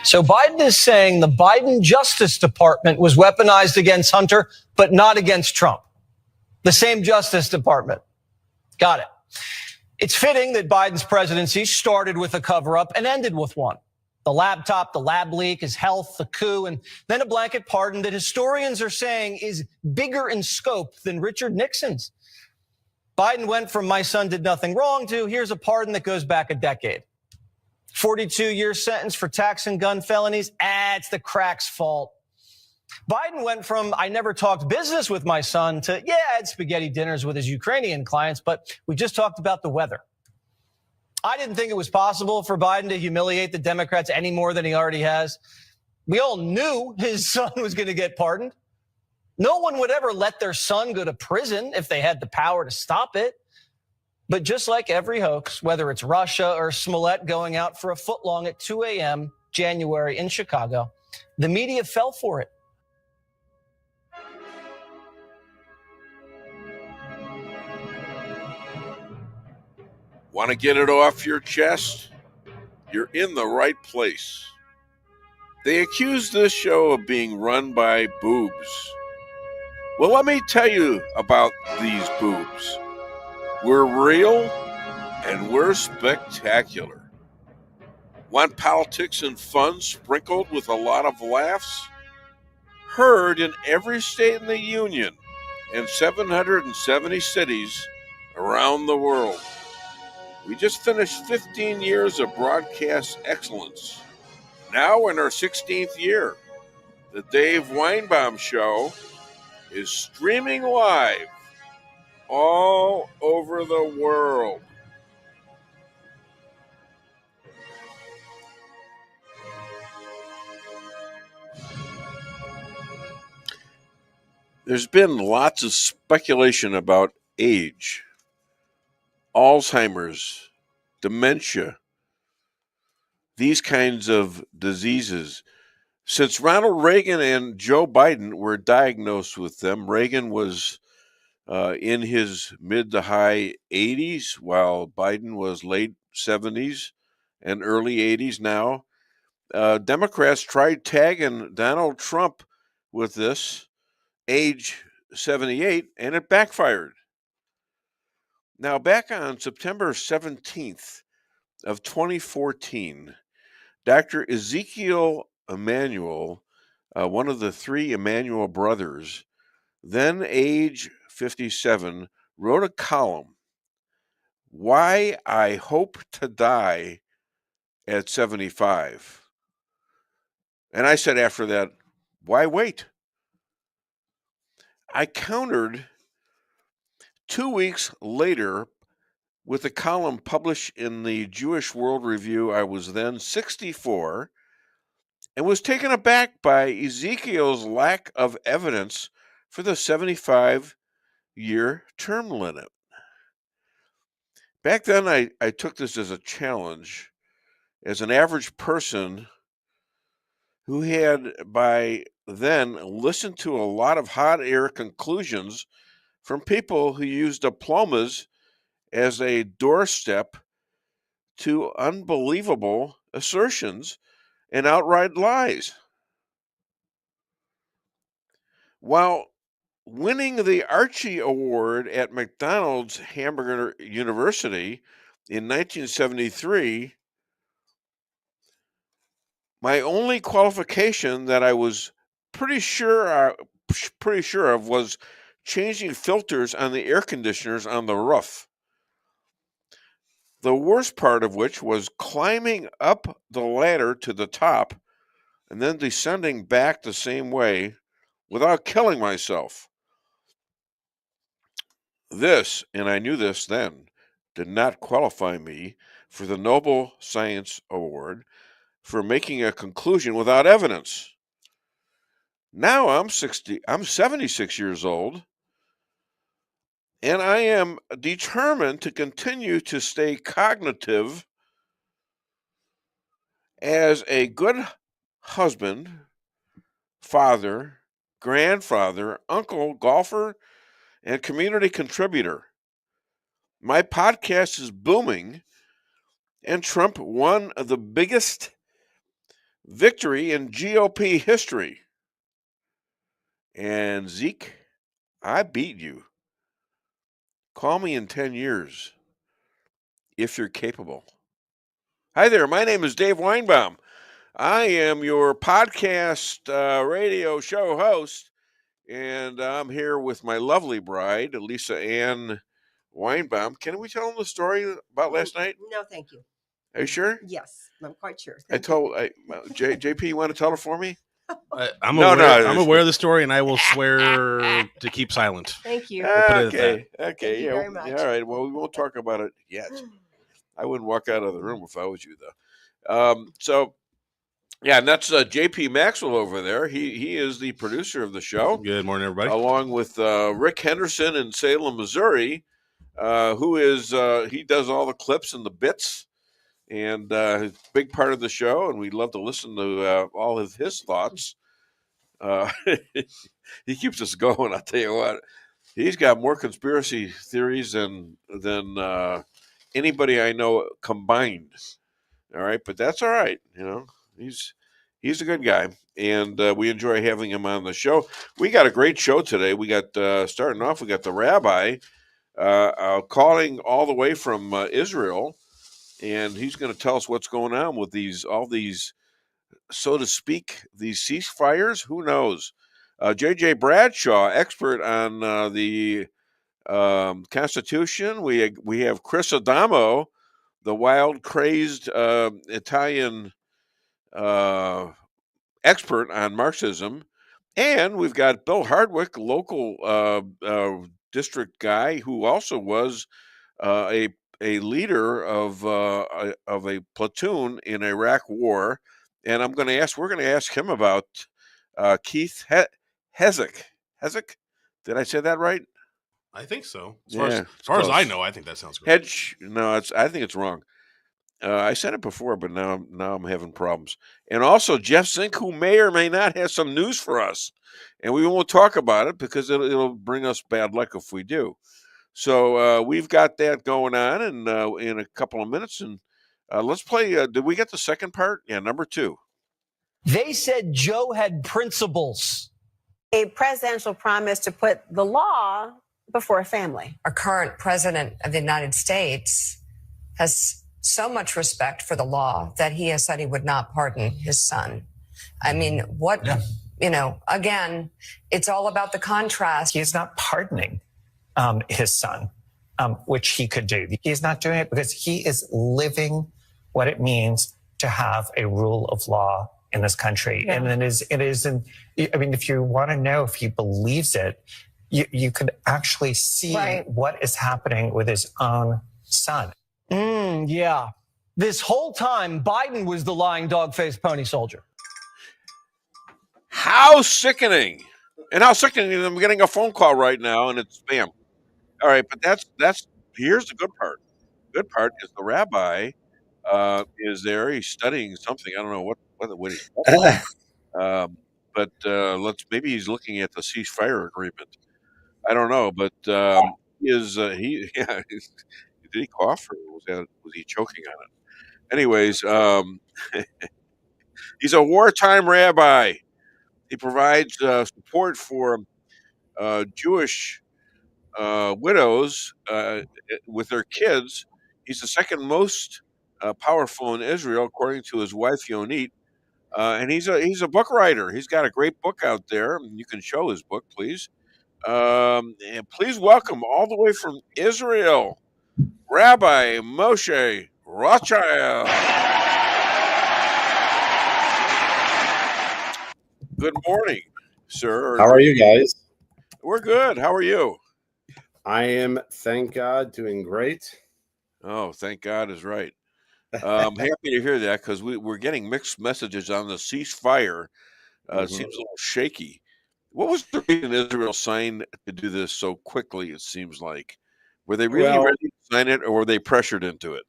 So Biden is saying the Biden Justice Department was weaponized against Hunter, but not against Trump. The same Justice Department. Got it. It's fitting that Biden's presidency started with a cover-up and ended with one. The laptop, the lab leak, his health, the coup, and then a blanket pardon that historians are saying is bigger in scope than Richard Nixon's. Biden went from my son did nothing wrong to here's a pardon that goes back a decade. 42-year sentence for tax and gun felonies. It's the crack's fault. Biden went from I never talked business with my son to, I had spaghetti dinners with his Ukrainian clients, but we just talked about the weather. I didn't think it was possible for Biden to humiliate the Democrats any more than he already has. We all knew his son was going to get pardoned. No one would ever let their son go to prison if they had the power to stop it. But just like every hoax, whether it's Russia or Smollett going out for a footlong at 2 a.m. January in Chicago, the media fell for it. Want to get it off your chest? You're in the right place. They accuse this show of being run by boobs. Well, let me tell you about these boobs. We're real and we're spectacular. Want politics and fun sprinkled with a lot of laughs? Heard in every state in the Union and 770 cities around the world. We just finished 15 years of broadcast excellence. Now in our 16th year, the Dave Weinbaum Show is streaming live all over the world. There's been lots of speculation about age, Alzheimer's, dementia, these kinds of diseases. Since Ronald Reagan and Joe Biden were diagnosed with them, Reagan was in his mid to high 80s, while Biden was late 70s and early 80s now. Democrats tried tagging Donald Trump with this, age 78, and it backfired. Now, back on September 17th of 2014, Dr. Ezekiel Emanuel, one of the three Emanuel brothers, then age 57, wrote a column, Why I Hope to Die at 75. And I said after that, why wait? I countered 2 weeks later with a column published in the Jewish World Review. I was then 64 and was taken aback by Ezekiel's lack of evidence for the 75-year term limit. Back then, I took this as a challenge as an average person who had by then listened to a lot of hot air conclusions from people who used diplomas as a doorstep to unbelievable assertions and outright lies. While winning the Archie Award at McDonald's Hamburger University in 1973, my only qualification that I was pretty sure of was changing filters on the air conditioners on the roof. The worst part of which was climbing up the ladder to the top and then descending back the same way without killing myself. This, and I knew this then, did not qualify me for the Nobel Science Award for making a conclusion without evidence. Now I'm 76 years old, and I am determined to continue to stay cognitive as a good husband, father, grandfather, uncle, golfer, and community contributor. My podcast is booming, and Trump won the biggest victory in GOP history. And Zeke, I beat you. Call me in 10 years if you're capable. Hi there, my name is Dave Weinbaum. I am your podcast radio show host, and I'm here with my lovely bride, Lisa Ann Weinbaum. Can we tell them the story about last night? No, thank you. Are you sure? Yes, I'm quite sure. JP, you want to tell it for me? I'm aware of the story, and I will swear to keep silent. Thank you. Okay. Thank you very much. All right. Well, we won't talk about it yet. I wouldn't walk out of the room if I was you, though. And that's JP Maxwell over there. He is the producer of the show. Good morning, everybody. Along with Rick Henderson in Salem, Missouri, who is he does all the clips and the bits, and he's a big part of the show, and we'd love to listen to all of his thoughts. He keeps us going. I'll tell you what, he's got more conspiracy theories than anybody I know combined. All right, but that's all right. You know, he's a good guy, and we enjoy having him on the show. We got a great show today. We got starting off. We got the Rabbi calling all the way from Israel, and he's going to tell us what's going on with all these, so to speak, these ceasefires. Who knows? JJ Bradshaw, expert on the Constitution. We have Chris Adamo, the wild, crazed Italian expert on Marxism, and we've got Bill Hardwick, local district guy who also was a leader of a platoon in Iraq War. And we're going to ask him about Pete Hegseth. Did I say that right? I think so. As far as I know, I think that sounds great. I think it's wrong. I said it before, but now I'm having problems. And also Jeff Zink, who may or may not have some news for us, and we won't talk about it because it'll bring us bad luck if we do. So we've got that going on, and in a couple of minutes, and let's play. Did we get the second part? Yeah, number 2. They said Joe had principles. A presidential promise to put the law before a family. Our current president of the United States has so much respect for the law that he has said he would not pardon his son. I mean, again, it's all about the contrast. He is not pardoning his son, which he could do. He's not doing it because he is living what it means to have a rule of law in this country. Yeah. And if you want to know if he believes it, you could actually see what is happening with his own son. Yeah. This whole time, Biden was the lying dog-faced pony soldier. How sickening. And how sickening. I'm getting a phone call right now, and it's spam. All right, but here's the good part. The good part is the rabbi is there. He's studying something. I don't know what he's studying. But maybe he's looking at the ceasefire agreement. I don't know, but did he cough or was he choking on it? Anyways, he's a wartime rabbi. He provides support for Jewish widows with their kids. He's the second most powerful in Israel, according to his wife Yonit. And he's a book writer. He's got a great book out there. You can show his book, please. And please welcome all the way from Israel, Rabbi Moshe Rothschild. Good morning, sir. How are you guys? We're good. How are you? I am, thank God, doing great. Oh, thank God is right. I'm happy to hear that because we're getting mixed messages on the ceasefire. It seems a little shaky. What was the reason Israel signed to do this so quickly, it seems like? Were they really ready to sign it, or were they pressured into it?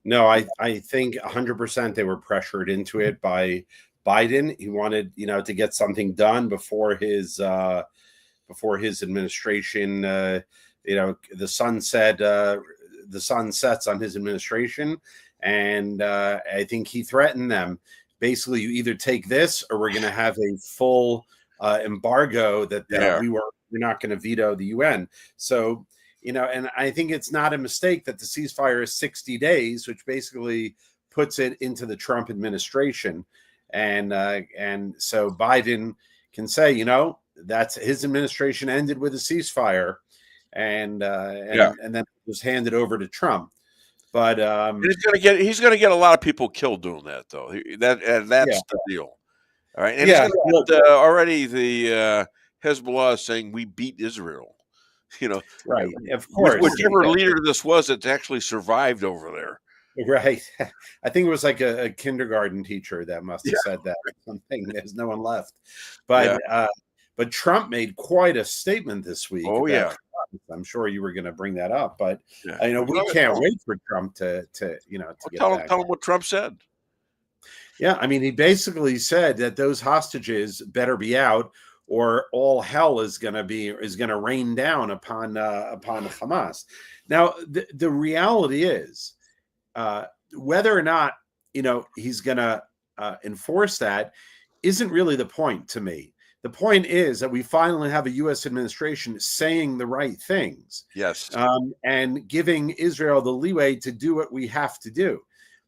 No, I think 100% they were pressured into it by Biden. He wanted, to get something done before his administration. The sun sets on his administration, and I think he threatened them. basically you either take this or we're going to have a full embargo that we're not going to veto the UN. So, and I think it's not a mistake that the ceasefire is 60 days, which basically puts it into the Trump administration. And so Biden can say, that's his administration ended with a ceasefire, and then it was handed over to Trump. But he's gonna get a lot of people killed doing that, though. That's the deal. All right, and already the Hezbollah is saying we beat Israel. Right? Of course, whichever leader this was, it's actually survived over there. Right. I think it was like a kindergarten teacher that must have said that or something. There's no one left. But Trump made quite a statement this week. Oh, yeah. I'm sure you were going to bring that up, but we can't wait for Trump to get tell him what Trump said. Yeah, I mean, he basically said that those hostages better be out, or all hell is going to rain down upon Hamas. Now, the reality is, whether or not he's going to enforce that isn't really the point to me. The point is that we finally have a U.S. administration saying the right things. Yes. And giving Israel the leeway to do what we have to do.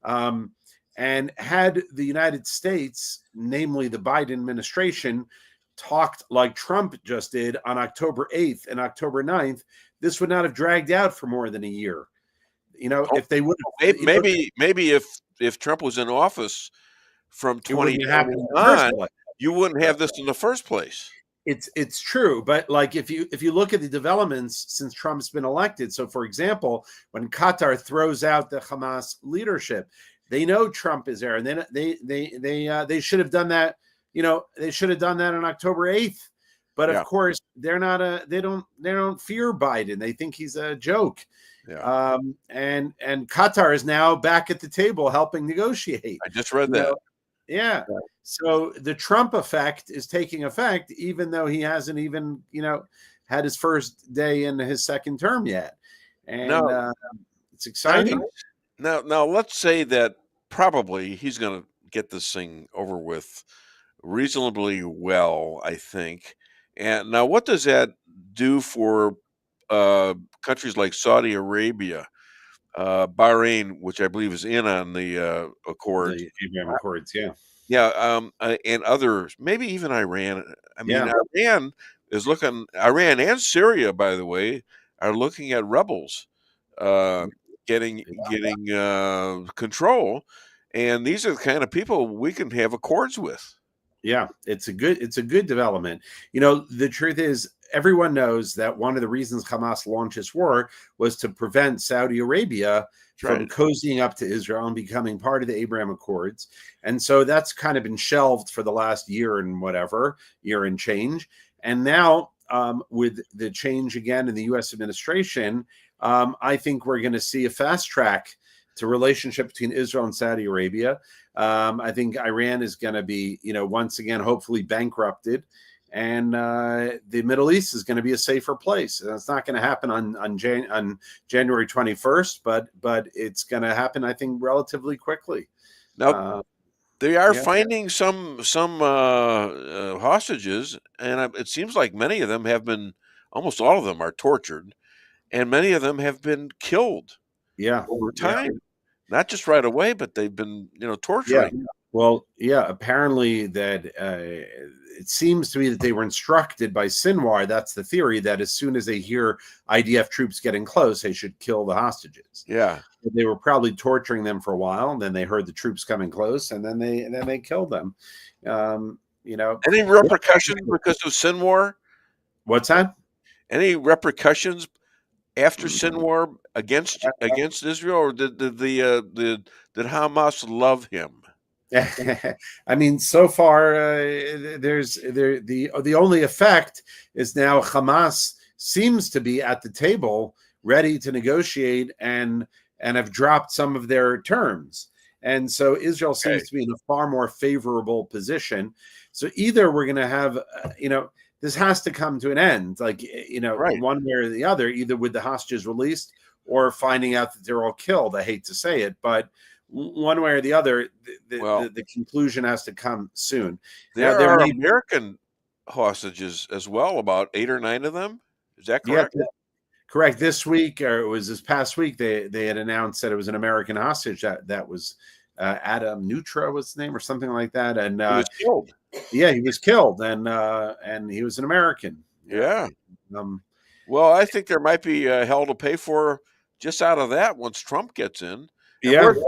And had the United States, namely the Biden administration, talked like Trump just did on October 8th and October 9th, this would not have dragged out for more than a year. If they would have, maybe if Trump was in office from 2020 on, you wouldn't have this in the first place. It's true, but like if you look at the developments since Trump's been elected, so for example, when Qatar throws out the Hamas leadership, they know Trump is there, and then they should have done that. They should have done that on October 8th. But of course, they don't fear Biden. They think he's a joke. Yeah. And Qatar is now back at the table helping negotiate. I just read that. Yeah. So the Trump effect is taking effect, even though he hasn't even, had his first day in his second term yet. And it's exciting. Now let's say that probably he's going to get this thing over with reasonably well, I think. And now what does that do for countries like Saudi Arabia, Bahrain, which I believe is in on the accord? The Abraham Accords, yeah. Yeah, and others, maybe even Iran. I mean, Iran and Syria, by the way, are looking at rebels getting control, and these are the kind of people we can have accords with. Yeah, it's a good development. The truth is, everyone knows that one of the reasons Hamas launched this war was to prevent Saudi Arabia from cozying up to Israel and becoming part of the Abraham Accords. And so that's kind of been shelved for the last year and change. And now with the change again in the U.S. administration, I think we're going to see a fast track to relationship between Israel and Saudi Arabia. I think Iran is going to be, once again, hopefully bankrupted. And the Middle East is going to be a safer place. And it's not going to happen on January 21st, but it's going to happen, I think, relatively quickly. Now, they are finding some hostages, and it seems like many of them almost all of them are tortured, and many of them have been killed. Yeah, over time, not just right away, but they've been, torturing. Yeah. Well, apparently that it seems to me that they were instructed by Sinwar. That's the theory, that as soon as they hear IDF troops getting close, they should kill the hostages. Yeah, they were probably torturing them for a while, and then they heard the troops coming close, and then they killed them. Any repercussions because of Sinwar? What's that? Any repercussions after Sinwar against Israel, or did Hamas love him? I mean, so far, the only effect is now Hamas seems to be at the table, ready to negotiate, and have dropped some of their terms. And so Israel seems to be in a far more favorable position. So either we're going to have, this has to come to an end, one way or the other, either with the hostages released or finding out that they're all killed. I hate to say it, but one way or the other, Well, the conclusion has to come soon. there Now, are may, American hostages as well, about 8 or 9 of them. Is that yeah, correct? correct. This week, or it was this past week, they had announced that it was an American hostage that was Adam Nutra was his name or something like that, and He was killed. yeah, he was killed, and he was an American. Yeah. Um, Well, I think there might be hell to pay for just out of that once Trump gets in. And yeah. where's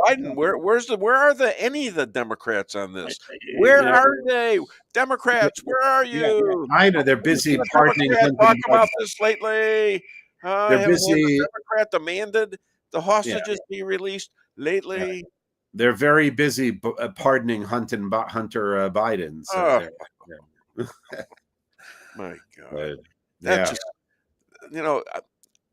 Biden? Where are any of the Democrats on this? Where are they? Democrats, where are you? I know they're busy pardoning. Talk about this lately. They're busy. The Democrat demanded the hostages be released lately. They're very busy pardoning Hunter Biden. So my God, but, that's just,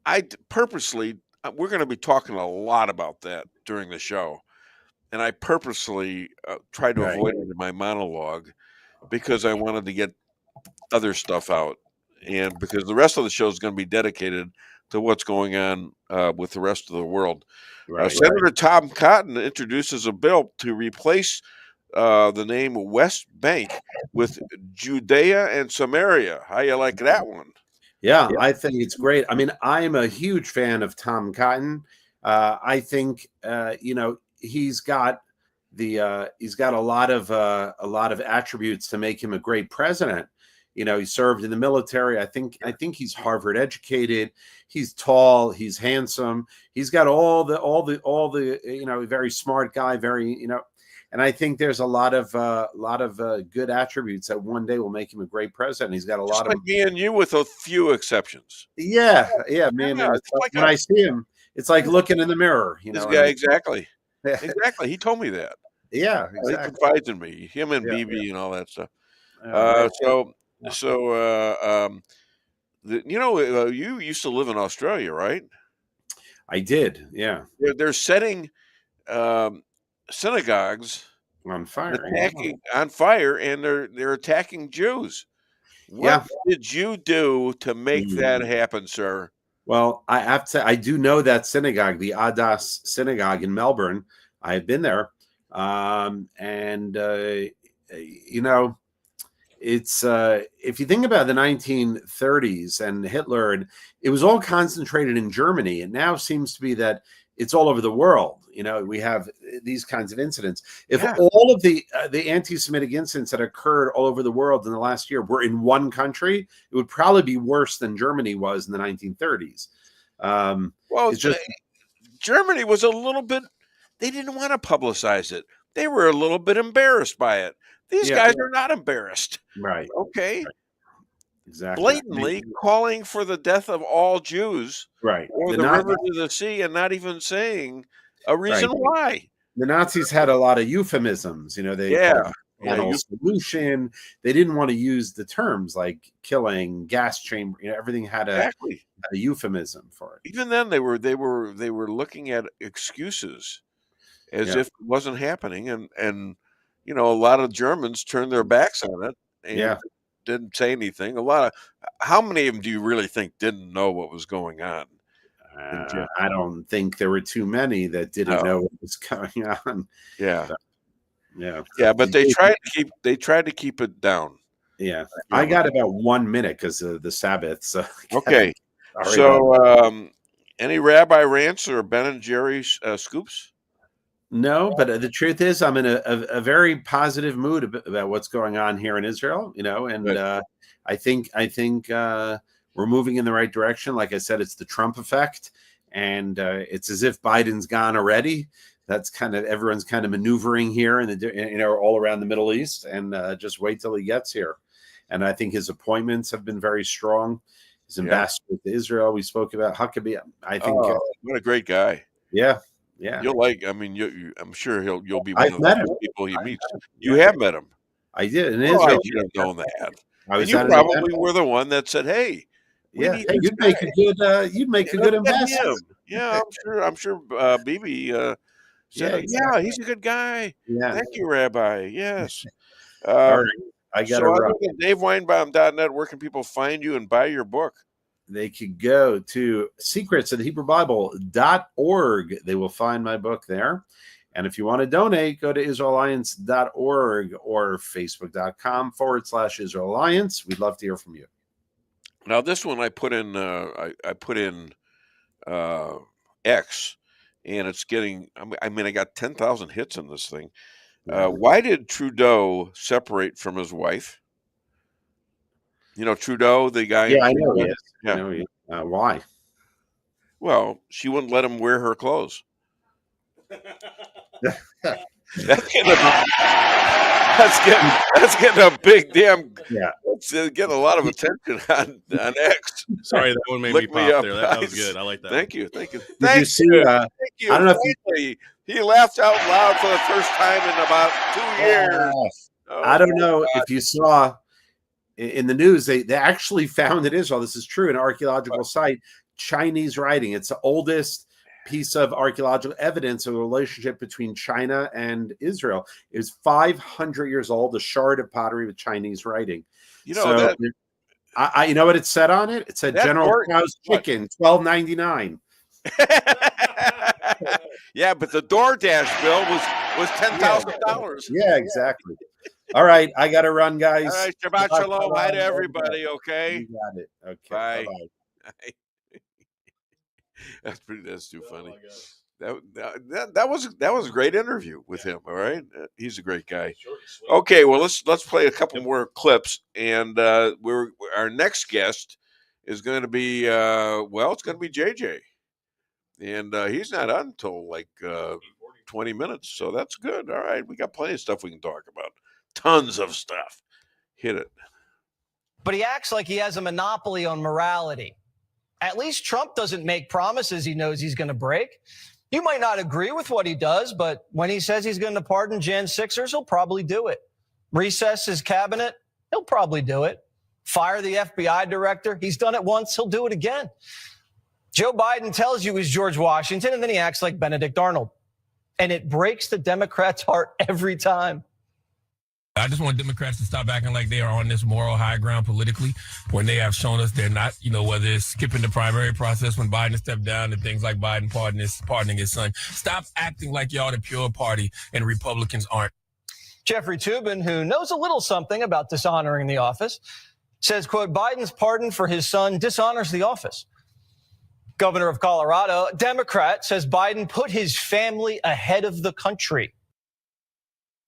I purposely. We're going to be talking a lot about that during the show, and I purposely tried to avoid it in my monologue because I wanted to get other stuff out, and because the rest of the show is going to be dedicated to what's going on with the rest of the world. Senator Tom Cotton introduces a bill to replace the name West Bank with Judea and Samaria. How you like that one? Yeah, I think it's great. I mean, I'm a huge fan of Tom Cotton. I think he's got a lot of attributes to make him a great president. He served in the military. I think he's Harvard educated. He's tall. He's handsome. He's got all the very smart guy. And I think there's a lot of good attributes that one day will make him a great president. He's got a lot of me and you, with a few exceptions. Yeah, man. Yeah, when I see him, it's like looking in the mirror. Exactly. Exactly. He told me that. Yeah, exactly. He confides in me. Him and BB and all that stuff. You used to live in Australia, right? I did. Yeah. They're setting synagogues on fire, and they're attacking Jews. What did you do to make that happen, sir? Well, I have to. I do know that synagogue, the Adas Synagogue in Melbourne. I've been there, it's if you think about the 1930s and Hitler, it was all concentrated in Germany. It now seems to be that it's all over the world. We have these kinds of incidents. If all of the anti-Semitic incidents that occurred all over the world in the last year were in one country, it would probably be worse than Germany was in the 1930s. Germany was a little bit, they didn't want to publicize it. They were a little bit embarrassed by it. These guys are not embarrassed. Right. Okay. Right. Exactly. Blatantly calling for the death of all Jews. Right. Or the river to the sea, and not even saying a reason why. The Nazis had a lot of euphemisms. Solution. They didn't want to use the terms like killing, gas chamber. Everything had a euphemism for it. Even then, they were looking at excuses as if it wasn't happening, and a lot of Germans turned their backs on it and didn't say anything. How many of them do you really think didn't know what was going on? I don't think there were too many that didn't know what was going on. Yeah. But they tried to keep it down. Yeah, I got about 1 minute because of the Sabbath. So okay. So, any Rabbi rants or Ben and Jerry scoops? No, but the truth is, I'm in a very positive mood about what's going on here in Israel. And I think we're moving in the right direction. Like I said, it's the Trump effect, and it's as if Biden's gone already. That's kind of everyone's kind of maneuvering here, and all around the Middle East, and just wait till he gets here. And I think his appointments have been very strong. His ambassador to Israel, we spoke about Huckabee. I think what a great guy. Yeah. You'll like. I mean, I'm sure you'll be one of the people he meets. You have met him. I did. In Israel. I should have known that. You probably were the one that said, "Hey, you'd make a good ambassador." Yeah, I'm sure. Bibi said, he's a good guy. Yeah. Thank you, Rabbi. Yes. All right. I got to run. DaveWeinbaum.net. Where can people find you and buy your book? They could go to secrets of the Hebrew Bible.org. They will find my book there. And if you want to donate, go to israelalliance.org or facebook.com/Israel Alliance. We'd love to hear from you. Now, this one I put in X, and it's getting, I mean, I got 10,000 hits in this thing. Why did Trudeau separate from his wife? You know, Trudeau, the guy. Yeah, I know he is. Yeah. I know he is. Why? Well, she wouldn't let him wear her clothes. That's getting a big damn. Yeah. It's getting a lot of attention on X. Sorry, that one made me pop there. That was good. I like that. Thank you. Did you see? Thank you. I don't know if he laughed out loud for the first time in about 2 years. I don't know if you saw in the news, they actually found in Israel, this is true, an archaeological site, Chinese writing. It's the oldest piece of archaeological evidence of the relationship between China and Israel. It was 500 years old, a shard of pottery with Chinese writing. You know, you know what it said on it? It said General Tso's chicken, $12.99. Yeah, but the DoorDash bill was $10,000. Yeah, exactly. All right, I got to run, guys. All right, Shabbat Shalom. Hi to everybody. Okay, you got it. Okay, bye. Bye-bye. That's too funny. That was a great interview with him. All right, he's a great guy. Okay, well let's play a couple more clips, and our next guest is going to be it's going to be JJ, and he's not on until like 20 minutes, so that's good. All right, we got plenty of stuff we can talk about. Tons of stuff. Hit it. But he acts like he has a monopoly on morality. At least Trump doesn't make promises he knows he's going to break. You might not agree with what he does, but when he says he's going to pardon Jan 6ers, he'll probably do it. Recess his cabinet, he'll probably do it. Fire the FBI director, he's done it once, he'll do it again. Joe Biden tells you he's George Washington, and then he acts like Benedict Arnold. And it breaks the Democrats' heart every time. I just want Democrats to stop acting like they are on this moral high ground politically when they have shown us they're not, whether it's skipping the primary process when Biden stepped down and things like Biden pardoning his son. Stop acting like y'all the pure party and Republicans aren't. Jeffrey Toobin, who knows a little something about dishonoring the office, says, quote, Biden's pardon for his son dishonors the office. Governor of Colorado, Democrat, says Biden put his family ahead of the country.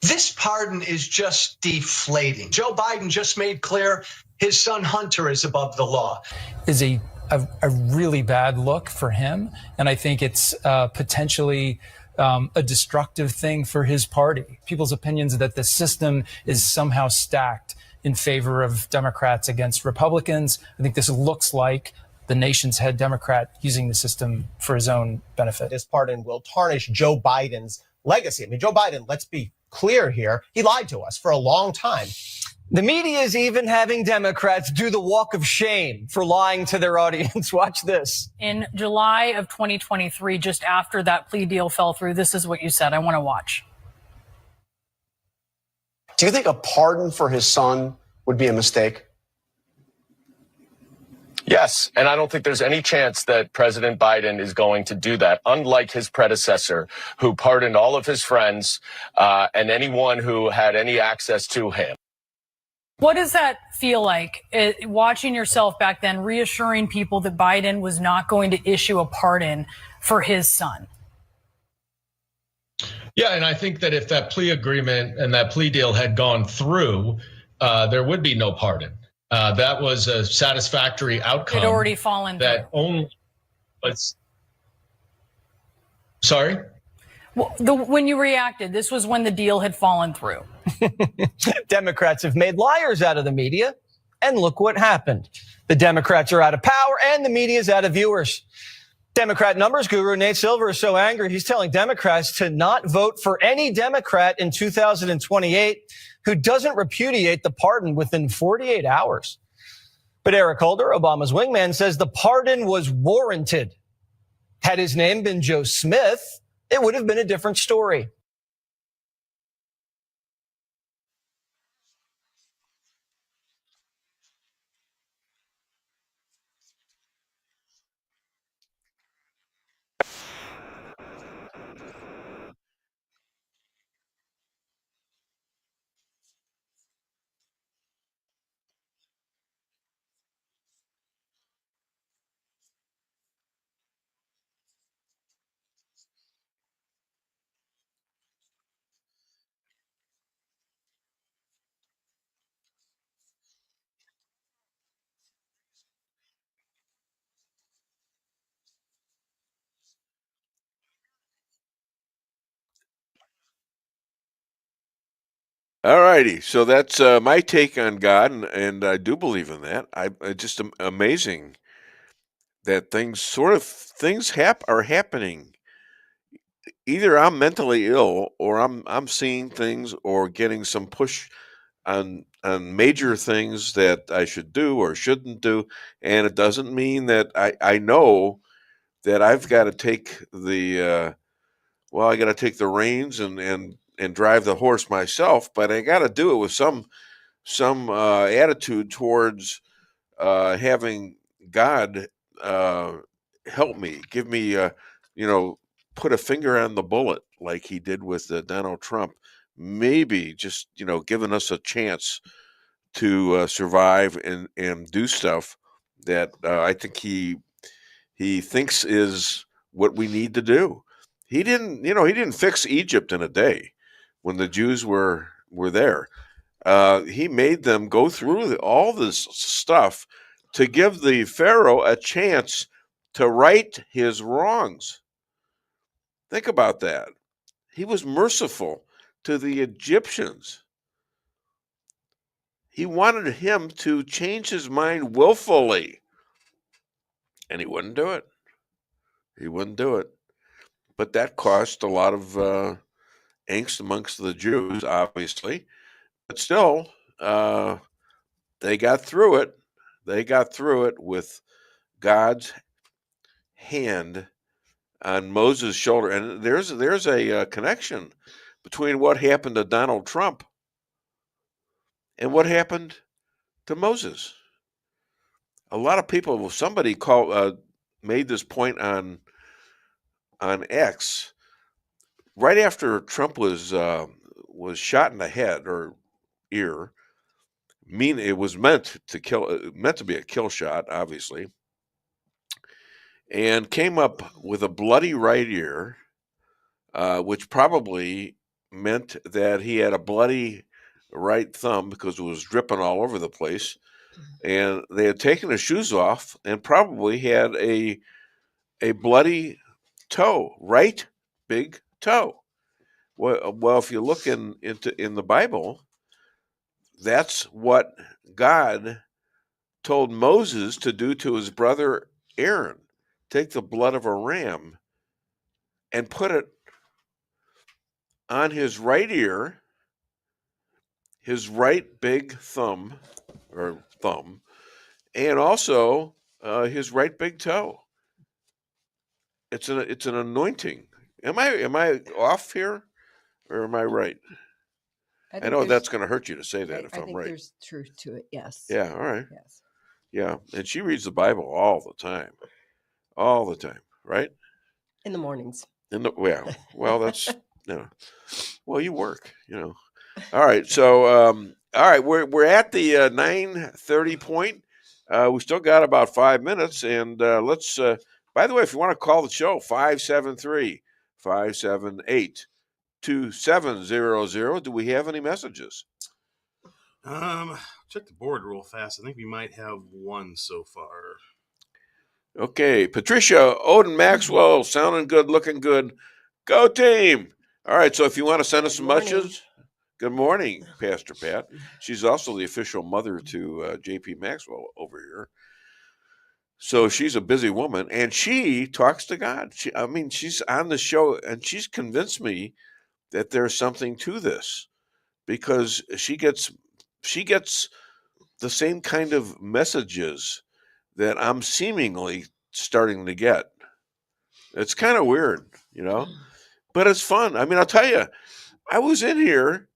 This pardon is just deflating. Joe Biden just made clear his son Hunter is above the law. Is a really bad look for him, and I think it's potentially a destructive thing for his party. People's opinions that the system is somehow stacked in favor of Democrats against Republicans. I think this looks like the nation's head Democrat using the system for his own benefit. This pardon will tarnish Joe Biden's legacy. I mean, Joe Biden, let's be clear here, he lied to us for a long time. The media is even having Democrats do the walk of shame for lying to their audience. Watch this. In July of 2023, just after that plea deal fell through, this is what you said. I want to watch. Do you think a pardon for his son would be a mistake? Yes, and I don't think there's any chance that President Biden is going to do that, unlike his predecessor, who pardoned all of his friends and anyone who had any access to him. What does that feel like, watching yourself back then, reassuring people that Biden was not going to issue a pardon for his son? Yeah, and I think that if that plea agreement and that plea deal had gone through, there would be no pardon. That was a satisfactory outcome. It already fallen that through. Only was. Sorry? Well, when you reacted, this was when the deal had fallen through. Democrats have made liars out of the media, and look what happened. The Democrats are out of power, and the media is out of viewers. Democrat numbers guru Nate Silver is so angry, he's telling Democrats to not vote for any Democrat in 2028 who doesn't repudiate the pardon within 48 hours. But Eric Holder, Obama's wingman, says the pardon was warranted. Had his name been Joe Smith, it would have been a different story. All righty. So that's my take on God, and I do believe in that. It's just amazing that things are happening. Either I'm mentally ill, or I'm seeing things, or getting some push on major things that I should do or shouldn't do, and it doesn't mean that I know that I've got to take the I got to take the reins and drive the horse myself, but I got to do it with some attitude towards having God help me, give me put a finger on the bullet like he did with Donald Trump, maybe just giving us a chance to survive and do stuff that I think he thinks is what we need to do. He didn't fix Egypt in a day when the Jews were there. He made them go through all this stuff to give the Pharaoh a chance to right his wrongs. Think about that. He was merciful to the Egyptians. He wanted him to change his mind willfully, and he wouldn't do it. He wouldn't do it. But that caused a lot of angst amongst the Jews, obviously. But still, they got through it. They got through it with God's hand on Moses' shoulder. And there's a connection between what happened to Donald Trump and what happened to Moses. A lot of people, somebody made this point on X right after Trump was shot in the head or ear. It was meant to be a kill shot, obviously, and came up with a bloody right ear, which probably meant that he had a bloody right thumb because it was dripping all over the place. And they had taken his shoes off and probably had a bloody toe, right big toe. Well, if you look in the Bible, that's what God told Moses to do to his brother Aaron. Take the blood of a ram and put it on his right ear, his right big thumb, and also his right big toe. It's an anointing. Am I off here, or am I right? I know that's going to hurt you to say that if I'm right. There's truth to it. Yes. Yeah. All right. Yes. Yeah, and she reads the Bible all the time, right? In the mornings. Well, that's well, you work, All right, so all right, we're at the 9:30 point. We still got about 5 minutes, and let's. By the way, if you want to call the show, 573-578-2700. Do we have any messages? Check the board real fast. I think we might have one so far. Okay, Patricia, Odin Maxwell, sounding good, looking good. Go team! All right, so if you want to send us some messages, good morning, Pastor Pat. She's also the official mother to JP Maxwell over here. So she's a busy woman, and she talks to God. She's on the show, and she's convinced me that there's something to this, because she gets the same kind of messages that I'm seemingly starting to get. It's kind of weird, but it's fun. I'll tell you, I was in here.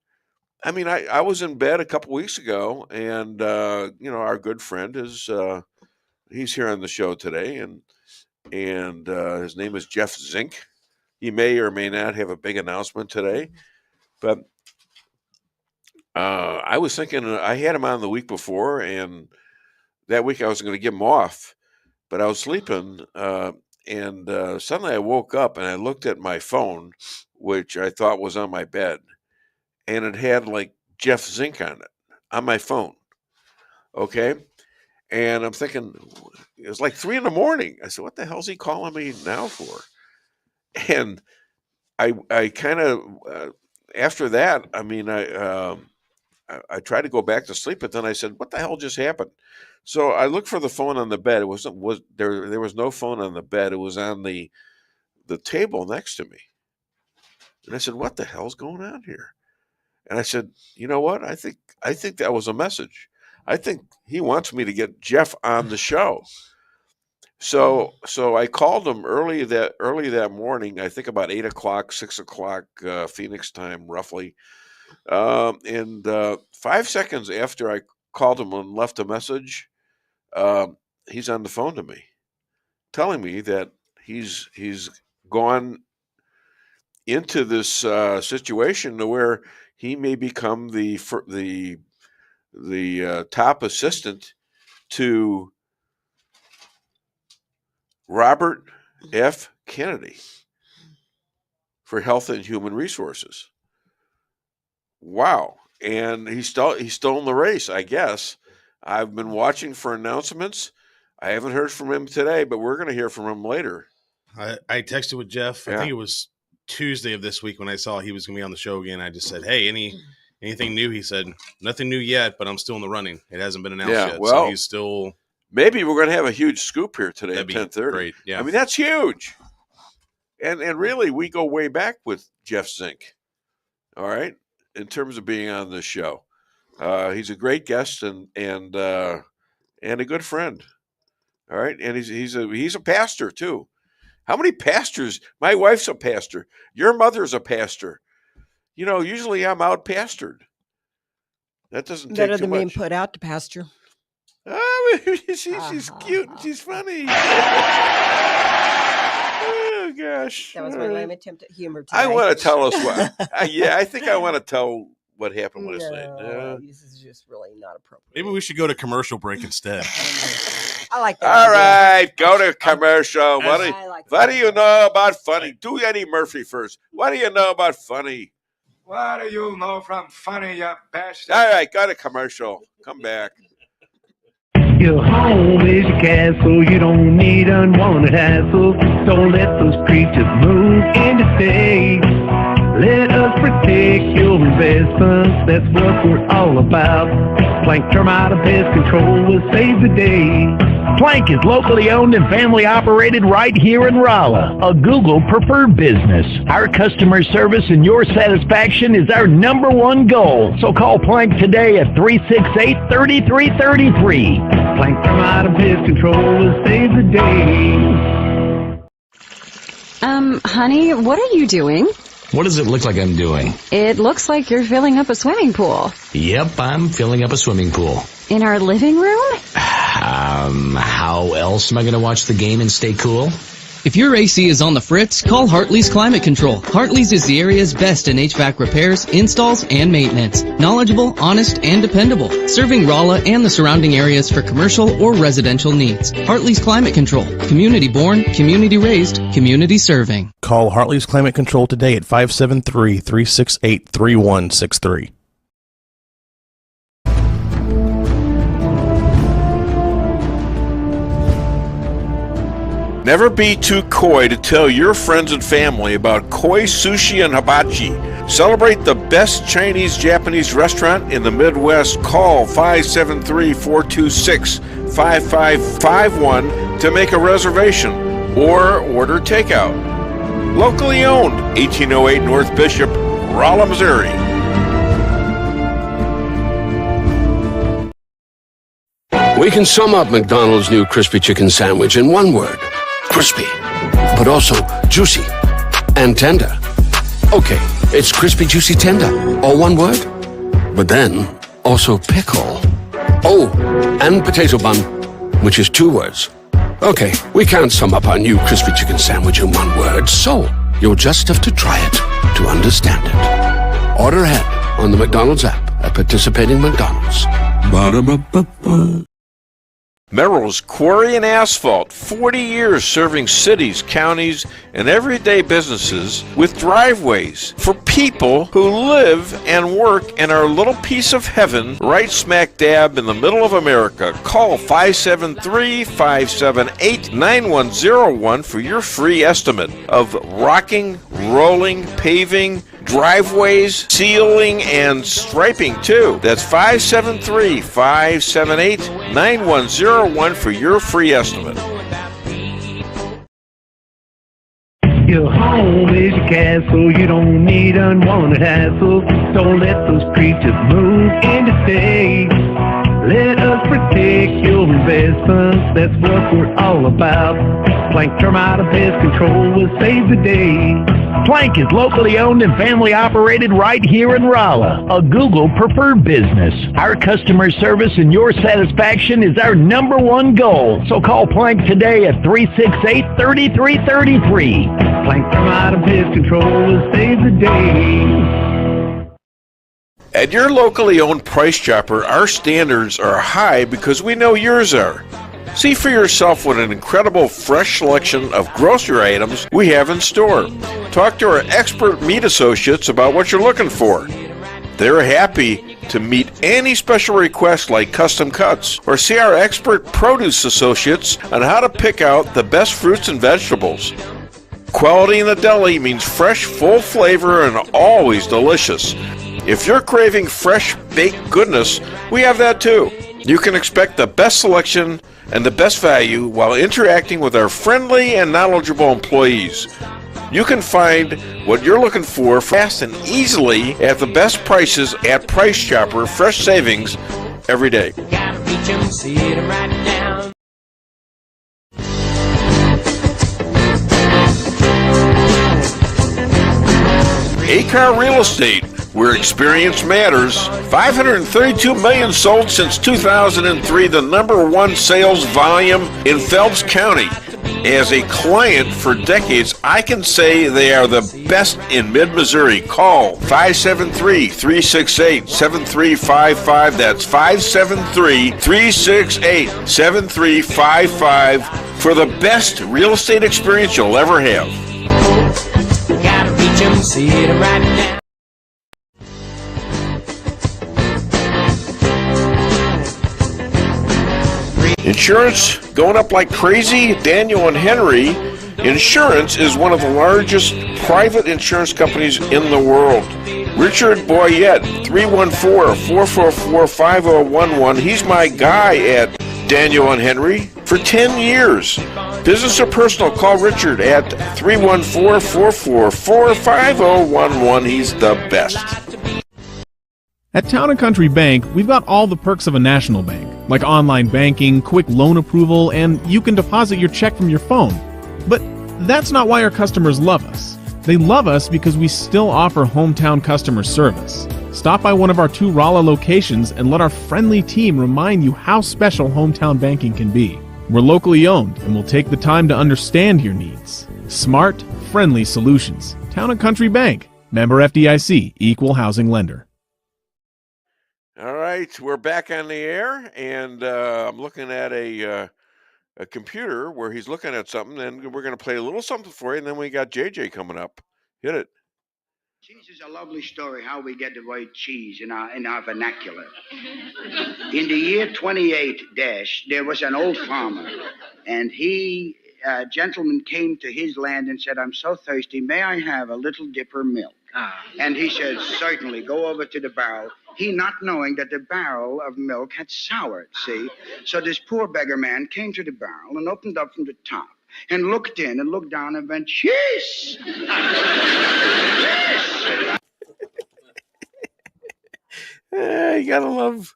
I was in bed a couple weeks ago, and our good friend is he's here on the show today, and his name is Jeff Zink. He may or may not have a big announcement today, but I was thinking I had him on the week before, and that week I was going to give him off, but I was sleeping, and suddenly I woke up and I looked at my phone, which I thought was on my bed, and it had like Jeff Zink on it on my phone. Okay. And I'm thinking, it was like 3 a.m. I said, what the hell's he calling me now for? And I kind of, after that, I tried to go back to sleep, but then I said, what the hell just happened? So I looked for the phone on the bed. There was no phone on the bed. It was on the table next to me. And I said, what the hell's going on here? And I said, you know what? I think that was a message. I think he wants me to get Jeff on the show. So I called him early that morning, I think about 8:00, 6:00 Phoenix time, roughly. And 5 seconds after I called him and left a message, he's on the phone to me, telling me that he's gone into this situation to where he may become the top assistant to Robert F. Kennedy for Health and Human Resources. Wow. And he's still in the race, I guess. I've been watching for announcements. I haven't heard from him today, but we're going to hear from him later. I texted with Jeff. I think it was Tuesday of this week when I saw he was going to be on the show again. I just said, hey, anything new? He said, nothing new yet, but I'm still in the running. It hasn't been announced yet. Well, so he's still... Maybe we're going to have a huge scoop here today at 10:30. Great. Yeah. I mean, that's huge. And really, we go way back with Jeff Zink, all right, in terms of being on this show. He's a great guest and a good friend, all right? And he's a pastor, too. How many pastors? My wife's a pastor. Your mother's a pastor. You know, usually I'm out pastored. That doesn't take Better too than much. being put out to pasture. Oh, she's cute and she's funny. Oh, gosh. That was my lame attempt at humor today. I want to tell us what. I think I want to tell what happened last night. This is just really not appropriate. Maybe we should go to commercial break instead. I like that. All right, go to commercial. What do you know about funny? Do Eddie Murphy first. What do you know about funny? What do you know from funny, you bastard? All right, go to commercial. Come back. Your home is your castle. You don't need unwanted hassle. Don't let those creatures move in to stay. Let us protect your investments. That's what we're all about. Plank Termite and Pest Control will save the day. Plank is locally owned and family operated right here in Rolla, a Google preferred business. Our customer service and your satisfaction is our number one goal. So call Plank today at 368-3333. Plank Termite and Pest Control will save the day. Honey, what are you doing? What does it look like I'm doing? It looks like you're filling up a swimming pool. Yep, I'm filling up a swimming pool. In our living room? How else am I going to watch the game and stay cool? If your AC is on the fritz, call Hartley's Climate Control. Hartley's is the area's best in HVAC repairs, installs, and maintenance. Knowledgeable, honest, and dependable. Serving Rolla and the surrounding areas for commercial or residential needs. Hartley's Climate Control. Community born, community raised, community serving. Call Hartley's Climate Control today at 573-368-3163. Never be too coy to tell your friends and family about koi sushi and hibachi. Celebrate the best Chinese-Japanese restaurant in the Midwest. Call 573-426-5551 to make a reservation or order takeout. Locally owned, 1808 North Bishop, Rolla, Missouri. We can sum up McDonald's new crispy chicken sandwich in one word. Crispy, but also juicy and tender. Okay, it's crispy, juicy, tender, all one word. But then, also pickle. Oh, and potato bun, which is two words. Okay, we can't sum up our new crispy chicken sandwich in one word, so you'll just have to try it to understand it. Order ahead on the McDonald's app at participating McDonald's. Ba-da-ba-ba-ba. Merrill's Quarry and Asphalt, 40 years serving cities, counties, and everyday businesses with driveways for people who live and work in our little piece of heaven right smack dab in the middle of America. Call 573-578-9101 for your free estimate of rocking, rolling, paving, driveways, sealing, and striping too. That's 573-578-9101 for your free estimate. Your home is your castle, you don't need unwanted hassle. Don't let those creatures move in to stay. Let us protect your investments, that's what we're all about. Plank Termite and Pest Control will save the day. Plank is locally owned and family operated right here in Rolla, a Google preferred business. Our customer service and your satisfaction is our number one goal. So call Plank today at 368-3333. Plank Termite and Pest Control will save the day. At your locally owned Price Chopper, our standards are high because we know yours are. See for yourself what an incredible fresh selection of grocery items we have in store. Talk to our expert meat associates about what you're looking for. They're happy to meet any special requests like custom cuts, or see our expert produce associates on how to pick out the best fruits and vegetables. Quality in the deli means fresh, full flavor, and always delicious. If you're craving fresh baked goodness, we have that too. You can expect the best selection and the best value while interacting with our friendly and knowledgeable employees. You can find what you're looking for fast and easily at the best prices at Price Chopper. Fresh savings every day. A-Car Real Estate, where experience matters. 532 million sold since 2003, the #1 sales volume in Phelps County. As a client for decades, I can say they are the best in mid-Missouri. Call 573-368-7355. That's 573-368-7355 for the best real estate experience you'll ever have. Gotta reach 'em, see it right now. Insurance going up like crazy? Daniel and Henry Insurance is one of the largest private insurance companies in the world. Richard Boyette, 314-444-5011. He's my guy at Daniel and Henry for 10 years. Business or personal, call Richard at 314-444-5011. He's the best. At Town & Country Bank, we've got all the perks of a national bank, like online banking, quick loan approval, and you can deposit your check from your phone. But that's not why our customers love us. They love us because we still offer hometown customer service. Stop by one of our 2 Rolla locations and let our friendly team remind you how special hometown banking can be. We're locally owned and will take the time to understand your needs. Smart, friendly solutions. Town & Country Bank. Member FDIC, Equal Housing Lender. All right, we're back on the air, and I'm looking at a computer where he's looking at something, and we're going to play a little something for you, and then we got JJ coming up. Hit it. Cheese is a lovely story, how we get the word cheese in our vernacular. In the year 28 there was an old farmer, and a gentleman came to his land and said, "I'm so thirsty, may I have a little dipper milk?" And he said, "Certainly, go over to the barrel." He not knowing that the barrel of milk had soured, see? So this poor beggar man came to the barrel and opened up from the top and looked in and looked down and went, "Cheese!" You gotta love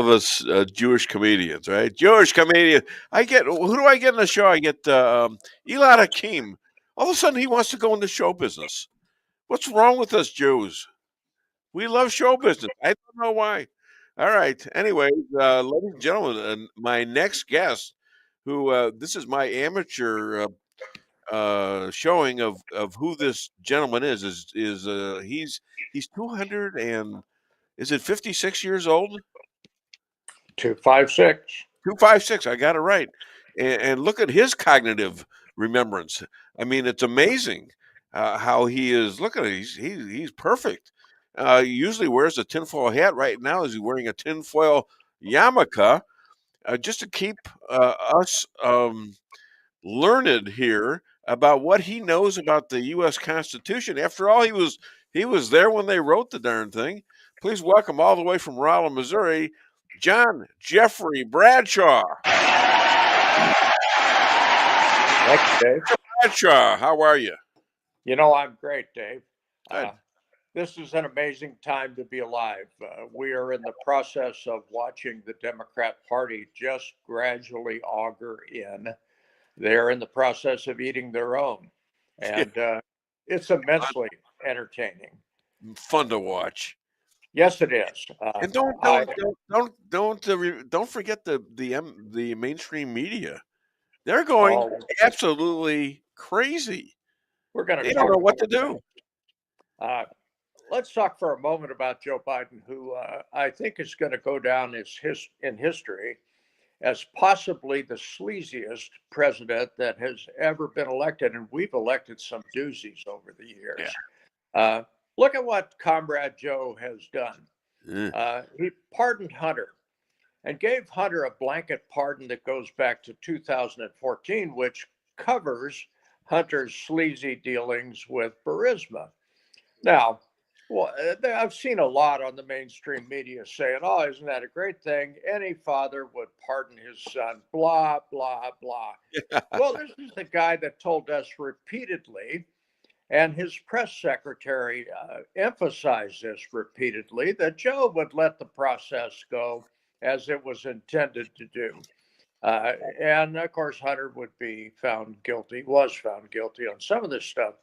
us Jewish comedians, right? Jewish comedian. Who do I get in the show? I get Elad Hakim. All of a sudden, he wants to go into show business. What's wrong with us Jews? We love show business. I don't know why. All right. Anyway, ladies and gentlemen, my next guest, who this is my amateur showing of who this gentleman is he's 200 and is it 56 years old? 256. 256. I got it right. And look at his cognitive remembrance. I mean, it's amazing how he is. Look at it. He's perfect. He usually wears a tinfoil hat. Right now, is he wearing a tinfoil yarmulke just to keep us learned here about what he knows about the U.S. Constitution. After all, he was He was there when they wrote the darn thing. Please welcome all the way from Rolla, Missouri, John Jeffrey Bradshaw. Thanks, Dave. Bradshaw, how are you? You know, I'm great, Dave. Good. This is an amazing time to be alive. We are in the process of watching the Democrat Party just gradually auger in. They're in the process of eating their own. And it's immensely entertaining. Fun to watch. Yes, it is. And don't forget the mainstream media. They're going absolutely crazy. We're going to. They don't know what to do. Let's talk for a moment about Joe Biden, who I think is going to go down in history as possibly the sleaziest president that has ever been elected, and we've elected some doozies over the years. Yeah. Look at what Comrade Joe has done. He pardoned Hunter and gave Hunter a blanket pardon that goes back to 2014, which covers Hunter's sleazy dealings with Burisma. Now, well, I've seen a lot on the mainstream media saying, oh, isn't that a great thing? Any father would pardon his son, blah, blah, blah. Well, this is the guy that told us repeatedly, and his press secretary emphasized this repeatedly, that Joe would let the process go as it was intended to do. And of course, Hunter would be found guilty, was found guilty on some of this stuff.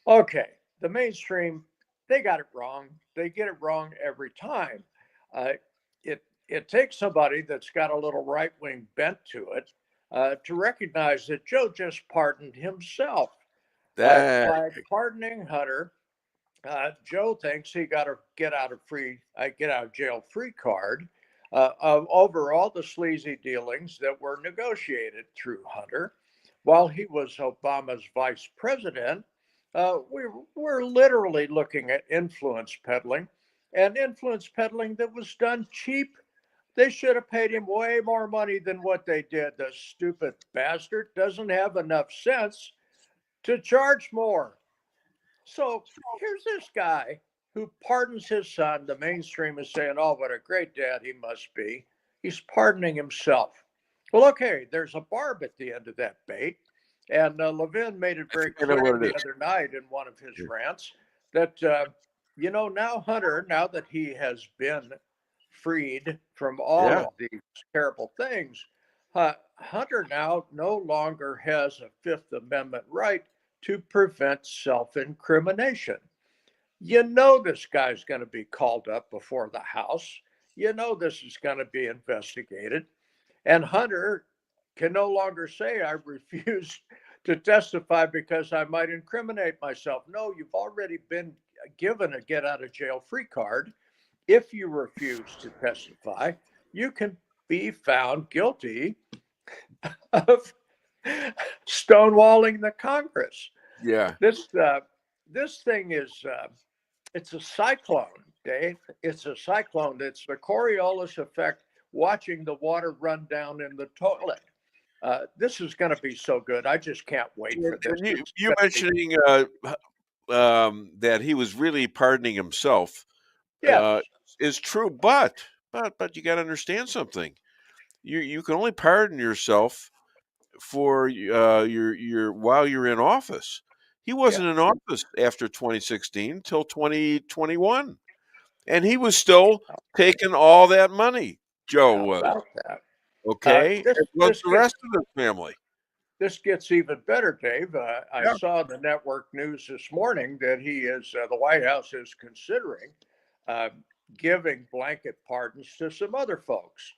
Okay, the mainstream, they got it wrong. They get it wrong every time. It takes somebody that's got a little right-wing bent to it to recognize that Joe just pardoned himself. By pardoning Hunter, Joe thinks he got a get out of jail free card over all the sleazy dealings that were negotiated through Hunter while he was Obama's vice president. We're literally looking at influence peddling, and influence peddling that was done cheap. They should have paid him way more money than what they did. The stupid bastard doesn't have enough sense to charge more. So here's this guy who pardons his son. The mainstream is saying, oh, what a great dad he must be. He's pardoning himself. Well, okay, there's a barb at the end of that bait. And Levin made it very clear the other night in one of his rants that, now Hunter, now that he has been freed from all of these terrible things, Hunter now no longer has a Fifth Amendment right to prevent self-incrimination. This guy's going to be called up before the House. This is going to be investigated. And Hunter can no longer say, I refuse to testify because I might incriminate myself. No, you've already been given a get out of jail free card. If you refuse to testify, you can be found guilty of stonewalling the Congress. Yeah. This thing is, it's a cyclone, Dave. It's a cyclone. It's the Coriolis effect, watching the water run down in the toilet. This is going to be so good. I just can't wait for this. You mentioning that he was really pardoning himself is true, but you got to understand something. You can only pardon yourself for your while you're in office. He wasn't in office after 2016 till 2021, and he was still taking all that money. Joe was. Okay, it was the rest of the family. This gets even better, Dave. I saw the network news this morning that the White House is considering giving blanket pardons to some other folks.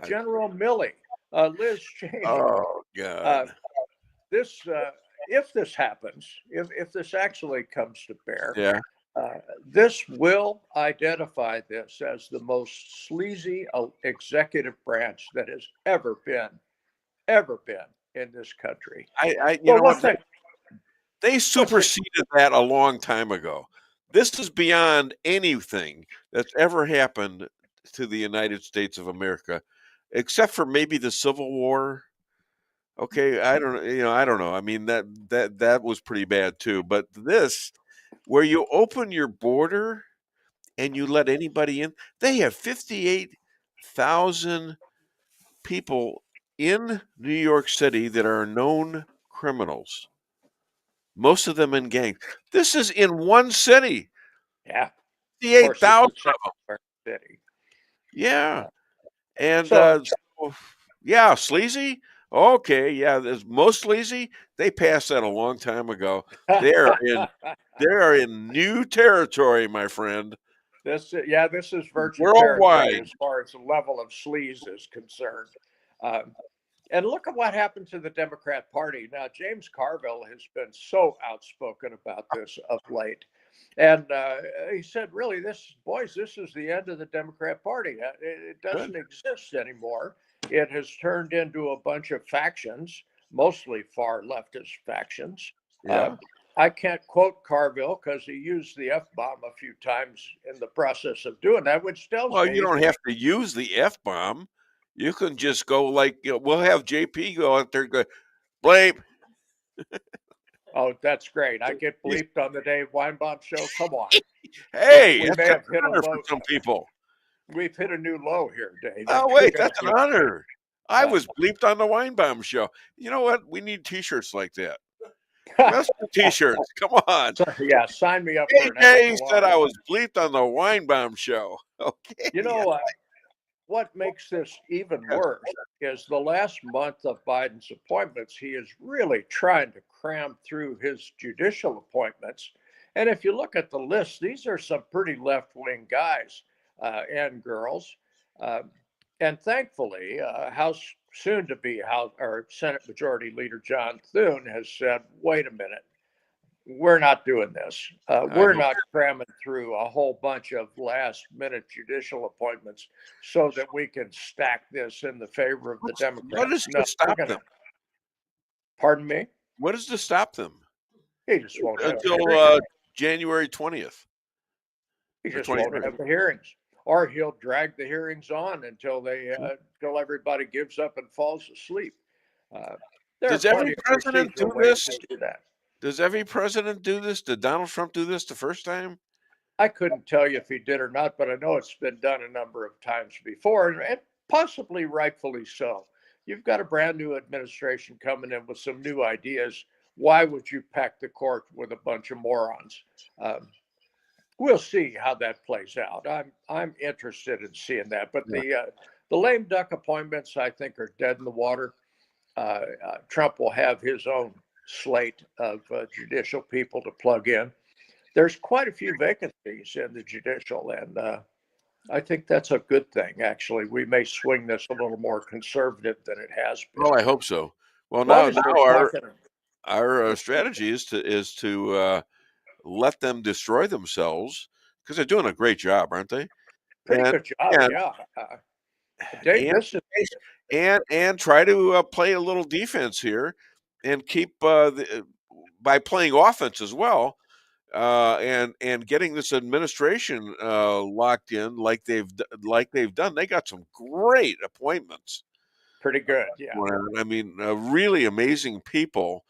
General Milley, Liz Cheney. Oh, God. If this happens, if this actually comes to bear, this will identify this as the most sleazy executive branch that has ever been in this country. They superseded that a long time ago. This is beyond anything that's ever happened to the United States of America, except for maybe the Civil War. Okay, I don't know. I mean, that was pretty bad too. But this where you open your border and you let anybody in. They have 58,000 people in New York City that are known criminals, most of them in gangs. This is in one city. Yeah. 58,000 of them. City. Yeah. And So- yeah, sleazy. Okay, yeah, there's most sleazy. They passed that a long time ago. They are in new territory, my friend. This is virgin Worldwide. territory as far as the level of sleaze is concerned. And look at what happened to the Democrat Party. Now, James Carville has been so outspoken about this of late. And he said, really, this is the end of the Democrat Party. It doesn't exist anymore. It has turned into a bunch of factions, mostly far leftist factions. Yeah. I can't quote Carville because he used the F-bomb a few times in the process of doing that, which tells me... Well, you don't have to use the F-bomb. You can just go like, we'll have JP go out there and go, bleep. Oh, that's great. I get bleeped on the Dave Weinbaum show. Come on. Hey, we that's may have an hit honor a low. for some people. We've hit a new low here, Dave. Oh, wait, that's an honor. I was bleeped on the Weinbaum show. You know what? We need T-shirts like that. Let's do T-shirts. Come on. Yeah, sign me up for an JJ extra said large. I was bleeped on the Weinbaum show. Okay. You know what makes this even worse is the last month of Biden's appointments, he is really trying to cram through his judicial appointments. And if you look at the list, these are some pretty left-wing guys and girls. And thankfully, soon-to-be Senate Majority Leader John Thune has said, wait a minute, we're not doing this. We're not cramming through a whole bunch of last-minute judicial appointments so that we can stack this in the favor of the Democrats. What is to stop them? Pardon me? What is to stop them? He just won't have Until January 20th. He just won't have the hearings. Or he'll drag the hearings on until everybody gives up and falls asleep. Does every president do this? That. Does every president do this? Did Donald Trump do this the first time? I couldn't tell you if he did or not, but I know it's been done a number of times before, and possibly rightfully so. You've got a brand new administration coming in with some new ideas. Why would you pack the court with a bunch of morons? We'll see how that plays out. I'm interested in seeing that, but the lame duck appointments I think are dead in the water. Trump will have his own slate of judicial people to plug in. There's quite a few vacancies in the judicial, and I think that's a good thing. Actually, we may swing this a little more conservative than it has been. Well, I hope so. Well, now our strategy is to let them destroy themselves because they're doing a great job, aren't they? Pretty good job, yeah. Dave, and try to play a little defense here and keep by playing offense as well, and getting this administration locked in like they've done. They got some great appointments. Pretty good, yeah. I mean, really amazing people,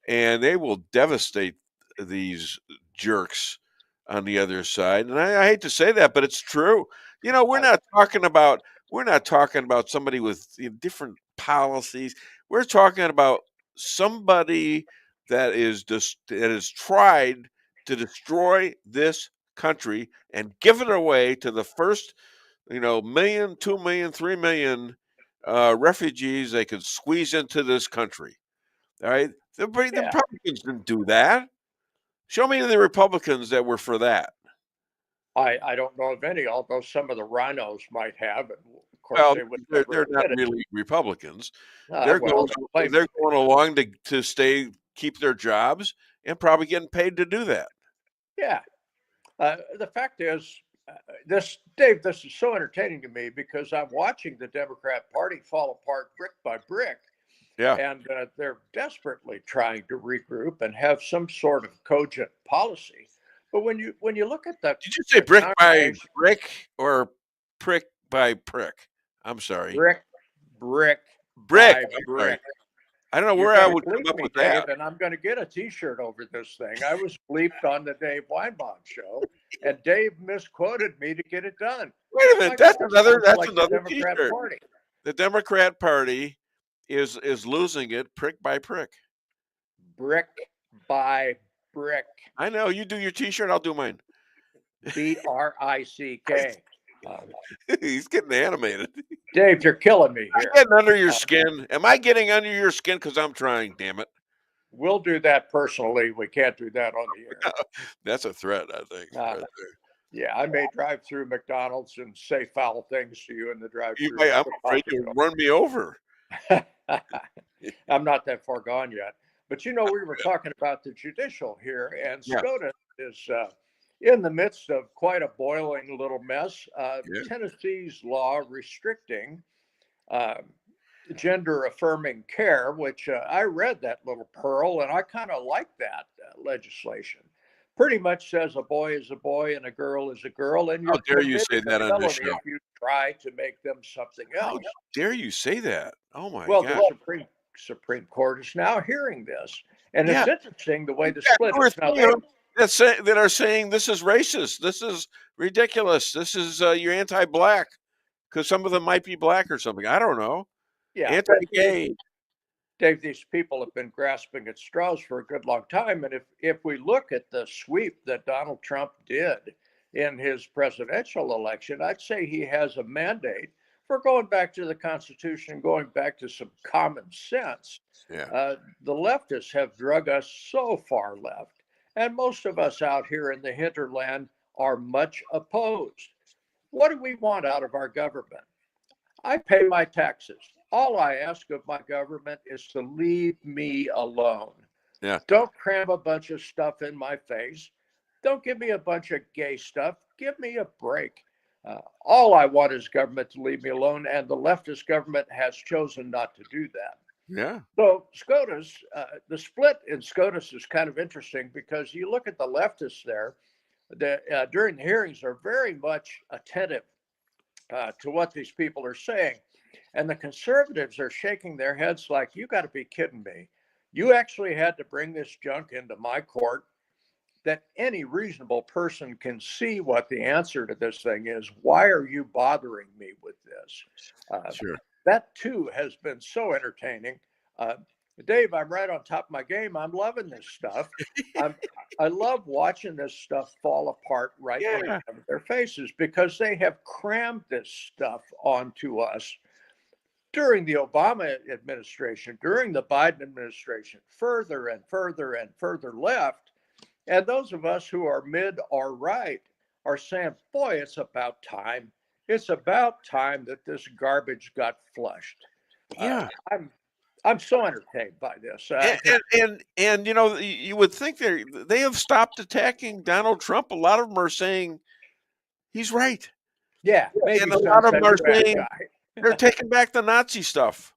and they will devastate these jerks on the other side. And I hate to say that, but it's true. You know, we're not talking about somebody with different policies. We're talking about somebody that is tried to destroy this country and give it away to the first, million, 2 million, 3 million refugees they could squeeze into this country. All right, the Republicans didn't do that. Show me the Republicans that were for that. I don't know of any, although some of the rhinos might have. And of course, they're not really Republicans. They're going along to keep their jobs and probably getting paid to do that. Yeah. The fact is, Dave, this is so entertaining to me because I'm watching the Democrat Party fall apart brick by brick. Yeah. And they're desperately trying to regroup and have some sort of cogent policy. But when you look at that, did you say brick by brick or prick by prick? I'm sorry. Brick. By brick. I don't know You're where I gonna would come bleep up me, with Dave, that. and I'm going to get a T-shirt over this thing. I was bleeped on the Dave Weinbaum show, and Dave misquoted me to get it done. Wait a Oh my minute, that's God, another sounds like the T-shirt. Democrat Party. The Democrat Party is losing it prick by prick. Brick by brick. I know. You do your T-shirt, I'll do mine. BRICK. He's getting animated. Dave, you're killing me I'm here. getting under your skin. Am I getting under your skin? Because I'm trying, damn it. We'll do that personally. We can't do that on the air. That's a threat, I think. Right there. Yeah, I may drive through McDonald's and say foul things to you in the drive-through. I'm afraid you'll run me over. I'm not that far gone yet. But we were talking about the judicial here, and SCOTUS is in the midst of quite a boiling little mess. Tennessee's law restricting gender-affirming care, which I read that little pearl, and I kind of like that legislation. Pretty much says a boy is a boy and a girl is a girl, and how dare you say that on this show? If you try to make them something else. How dare you say that? Oh my God! Well, the Supreme Court is now hearing this, and it's interesting the way the split is now. That are saying this is racist, this is ridiculous, this is you're anti-black because some of them might be black or something. I don't know. Yeah, anti-gay. Dave, these people have been grasping at straws for a good long time, and if we look at the sweep that Donald Trump did in his presidential election, I'd say he has a mandate for going back to the Constitution, going back to some common sense. Yeah. The leftists have drug us so far left, and most of us out here in the hinterland are much opposed. What do we want out of our government? I pay my taxes. All I ask of my government is to leave me alone. Yeah. Don't cram a bunch of stuff in my face. Don't give me a bunch of gay stuff. Give me a break. All I want is government to leave me alone, and the leftist government has chosen not to do that. Yeah. So SCOTUS, the split in SCOTUS is kind of interesting because you look at the leftists there, during the hearings are very much attentive to what these people are saying. And the conservatives are shaking their heads like, you got to be kidding me. You actually had to bring this junk into my court that any reasonable person can see what the answer to this thing is. Why are you bothering me with this? Sure. That too has been so entertaining. Dave, I'm right on top of my game. I'm loving this stuff. I love watching this stuff fall apart right in front of their faces because they have crammed this stuff onto us during the Obama administration, during the Biden administration, further and further and further left. And those of us who are mid or right are saying, boy, it's about time. It's about time that this garbage got flushed. Yeah. I'm so entertained by this. And you would think they have stopped attacking Donald Trump. A lot of them are saying he's right. Yeah. Maybe and a lot of them are saying they're taking back the Nazi stuff.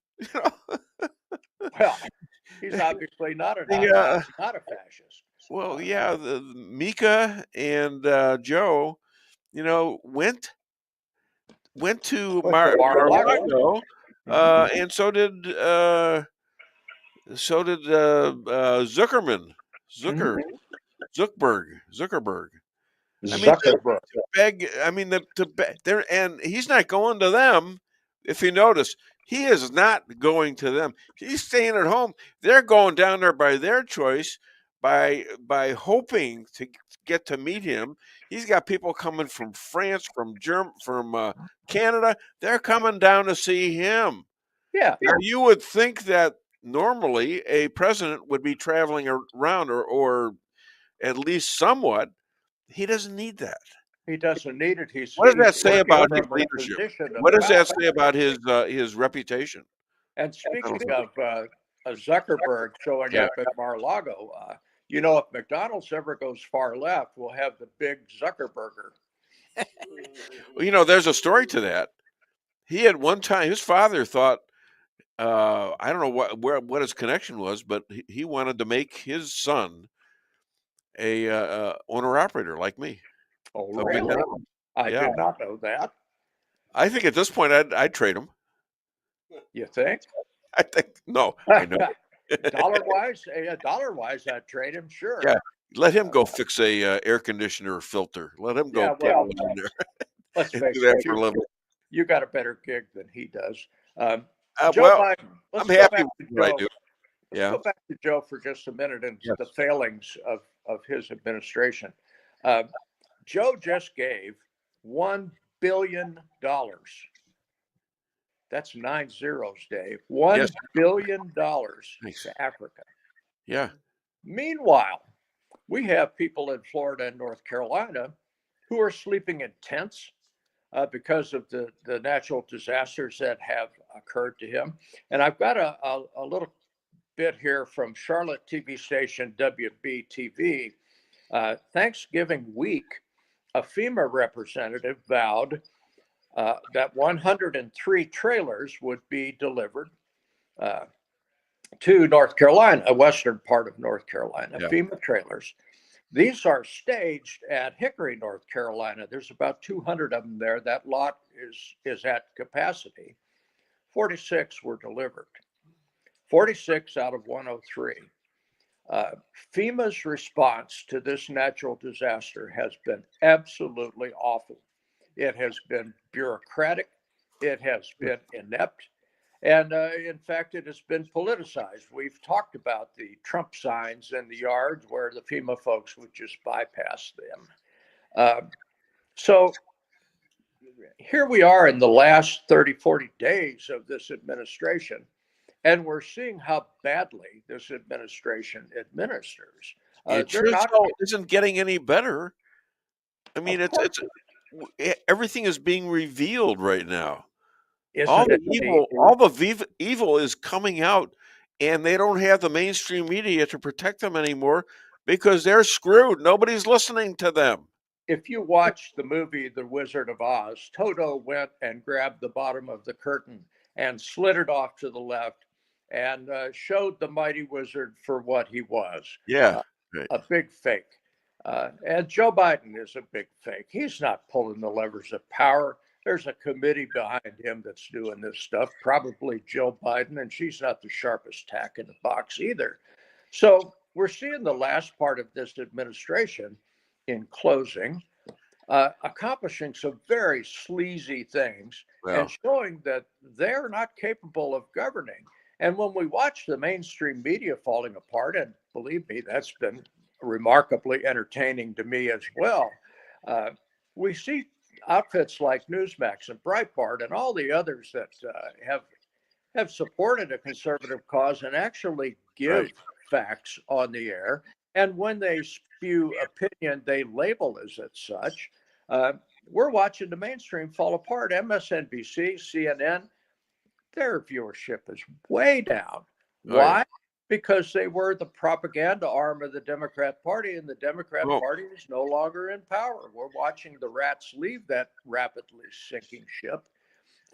Well, he's obviously not a Nazi, not a fascist. Well, yeah, Mika and Joe, went to Mar-a-Lago, and so did Zuckerberg. And he's not going to them. If you notice, he is not going to them. He's staying at home. They're going down there by their choice, by hoping to get to meet him. He's got people coming from France, from Canada. They're coming down to see him. Yeah. Now, you would think that normally a president would be traveling around or at least somewhat. He doesn't need that. He doesn't need it. What does that say about his leadership? What does that say about his reputation? And speaking of Zuckerberg showing up at Mar-a-Lago, if McDonald's ever goes far left, we'll have the big Zuckerberger. Well, there's a story to that. He had one time, his father thought, I don't know what his connection was, but he wanted to make his son a owner-operator like me. Oh, really? I did not know that. I think at this point I'd trade him. You think? I think no. I know. dollar-wise, I'd trade him, sure. Yeah, let him go fix a air conditioner filter. Let him go put one in there. Let's and face do that it, for a living. you got a better gig than he does. Joe Well, Biden. I'm happy with what I do. Let's go back to Joe for just a minute and the failings of his administration. Joe just gave $1 billion. That's 9 zeros, Dave. $1 billion to Africa. Yeah. Meanwhile, we have people in Florida and North Carolina who are sleeping in tents because of the natural disasters that have occurred to him. And I've got a little bit here from Charlotte TV station WBTV. Thanksgiving week, a FEMA representative vowed that 103 trailers would be delivered to North Carolina, a western part of North Carolina, FEMA trailers. These are staged at Hickory, North Carolina. There's about 200 of them there. That lot is at capacity. 46 were delivered. 46 out of 103. FEMA's response to this natural disaster has been absolutely awful. It has been bureaucratic. It has been inept. And in fact, it has been politicized. We've talked about the Trump signs in the yards where the FEMA folks would just bypass them. So here we are in the last 30, 40 days of this administration, and we're seeing how badly this administration administers. It sure isn't getting any better. I mean, everything is being revealed right now. All the evil is coming out, and they don't have the mainstream media to protect them anymore because they're screwed. Nobody's listening to them. If you watch the movie The Wizard of Oz, Toto went and grabbed the bottom of the curtain and slid it off to the left and showed the mighty wizard for what he was. Yeah. A big fake. And Joe Biden is a big fake. He's not pulling the levers of power. There's a committee behind him that's doing this stuff, probably Joe Biden, and she's not the sharpest tack in the box either. So we're seeing the last part of this administration, in closing, accomplishing some very sleazy things and showing that they're not capable of governing. And when we watch the mainstream media falling apart, and believe me, that's been remarkably entertaining to me as well, we see outfits like Newsmax and Breitbart and all the others that have supported a conservative cause and actually give facts on the air. And when they spew opinion, they label as such. We're watching the mainstream fall apart. MSNBC, CNN, their viewership is way down. Why? Because they were the propaganda arm of the Democrat Party, and the Democrat Party is no longer in power. We're watching the rats leave that rapidly sinking ship.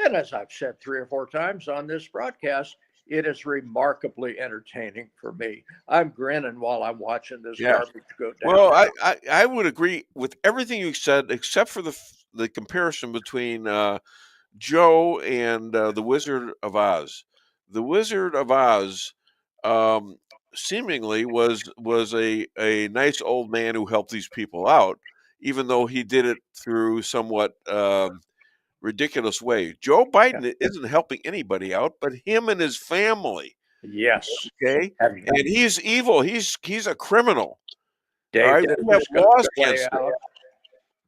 And as I've said 3 or 4 times on this broadcast, it is remarkably entertaining for me. I'm grinning while I'm watching this garbage go down. Well, I would agree with everything you said, except for the comparison between Joe and the Wizard of Oz. The Wizard of Oz seemingly was a nice old man who helped these people out, even though he did it through somewhat ridiculous way. Joe Biden isn't helping anybody out but him and his family. Yes. Okay. And he's evil. He's a criminal. Dave,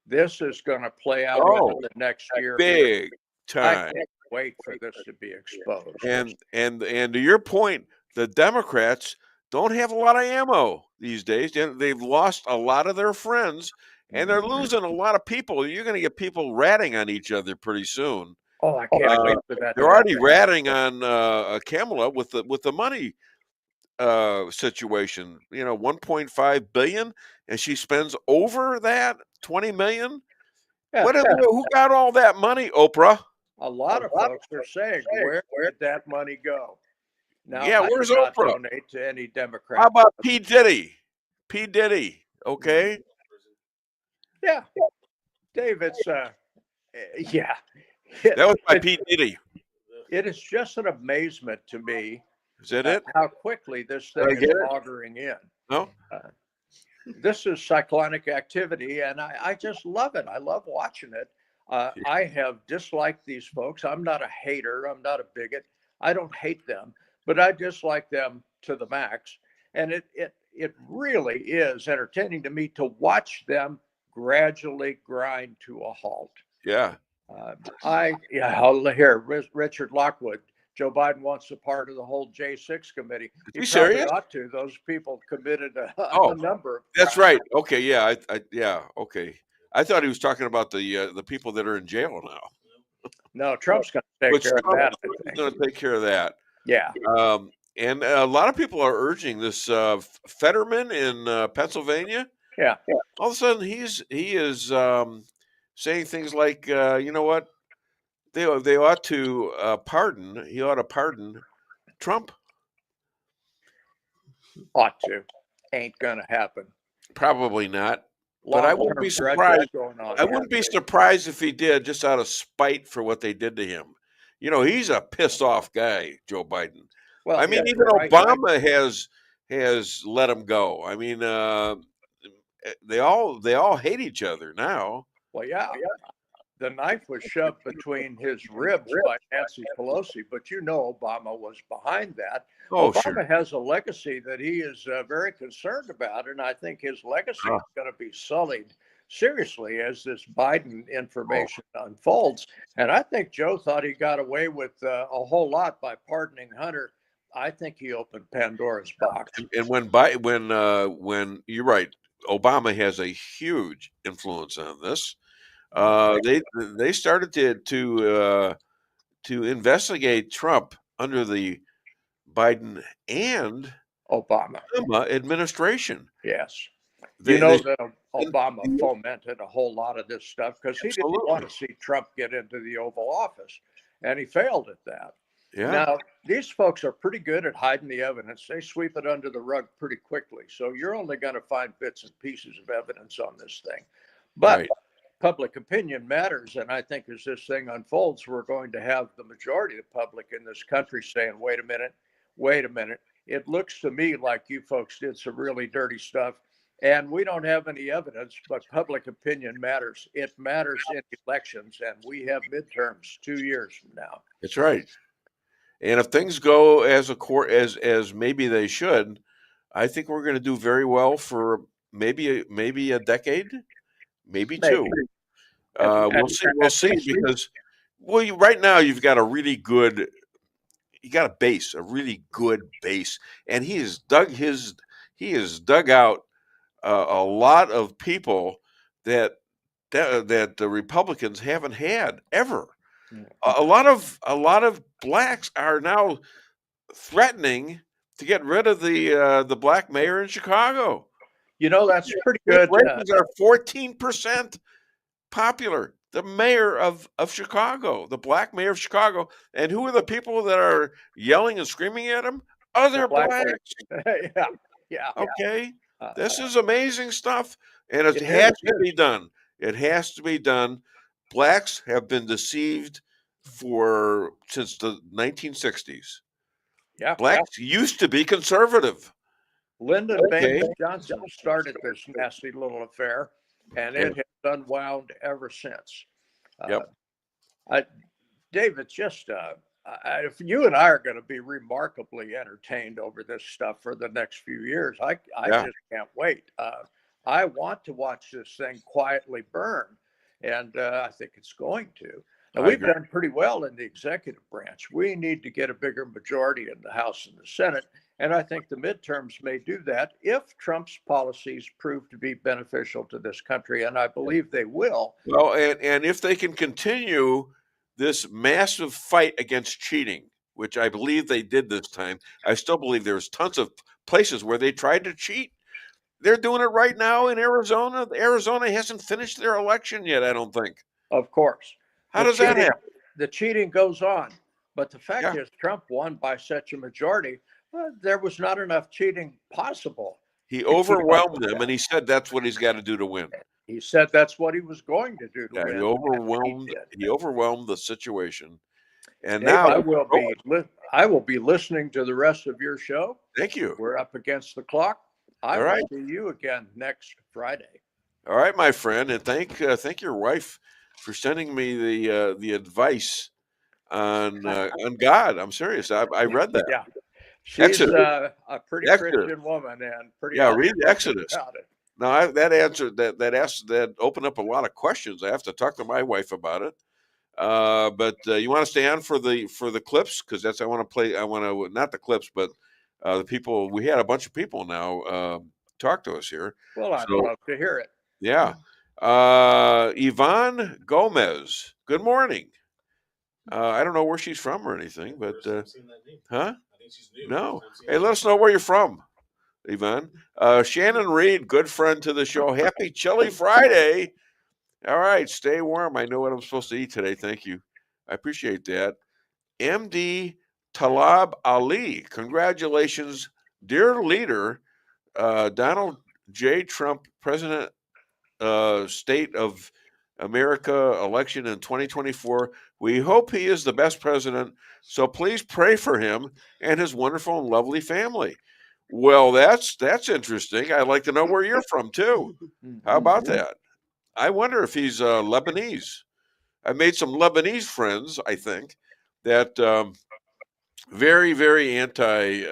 this is going to play out within the next year. Big time. I can't wait for this to be exposed. And to your point, the Democrats don't have a lot of ammo these days. They've lost a lot of their friends, and they're losing a lot of people. You're going to get people ratting on each other pretty soon. Oh, I can't wait for that. They're already ratting on Kamala with the money situation. 1.5 billion, and she spends over that 20 million. Who got all that money? Oprah. A lot of folks are saying, where did that money go? Now, where's Oprah? Donate to any Democrat. How about P. Diddy? P. Diddy, okay? Yeah, Dave. It's that was by P. Diddy. It is just an amazement to me Is that it? How quickly this thing is auguring in. No? This is cyclonic activity, and I just love it. I love watching it. I have disliked these folks. I'm not a hater. I'm not a bigot. I don't hate them, but I dislike them to the max. And it really is entertaining to me to watch them gradually grind to a halt. Yeah. Here, Richard Lockwood. Joe Biden wants a part of the whole J6 committee. He serious? Ought to. Those people committed a number of That's right. Okay, yeah, okay. I thought he was talking about the people that are in jail now. No, Trump's going to take care of that. He's going to take care of that. Yeah. And a lot of people are urging this Fetterman in Pennsylvania. Yeah. All of a sudden, he is saying things like, you know what? They ought to pardon. He ought to pardon Trump. Ought to. Ain't gonna happen. Probably not. But I wouldn't be surprised. I wouldn't be surprised if he did, just out of spite for what they did to him. You know, he's a pissed off guy, Joe Biden. Well, I mean, even Obama has let him go. I mean, they all hate each other now. Well, yeah. The knife was shoved between his ribs by Nancy Pelosi, but you know Obama was behind that. Oh, Obama sure. has a legacy that he is very concerned about, and I think his legacy is going to be sullied seriously as this Biden information unfolds. And I think Joe thought he got away with a whole lot by pardoning Hunter. I think he opened Pandora's box. And when you're right, Obama has a huge influence on this. They started to investigate Trump under the Biden and Obama administration. Yes, that Obama fomented a whole lot of this stuff because he didn't want to see Trump get into the Oval Office, and he failed at that. Yeah. Now, these folks are pretty good at hiding the evidence. They sweep it under the rug pretty quickly. So you're only going to find bits and pieces of evidence on this thing. But public opinion matters. And I think as this thing unfolds, we're going to have the majority of the public in this country saying, wait a minute. It looks to me like you folks did some really dirty stuff. And we don't have any evidence, but public opinion matters. It matters in elections. And we have midterms 2 years from now. That's right. And if things go as maybe they should, I think we're going to do very well for maybe a decade, maybe two. We'll see because right now you've got a really good, a really good base, and he has dug out a lot of people that the Republicans haven't had ever. A lot of blacks are now threatening to get rid of the black mayor in Chicago. You know, that's pretty good. Republicans are 14% popular. The mayor of Chicago, the black mayor of Chicago, and who are the people that are yelling and screaming at him? Other blacks. Yeah. Okay, this is amazing stuff, and it has to be done. It has to be done. Blacks have been deceived since the 1960s. Yeah, blacks used to be conservative. Lyndon Baines Johnson started this nasty little affair, and it has unwound ever since. David, just if you and I are going to be remarkably entertained over this stuff for the next few years, I just can't wait. I want to watch this thing quietly burn. And I think it's going to. Now, we've done pretty well in the executive branch. We need to get a bigger majority in the House and the Senate. And I think the midterms may do that if Trump's policies prove to be beneficial to this country. And I believe they will. Well, and if they can continue this massive fight against cheating, which I believe they did this time, I still believe there's tons of places where they tried to cheat. They're doing it right now in Arizona. Arizona hasn't finished their election yet, I don't think. Of course. How does that happen? The cheating goes on. But the fact is, Trump won by such a majority. There was not enough cheating possible. He overwhelmed them, and he said that's what he's got to do to win. He said that's what he was going to do to win. He overwhelmed the situation. And Dave, now I will be listening to the rest of your show. Thank you. We're up against the clock. I All will right. see you again next Friday. All right, my friend, and thank your wife for sending me the advice on God. I'm serious. I read that. Yeah, she's a pretty Exodus. Christian woman and pretty. Yeah, read Exodus. About it. Now that opened up a lot of questions. I have to talk to my wife about it. But you want to stay on for the clips, because that's I want to play. I want to not the clips, but the people. We had a bunch of people now talk to us here. Well, I'd love to hear it. Yeah. Yvonne Gomez, good morning. I don't know where she's from or anything, but huh? No. Hey, let us know where you're from, Yvonne. Shannon Reed, good friend to the show. Happy Chili Friday. All right, stay warm. I know what I'm supposed to eat today. Thank you. I appreciate that. MD Talab Ali, congratulations, dear leader, Donald J. Trump, President State of America election in 2024. We hope he is the best president, so please pray for him and his wonderful and lovely family. Well, that's interesting. I'd like to know where you're from too. How about that? I wonder if he's Lebanese. I made some Lebanese friends, I think, that very, very anti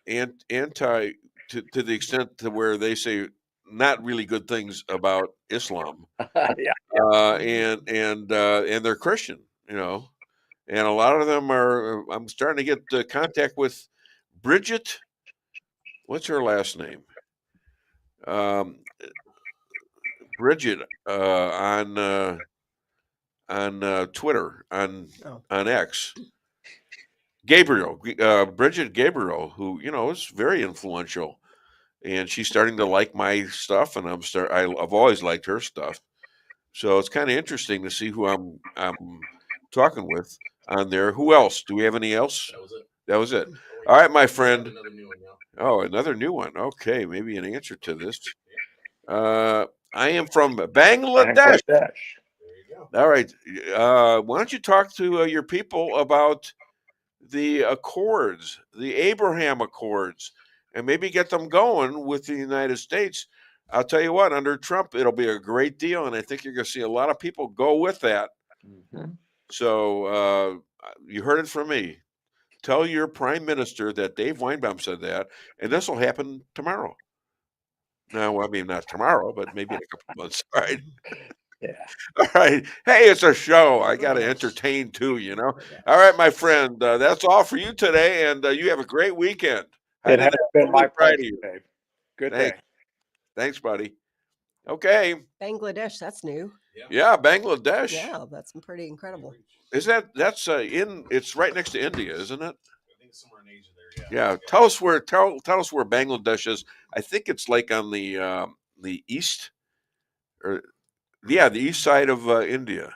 to the extent to where they say not really good things about Islam. And they're Christian, you know, and a lot of them are. I'm starting to get contact with Bridget. What's her last name? Bridget on Twitter, on X. Gabriel, Bridget Gabriel, who is very influential, and she's starting to like my stuff, and I've always liked her stuff. So it's kind of interesting to see who I'm talking with on there. Who else? Do we have any else? That was it. All right, my friend. Oh, another new one. Okay, maybe an answer to this. I am from Bangladesh. All right. Why don't you talk to your people about the Accords, the Abraham Accords, and maybe get them going with the United States? I'll tell you what, under Trump, it'll be a great deal, and I think you're going to see a lot of people go with that. Mm-hmm. So you heard it from me. Tell your prime minister that Dave Weinbaum said that, and this will happen tomorrow. No, I mean, not tomorrow, but maybe in a couple of months. All right. Yeah. All right. Hey, it's a show. I got to entertain too, All right, my friend. That's all for you today, and you have a great weekend. It has been my pleasure, Dave. Good day. Thanks, buddy. Okay. Bangladesh, that's new. Yeah, Bangladesh. Yeah, that's pretty incredible. Is that's it's right next to India, isn't it? I think it's somewhere in Asia there. Yeah. Tell us where Bangladesh is. I think it's like on the east, the east side of India.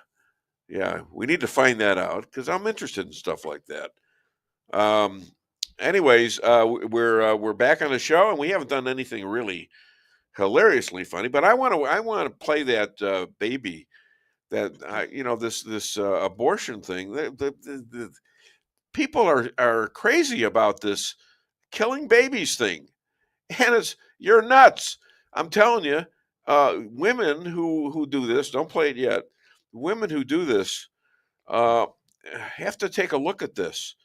Yeah, we need to find that out because I'm interested in stuff like that. Anyways, we're back on the show, and we haven't done anything really hilariously funny, but I want to play that baby, that this abortion thing. The people are crazy about this killing babies thing, and you're nuts. I'm telling you, women who do this, don't play it yet. Women who do this have to take a look at this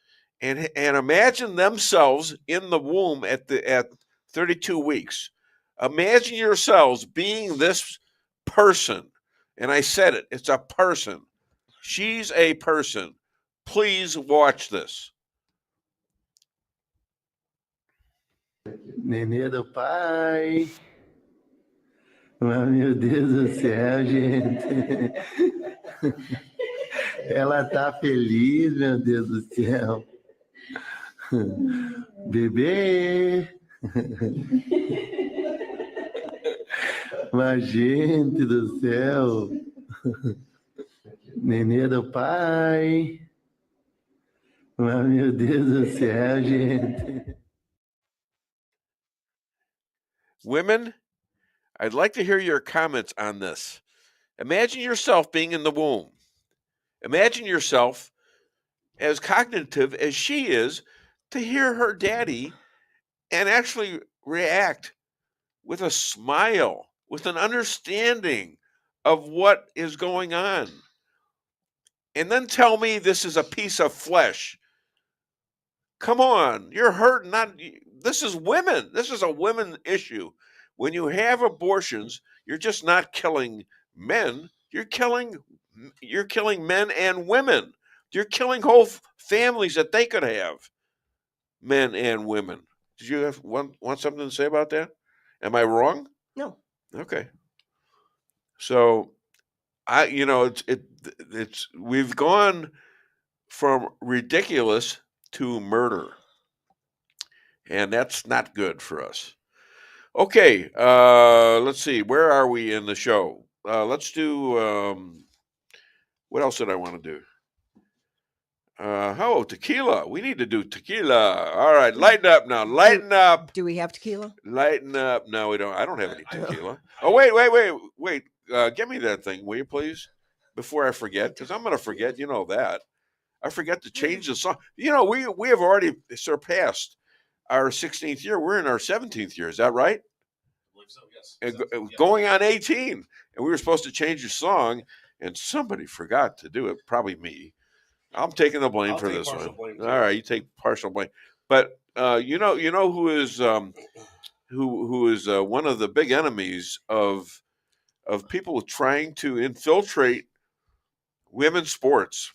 and imagine themselves in the womb at 32 weeks. Imagine yourselves being this person. And I said it, it's a person. She's a person. Please watch this. Nenê do pai. Mas, meu Deus do céu, gente. Ela tá feliz, meu Deus do céu. Bebê. Mas, gente do céu. Nenê do pai. Mas, meu Deus do céu, gente. Women, I'd like to hear your comments on this. Imagine yourself being in the womb. Imagine yourself as cognitive as she is to hear her daddy and actually react with a smile, with an understanding of what is going on. And then tell me this is a piece of flesh. Come on, you're hurt. This is women. This is a women issue. When you have abortions, you're just not killing men. You're killing men and women. You're killing whole families that they could have, men and women. Did you want something to say about that? Am I wrong? No. Okay. So it's we've gone from ridiculous to murder, and that's not good for us. Okay, let's see. Where are we in the show? Let's do. What else did I want to do? Tequila. We need to do tequila. All right, lighten up now. Lighten up. Do we have tequila? Lighten up. No, we don't. I don't have any tequila. Oh, wait. Give me that thing, will you, please? Before I forget, because I'm going to forget. You know that. I forgot to change the song. We have already surpassed our 16th year. We're in our 17th year. Is that right? I believe so, yes. Going on 18. And we were supposed to change the song, and somebody forgot to do it. Probably me. I'm taking the blame for this one. All right, you take partial blame. But you know who is one of the big enemies of people trying to infiltrate women's sports,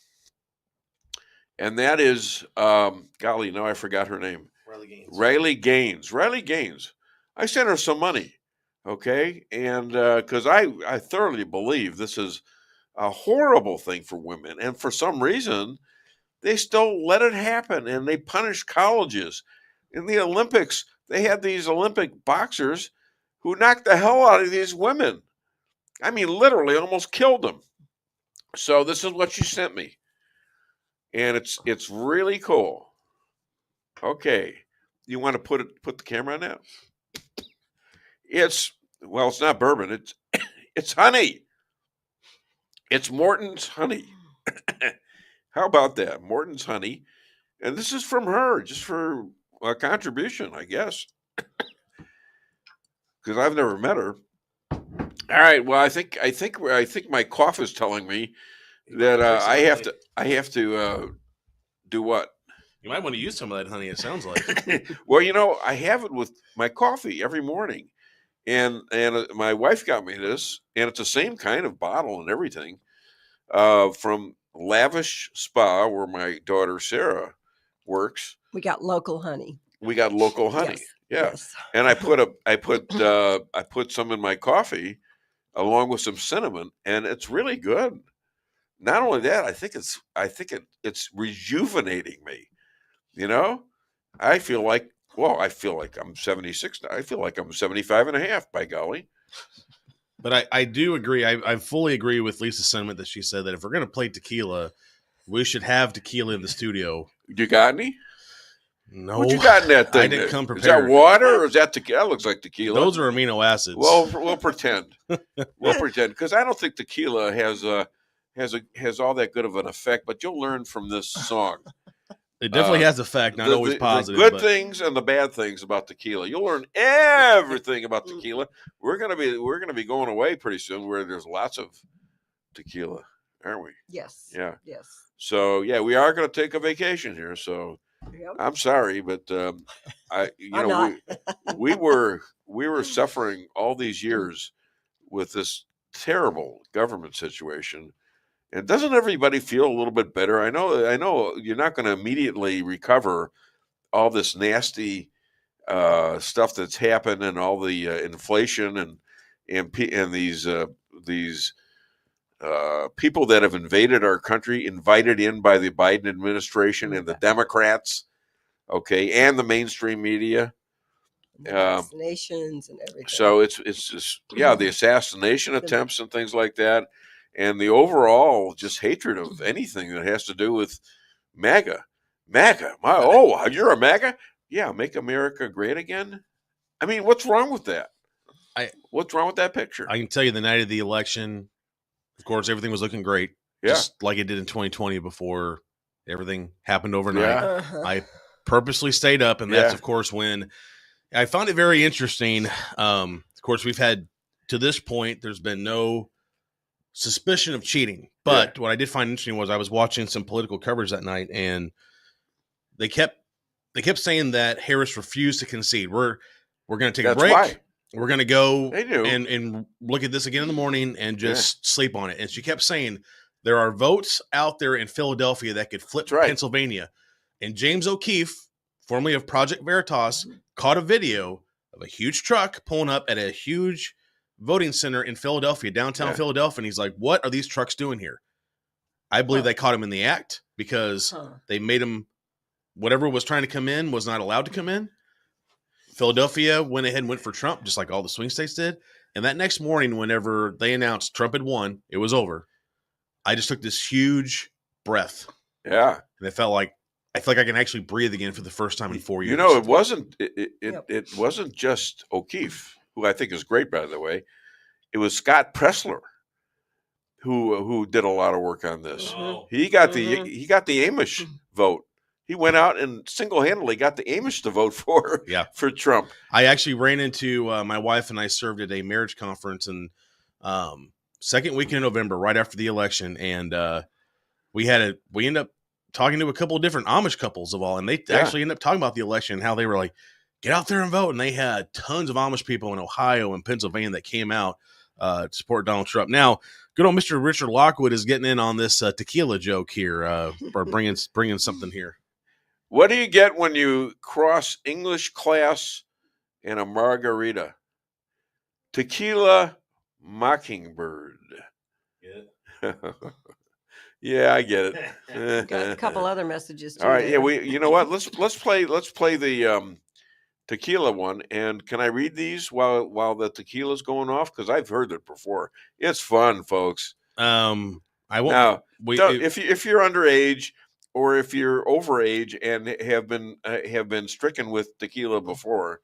and that is golly, now I forgot her name. Riley Gaines. I sent her some money, okay, and because I thoroughly believe this is a horrible thing for women, and for some reason they still let it happen, and they punish colleges. In the Olympics, they had these Olympic boxers who knocked the hell out of these women. I mean, literally almost killed them. So this is what she sent me, and it's really cool. Okay, you want to put the camera on that? It's not bourbon. It's honey. It's Morton's honey. How about that? Morton's honey. And this is from her, just for a contribution, I guess. Because I've never met her. All right. Well, I think my cough is telling me that I have to do what? You might want to use some of that honey, it sounds like. Well, I have it with my coffee every morning. And my wife got me this, and it's the same kind of bottle and everything, from Lavish Spa, where my daughter Sarah works. We got local honey. Yes. Yeah. Yes. And I put some in my coffee along with some cinnamon, and it's really good. Not only that, I think it's rejuvenating me. I feel like I'm 76 now. I feel like I'm 75 and a half, by golly. But I do agree. I fully agree with Lisa's sentiment that she said that if we're going to play tequila, we should have tequila in the studio. You got any? No. What you got in that thing? I didn't come prepared. Is that water or is that tequila? That looks like tequila. Those are amino acids. Well, we'll pretend. Because I don't think tequila has all that good of an effect. But you'll learn from this song. It definitely has effect, not always positive. The good things and the bad things about tequila. You'll learn everything about tequila. We're gonna be going away pretty soon where there's lots of tequila, aren't we? Yes. Yeah. Yes. So yeah, we are gonna take a vacation here. So Yep. I'm sorry, but we were suffering all these years with this terrible government situation. And doesn't everybody feel a little bit better? I know you're not going to immediately recover all this nasty stuff that's happened and all the inflation and these people that have invaded our country, invited in by the Biden administration and the Democrats, okay, and the mainstream media. Assassinations and everything. So it's just the assassination attempts and things like that. And the overall just hatred of anything that has to do with MAGA. You're a MAGA? Yeah, make America great again? I mean, what's wrong with that? What's wrong with that picture? I can tell you the night of the election, of course, everything was looking great. Yeah. Just like it did in 2020 before everything happened overnight. Yeah. I purposely stayed up, and that's, of course, when I found it very interesting. Of course, we've had, to this point, there's been no suspicion of cheating. But what I did find interesting was I was watching some political coverage that night, and they kept saying that Harris refused to concede. We're going to take a break. Why. We're going to go They do. and look at this again in the morning and just sleep on it. And she kept saying there are votes out there in Philadelphia that could flip Pennsylvania. And James O'Keefe, formerly of Project Veritas, caught a video of a huge truck pulling up at a huge voting center in Philadelphia, downtown Philadelphia. And he's like, what are these trucks doing here? I believe they caught him in the act because they made him, whatever was trying to come in was not allowed to come in. Philadelphia went ahead and went for Trump, just like all the swing states did. And that next morning, whenever they announced Trump had won, it was over. I just took this huge breath. Yeah. And I feel like I can actually breathe again for the first time in 4 years. You know, it wasn't just O'Keefe, who I think is great, by the way. It was Scott Pressler who did a lot of work on this. He got the Amish vote. He went out and single-handedly got the Amish to vote for Trump. I actually ran into my wife and I served at a marriage conference in second weekend in November, right after the election, and we ended up talking to a couple of different Amish couples of all, and they actually ended up talking about the election and how they were like, get out there and vote. And they had tons of Amish people in Ohio and Pennsylvania that came out to support Donald Trump. Now, good old Mr. Richard Lockwood is getting in on this tequila joke here, or bringing something here. What do you get when you cross English class and a margarita? Tequila Mockingbird. Yeah, I get it. Got a couple other messages too. All right, you know what? Let's play the tequila one. And can I read these while the tequila's going off? Because I've heard it before. It's fun, folks. I won't. Now, if you're underage or if you're overage and have been stricken with tequila before,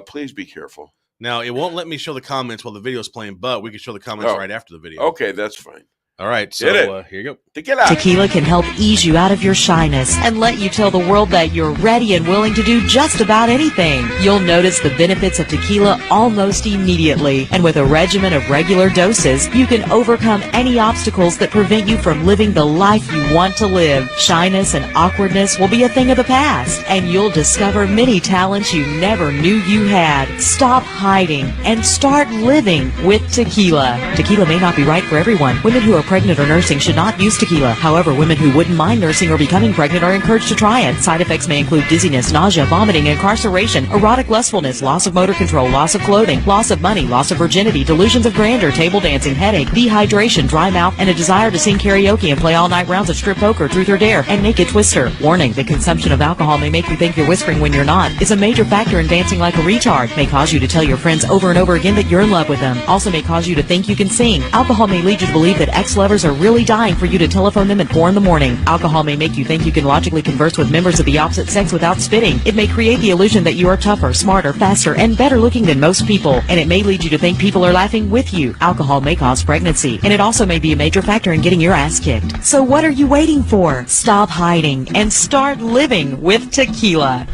please be careful. Now, it won't let me show the comments while the video's playing, but we can show the comments right after the video. Okay, that's fine. All right, so here you go. Tequila can help ease you out of your shyness and let you tell the world that you're ready and willing to do just about anything. You'll notice the benefits of tequila almost immediately. And with a regimen of regular doses, you can overcome any obstacles that prevent you from living the life you want to live. Shyness and awkwardness will be a thing of the past, and you'll discover many talents you never knew you had. Stop hiding and start living with tequila. Tequila may not be right for everyone. Women who are pregnant or nursing should not use tequila. However, women who wouldn't mind nursing or becoming pregnant are encouraged to try it. Side effects may include dizziness, nausea, vomiting, incarceration, erotic lustfulness, loss of motor control, loss of clothing, loss of money, loss of virginity, delusions of grandeur, table dancing, headache, dehydration, dry mouth, and a desire to sing karaoke and play all-night rounds of strip poker, truth or dare, and naked twister. Warning, the consumption of alcohol may make you think you're whispering when you're not. Is a major factor in dancing like a retard. May cause you to tell your friends over and over again that you're in love with them. Also may cause you to think you can sing. Alcohol may lead you to believe that ex-lovers are really dying for you to telephone them at 4 in the morning. Alcohol may make you think you can logically converse with members of the opposite sex without spitting. It may create the illusion that you are tougher, smarter, faster, and better looking than most people. And it may lead you to think people are laughing with you. Alcohol may cause pregnancy. And it also may be a major factor in getting your ass kicked. So what are you waiting for? Stop hiding and start living with tequila.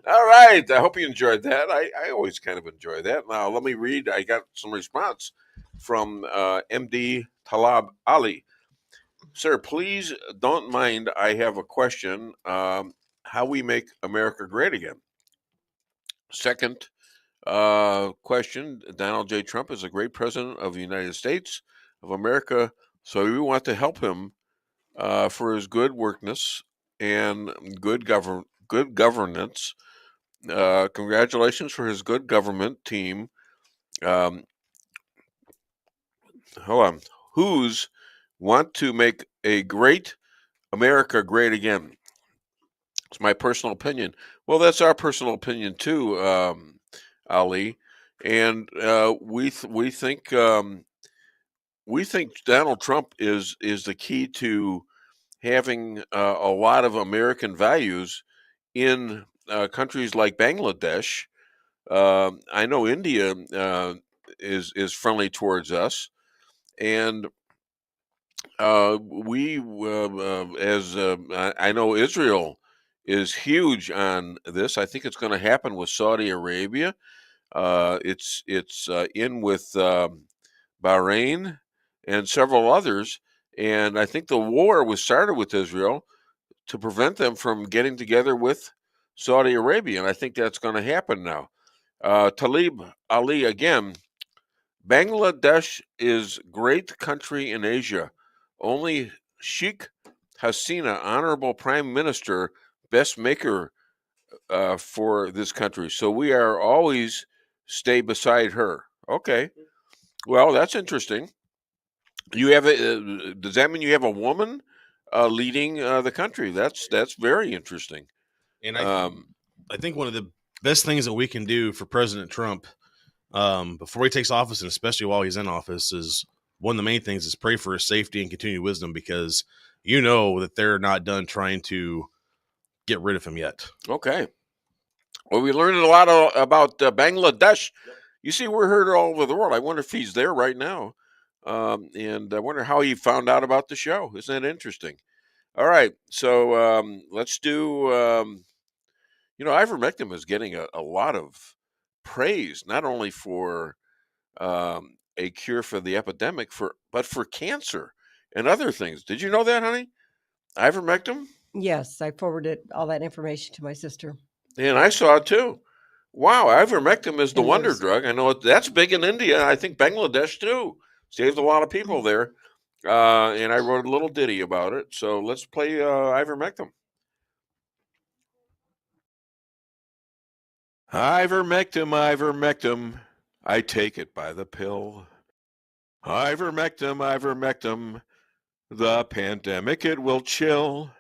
All right. I hope you enjoyed that. I always kind of enjoy that. Now, let me read. I got some response from MD Talab Ali. Sir, please don't mind. I have a question. How we make America great again? Second question, Donald J. Trump is a great president of the United States of America, so we want to help him for his good workness and good governance. Congratulations for his good government team. Who's want to make a great America great again? It's my personal opinion. Well, that's our personal opinion too, Ali. And we think Donald Trump is the key to having a lot of American values in countries like Bangladesh. I know India is friendly towards us, and I know Israel is huge on this. I think it's going to happen with Saudi Arabia. It's in with Bahrain and several others. And I think the war was started with Israel to prevent them from getting together with Saudi Arabia. And I think that's going to happen now. Talib Ali again. Bangladesh is great country in Asia. Only Sheikh Hasina, honorable prime minister, best maker for this country. So we are always stay beside her. Okay. Well, that's interesting. You have does that mean you have a woman leading the country? That's very interesting. And I think one of the best things that we can do for President Trump before he takes office, and especially while he's in office, is one of the main things is pray for his safety and continued wisdom, because you know that they're not done trying to get rid of him yet. Okay. Well, we learned a lot about Bangladesh. You see, we're heard all over the world. I wonder if he's there right now. And I wonder how he found out about the show. Isn't that interesting? All right. So let's do, ivermectin is getting a lot of praise, not only for a cure for the epidemic, but for cancer and other things. Did you know that, honey? Ivermectin? Yes, I forwarded all that information to my sister. And I saw it too. Wow, ivermectin is the wonder drug. I know that's big in India. I think Bangladesh too. Saved a lot of people there. And I wrote a little ditty about it. So let's play ivermectin. Ivermectin, I take it by the pill. Ivermectin, the pandemic it will chill.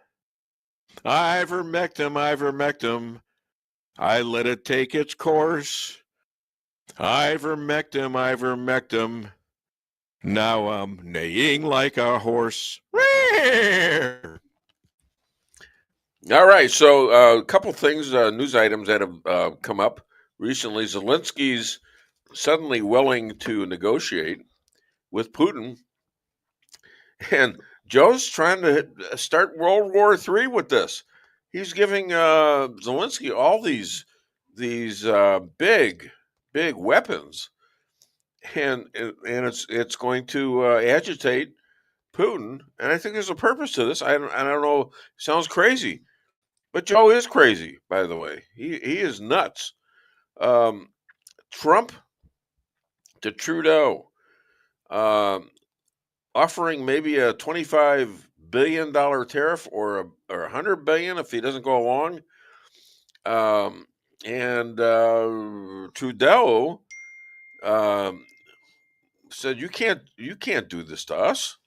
Ivermectin, I let it take its course. Ivermectin, now I'm neighing like a horse. All right, so a couple things, news items that have come up recently. Zelensky's suddenly willing to negotiate with Putin, and Joe's trying to start World War III with this. He's giving Zelensky all these big weapons, and it's going to agitate Putin. And I think there's a purpose to this. I don't know. It sounds crazy, but Joe is crazy. By the way, he is nuts. Trump to Trudeau, offering maybe a $25 billion tariff or $100 billion if he doesn't go along. And Trudeau said, "You can't do this to us."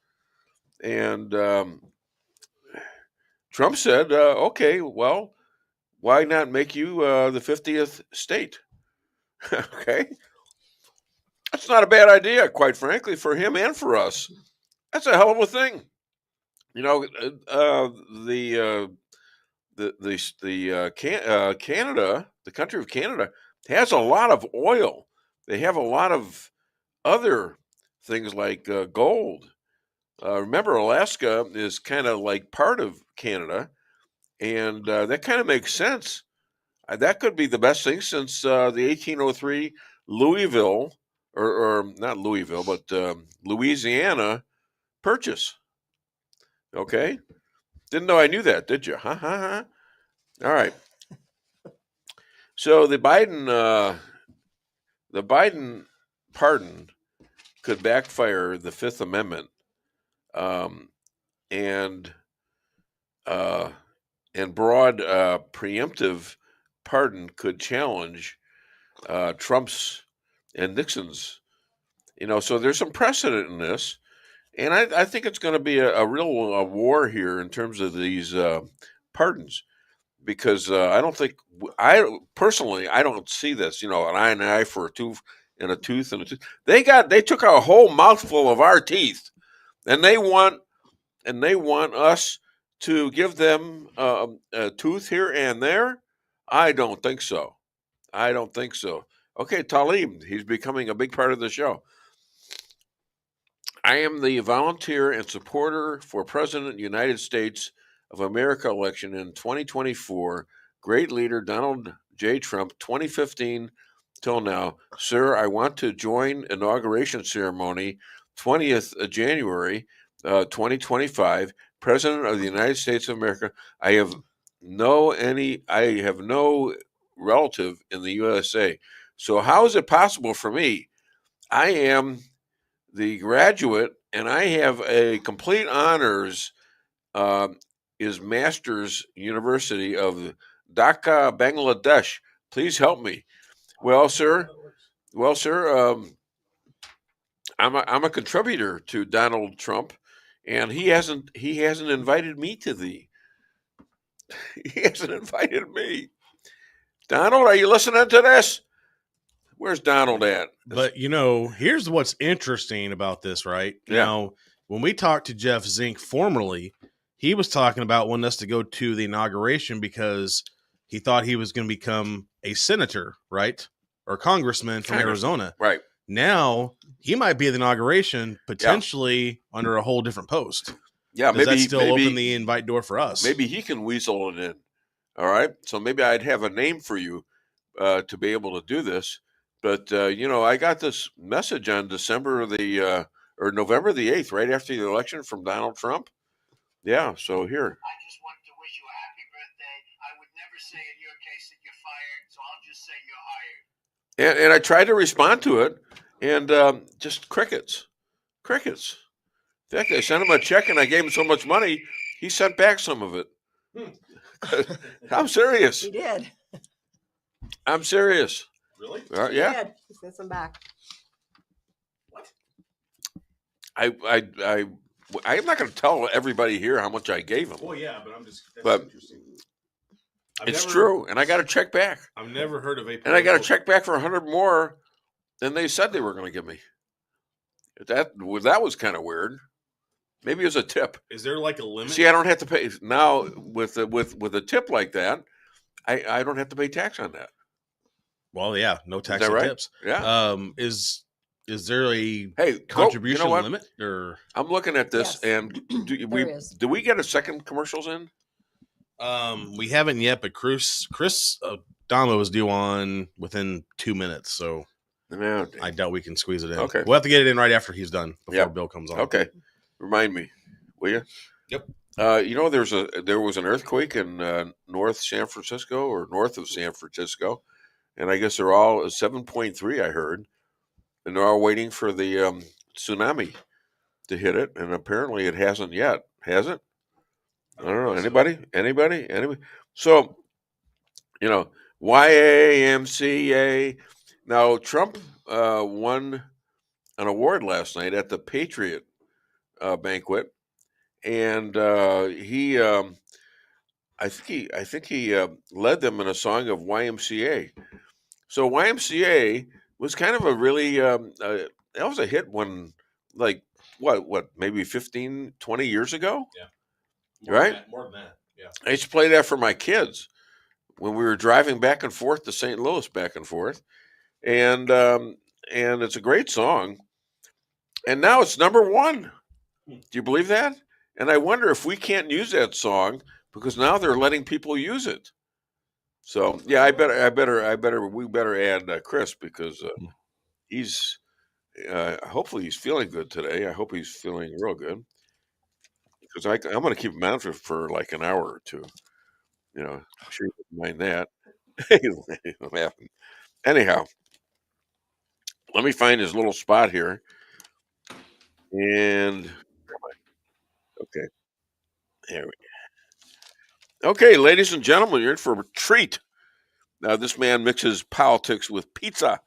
And Trump said, "Okay, well, why not make you the 50th state?" Okay, that's not a bad idea, quite frankly, for him and for us. That's a hell of a thing. Canada, the country of Canada, has a lot of oil. They have a lot of other things like gold. Remember, Alaska is kind of like part of Canada, and that kind of makes sense. That could be the best thing since the 1803 Louisville, or not Louisville, but Louisiana Purchase. Okay, didn't know I knew that, did you? All right. So the Biden pardon could backfire the Fifth Amendment, and broad preemptive pardon could challenge Trump's and Nixon's. So there's some precedent in this. And I think it's going to be a real war here in terms of these pardons, because I don't see this. An eye and an eye for a tooth and a tooth and a tooth. They took a whole mouthful of our teeth, and they want us to give them a tooth here and there. I don't think so. Okay, Talib, he's becoming a big part of the show. I am the volunteer and supporter for President of the United States of America election in 2024. Great leader Donald J. Trump, 2015 till now. Sir, I want to join inauguration ceremony, 20th of January, 2025. President of the United States of America. I have no relative in the USA. So how is it possible for me? I am the graduate, and I have a complete honors, is Masters University of Dhaka, Bangladesh. Please help me. Well, sir, I'm a contributor to Donald Trump, and he hasn't invited me to the. He hasn't invited me. Donald, are you listening to this? Where's Donald at? But, here's what's interesting about this, right? Yeah. Now, when we talked to Jeff Zink formerly, he was talking about wanting us to go to the inauguration because he thought he was going to become a senator, right? Or congressman from Arizona. Right. Now, he might be at the inauguration potentially under a whole different post. Yeah, Does maybe that still open the invite door for us? Maybe he can weasel it in. All right. So maybe I'd have a name for you to be able to do this. But, I got this message on November the 8th, right after the election from Donald Trump. Yeah. So here. I just wanted to wish you a happy birthday. I would never say in your case that you're fired, so I'll just say you're hired. And I tried to respond to it, and just crickets. In fact, I sent him a check, and I gave him so much money, he sent back some of it. I'm serious. He did. I'm serious. Really? Yeah. He did. He sent some back. What? I'm not going to tell everybody here how much I gave him. Well, yeah, but that's interesting. It's true, and I got a check back. I've never heard of and I got a check back for 100 more than they said they were going to give me. That was kind of weird. Maybe it was a tip. Is there like a limit? See, I don't have to pay now with a tip like that. I don't have to pay tax on that. Well, yeah, no tax on right? tips. Yeah. Is there a you contribution know what? limit? Or I'm looking at this, and do we get a second commercials in? We haven't yet, but Chris Adamo is due on within 2 minutes, so I doubt we can squeeze it in. Okay, we'll have to get it in right after he's done before Bill comes on. Okay, remind me, will you? Yep. There was an earthquake in north of San Francisco, and I guess they're all 7.3. I heard, and they're all waiting for the tsunami to hit it, and apparently it hasn't yet. Has it? I don't know. Anybody? So, YMCA. Now, Trump won an award last night at the Patriot banquet, and I think he led them in a song of YMCA. So YMCA was kind of a really that was a hit when, like, what maybe 15, 20 years ago. Yeah. More than that. Yeah. I used to play that for my kids when we were driving back and forth to St. Louis, and it's a great song. And now it's number one. Do you believe that? And I wonder if we can't use that song because now they're letting people use it. So yeah, we better add Chris because he's hopefully he's feeling good today. I hope he's feeling real good. Because I'm going to keep him on for like an hour or two. I'm sure you wouldn't mind that. Laughing. Anyhow, let me find his little spot here. And okay, there we go. Okay, ladies and gentlemen, you're in for a treat. Now, this man mixes politics with pizza.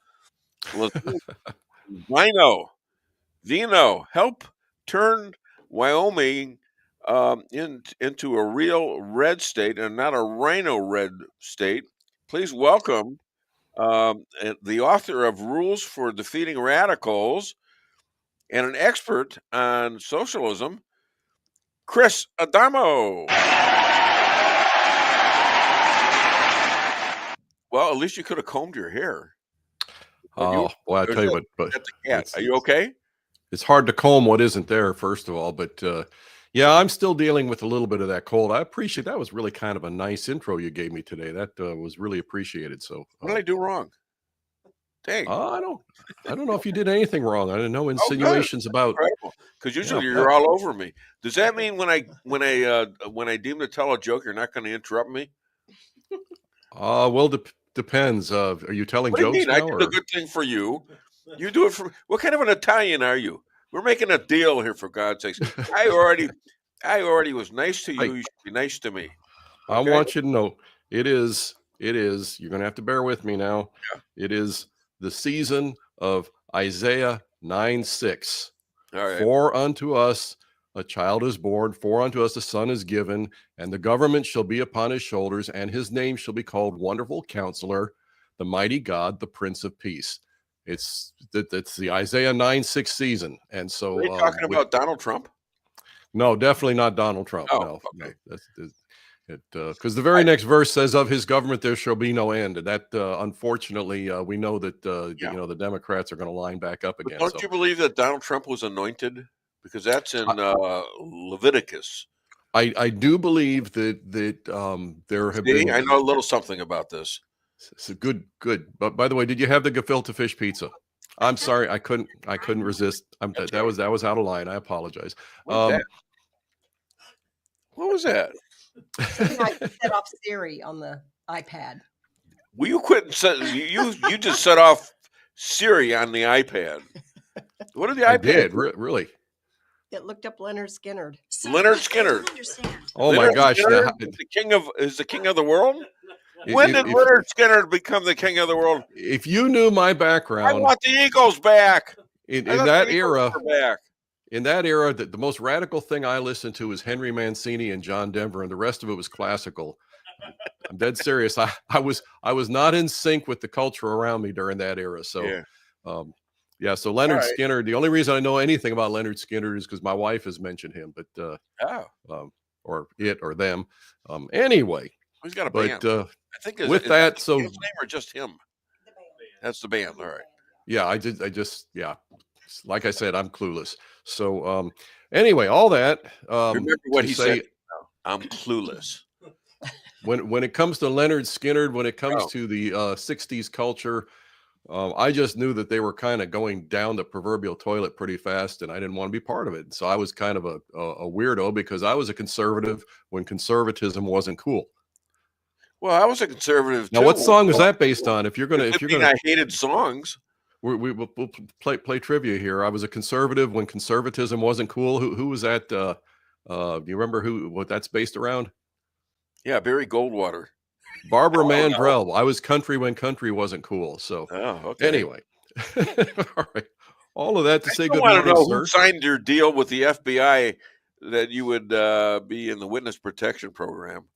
Vino, help turn Wyoming into a real red state and not a rhino red state. Please welcome the author of Rules for Defeating Radicals and an expert on socialism, Chris Adamo. Well, at least you could have combed your hair. Well, I tell you what, but the cat. Are you okay? it's hard to comb what isn't there, first of all. But yeah, I'm still dealing with a little bit of that cold. I appreciate that. Was really kind of a nice intro you gave me today. That was really appreciated. So what did I do wrong? Dang. I don't know if you did anything wrong. I didn't know insinuations about, because usually you're all over me. Does that mean when I deem to tell a joke, you're not going to interrupt me? Well, depends. Are you telling What do you jokes mean? I now? did a good thing for you. You do it for what kind of an Italian are you? We're making a deal here, for God's sakes. I already was nice to you. You should be nice to me. Okay? I want you to know it is. You're going to have to bear with me now. Yeah. It is the season of Isaiah 9:6. All right. For unto us a child is born, for unto us a son is given, and the government shall be upon his shoulders, and his name shall be called Wonderful Counselor, the Mighty God, the Prince of Peace. It's the Isaiah 9:6 season. And so are you talking about Donald Trump? No, definitely not Donald Trump. Oh, no. Okay. Because the very next verse says, "Of his government there shall be no end." And that, unfortunately, we know that the Democrats are going to line back up again. But don't you believe that Donald Trump was anointed? Because that's in Leviticus. I do believe that there have been. I know a little something about this. So good. But by the way, did you have the gefilte fish pizza? I'm sorry, I couldn't resist. That was out of line. I apologize. What was that? I set off Siri on the iPad. Well, you quit. You just set off Siri on the iPad. What did the iPad? Did really? It looked up Leonard Skynyrd. Leonard Skynyrd. Oh Leonard my gosh! Skynyrd is the king of the world. When did Leonard Skynyrd become the king of the world? If you knew my background, I want the Eagles back. In that era, the most radical thing I listened to was Henry Mancini and John Denver, and the rest of it was classical. I'm dead serious. I was not in sync with the culture around me during that era. So, so Leonard Skynyrd. The only reason I know anything about Leonard Skynyrd is because my wife has mentioned him, but or it or them. Anyway, he's got a band. I think with that, so his name or just him. That's the band. All right. Yeah, I just like I said, I'm clueless. So anyway, all that. Remember what he said. I'm clueless. When it comes to Leonard Skynyrd, when it comes to the 60s culture, I just knew that they were kind of going down the proverbial toilet pretty fast, and I didn't want to be part of it. So I was kind of a weirdo because I was a conservative when conservatism wasn't cool. Well, I was a conservative too. Now, what song was that based on? If you're gonna, I hated songs. We'll play trivia here. I was a conservative when conservatism wasn't cool. Who was that? Do you remember what that's based around? Yeah, Barry Goldwater. Barbara Mandrell. No. I was country when country wasn't cool. So anyway, all right. All of that to say good morning, sir. Who signed your deal with the FBI that you would be in the witness protection program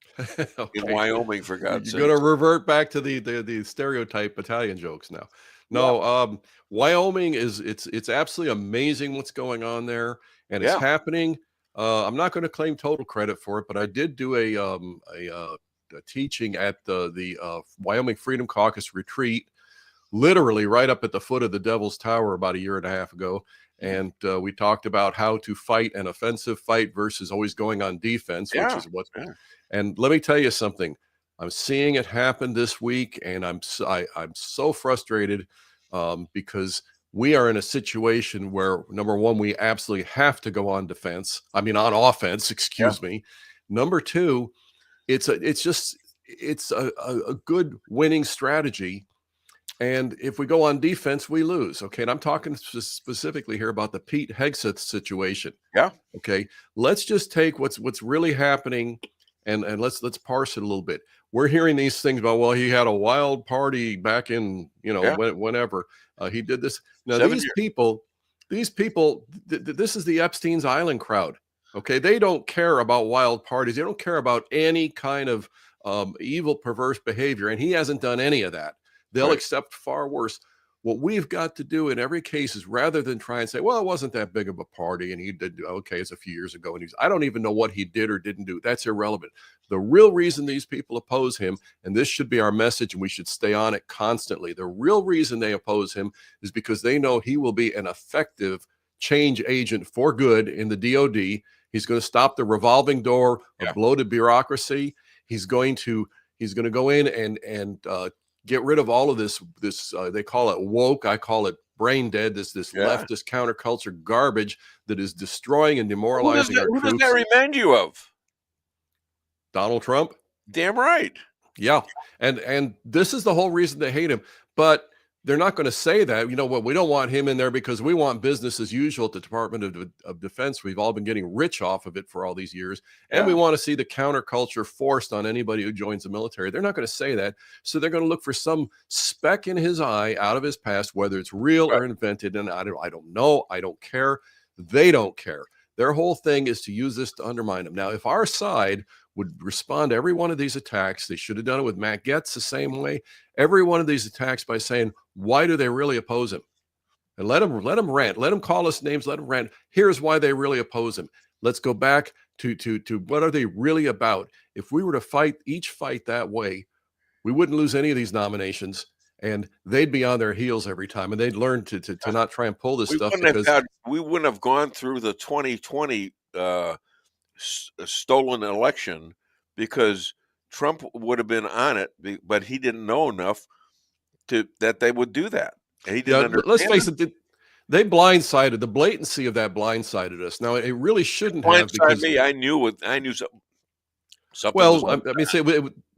in Wyoming, for God's sake. You're going to revert back to the stereotype Italian jokes now. No, Wyoming it's absolutely amazing what's going on there, and it's happening. I'm not going to claim total credit for it, but I did do a teaching at the Wyoming Freedom Caucus retreat, literally right up at the foot of the Devil's Tower about 1.5 years ago. And we talked about how to fight an offensive fight versus always going on defense, which is what. And let me tell you something. I'm seeing it happen this week, and I'm so frustrated because we are in a situation where, number one, we absolutely have to go on on offense. Excuse me. Number two, it's a good winning strategy. And if we go on defense, we lose. Okay. And I'm talking specifically here about the Pete Hegseth situation. Yeah. Okay. Let's just take what's really happening and let's parse it a little bit. We're hearing these things about, well, he had a wild party back in, whenever he did this. Now, these people, this is the Epstein's Island crowd. Okay. They don't care about wild parties. They don't care about any kind of evil, perverse behavior. And he hasn't done any of that. They'll accept far worse. What we've got to do in every case is, rather than try and say, well, it wasn't that big of a party and he did, it's a few years ago. And I don't even know what he did or didn't do. That's irrelevant. The real reason these people oppose him, and this should be our message and we should stay on it constantly. The real reason they oppose him is because they know he will be an effective change agent for good in the DOD. He's going to stop the revolving door of bloated bureaucracy. He's going to go in and get rid of all of this. They call it woke. I call it brain dead. This leftist counterculture garbage that is destroying and demoralizing our troops. Who does that remind you of? Donald Trump. Damn right. Yeah, and this is the whole reason they hate him. But they're not going to say that. You know what? We don't want him in there because we want business as usual at the Department of Defense. We've all been getting rich off of it for all these years. And we want to see the counterculture forced on anybody who joins the military. They're not going to say that. So they're going to look for some speck in his eye out of his past, whether it's real or invented. And I don't know. I don't care. They don't care. Their whole thing is to use this to undermine him. Now, if our side would respond to every one of these attacks, they should have done it with Matt Gaetz the same way. Every one of these attacks by saying, why do they really oppose him? And let them rant. Let them call us names. Let them rant. Here's why they really oppose him. Let's go back to what are they really about? If we were to each fight that way, we wouldn't lose any of these nominations, and they'd be on their heels every time, and they'd learn to not try and pull this stuff. We wouldn't have gone through the 2020 stolen election because Trump would have been on it, but he didn't know enough that they would do that. And he didn't understand. Let's face it, they blindsided. The blatancy of that blindsided us. Now, it really shouldn't have. Because me, I knew something. Well,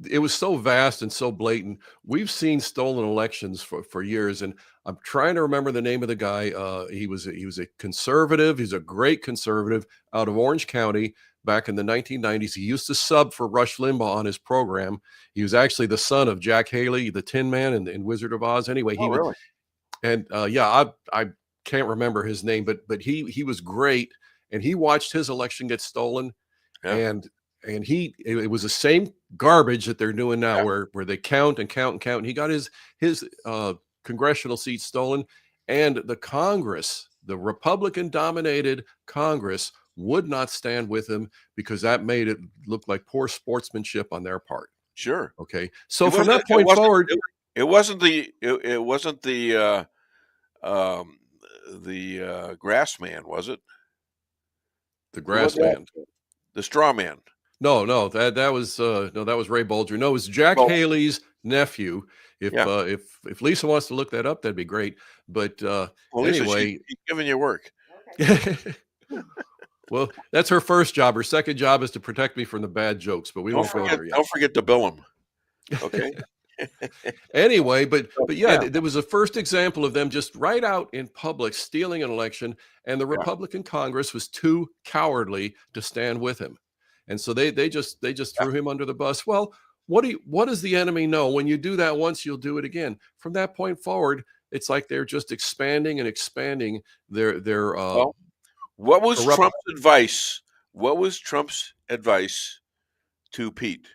it was so vast and so blatant. We've seen stolen elections for years, and I'm trying to remember the name of the guy. He was a conservative. He's a great conservative out of Orange County. Back in the 1990s, he used to sub for Rush Limbaugh on his program. He was actually the son of Jack Haley, the Tin Man in Wizard of Oz. Anyway, really? And I can't remember his name, but he was great, and he watched his election get stolen, and it was the same garbage that they're doing now, where they count and count and count. And he got his congressional seats stolen, and the Congress, the Republican-dominated Congress, would not stand with him because that made it look like poor sportsmanship on their part. Sure. Okay. So from that point forward, it wasn't the grass man, was it? The grass man, the straw man. No, that was Ray Bolger. No, it was Jack Haley's nephew. If Lisa wants to look that up, that'd be great. But anyway, she's giving you work. Well, that's her first job. Her second job is to protect me from the bad jokes, but we won't go there yet. Don't forget to bill him. Okay. Anyway, but there was a first example of them just right out in public stealing an election, and the Republican Congress was too cowardly to stand with him. And so they just threw him under the bus. Well, what does the enemy know? When you do that once, you'll do it again. From that point forward, it's like they're just expanding and expanding their what was Trump's advice? What was Trump's advice to Pete?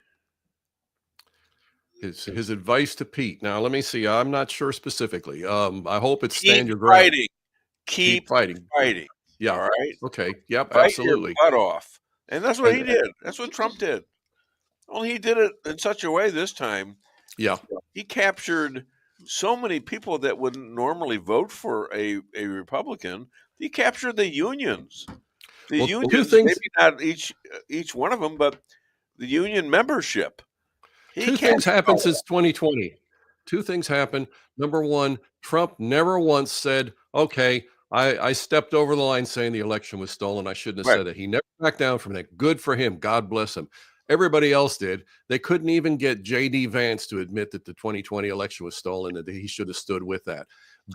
His advice to Pete. Now, let me see. I'm not sure specifically. I hope it's stand your ground. Keep fighting. Yeah. All right. Okay. Yep. Fight Absolutely. Your butt off. And that's what he did. That's what Trump did. Only he did it in such a way this time. Yeah. He captured so many people that wouldn't normally vote for a Republican. He captured the unions. The unions, maybe not each one of them, but the union membership. Two things happened since 2020. Two things happened. Number one, Trump never once said, okay, I stepped over the line saying the election was stolen. I shouldn't have said that. He never backed down from that. Good for him. God bless him. Everybody else did. They couldn't even get J.D. Vance to admit that the 2020 election was stolen, and that he should have stood with that.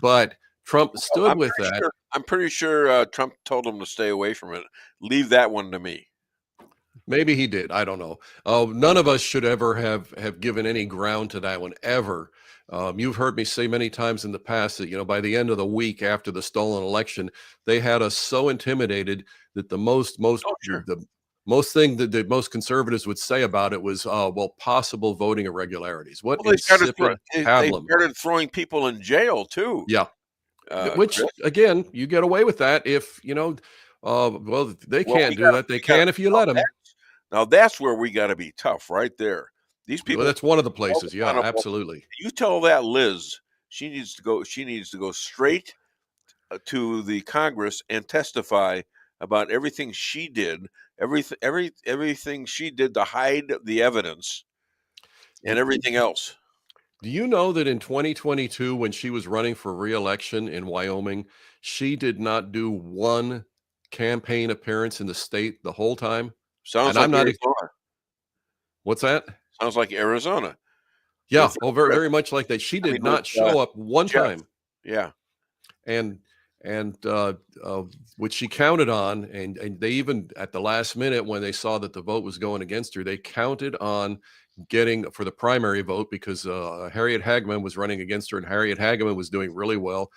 But Trump stood with that. I'm pretty sure Trump told him to stay away from it. Leave that one to me. Maybe he did. I don't know. None of us should ever have given any ground to that one, ever. You've heard me say many times in the past that, by the end of the week after the stolen election, they had us so intimidated that the most thing that the most conservatives would say about it was, possible voting irregularities. They started throwing people in jail too. Yeah. Which again, you get away with that if they can't do that. They can if you let them. Now that's where we got to be tough, right there. These people. Well, that's one of the places. Yeah, absolutely. You tell that Liz, she needs to go straight to the Congress and testify about everything she did, everything she did to hide the evidence and everything else. Do you know that in 2022, when she was running for re-election in Wyoming, she did not do one campaign appearance in the state the whole time? Sounds And like I'm not. Arizona. What's that? Sounds like Arizona. Yeah. Oh, very, very much like that. She did not show up one Jeff. time. Yeah. And which she counted on, and they even at the last minute when they saw that the vote was going against her, they counted on getting for the primary vote because Harriet Hageman was running against her, and Harriet Hageman was doing really well.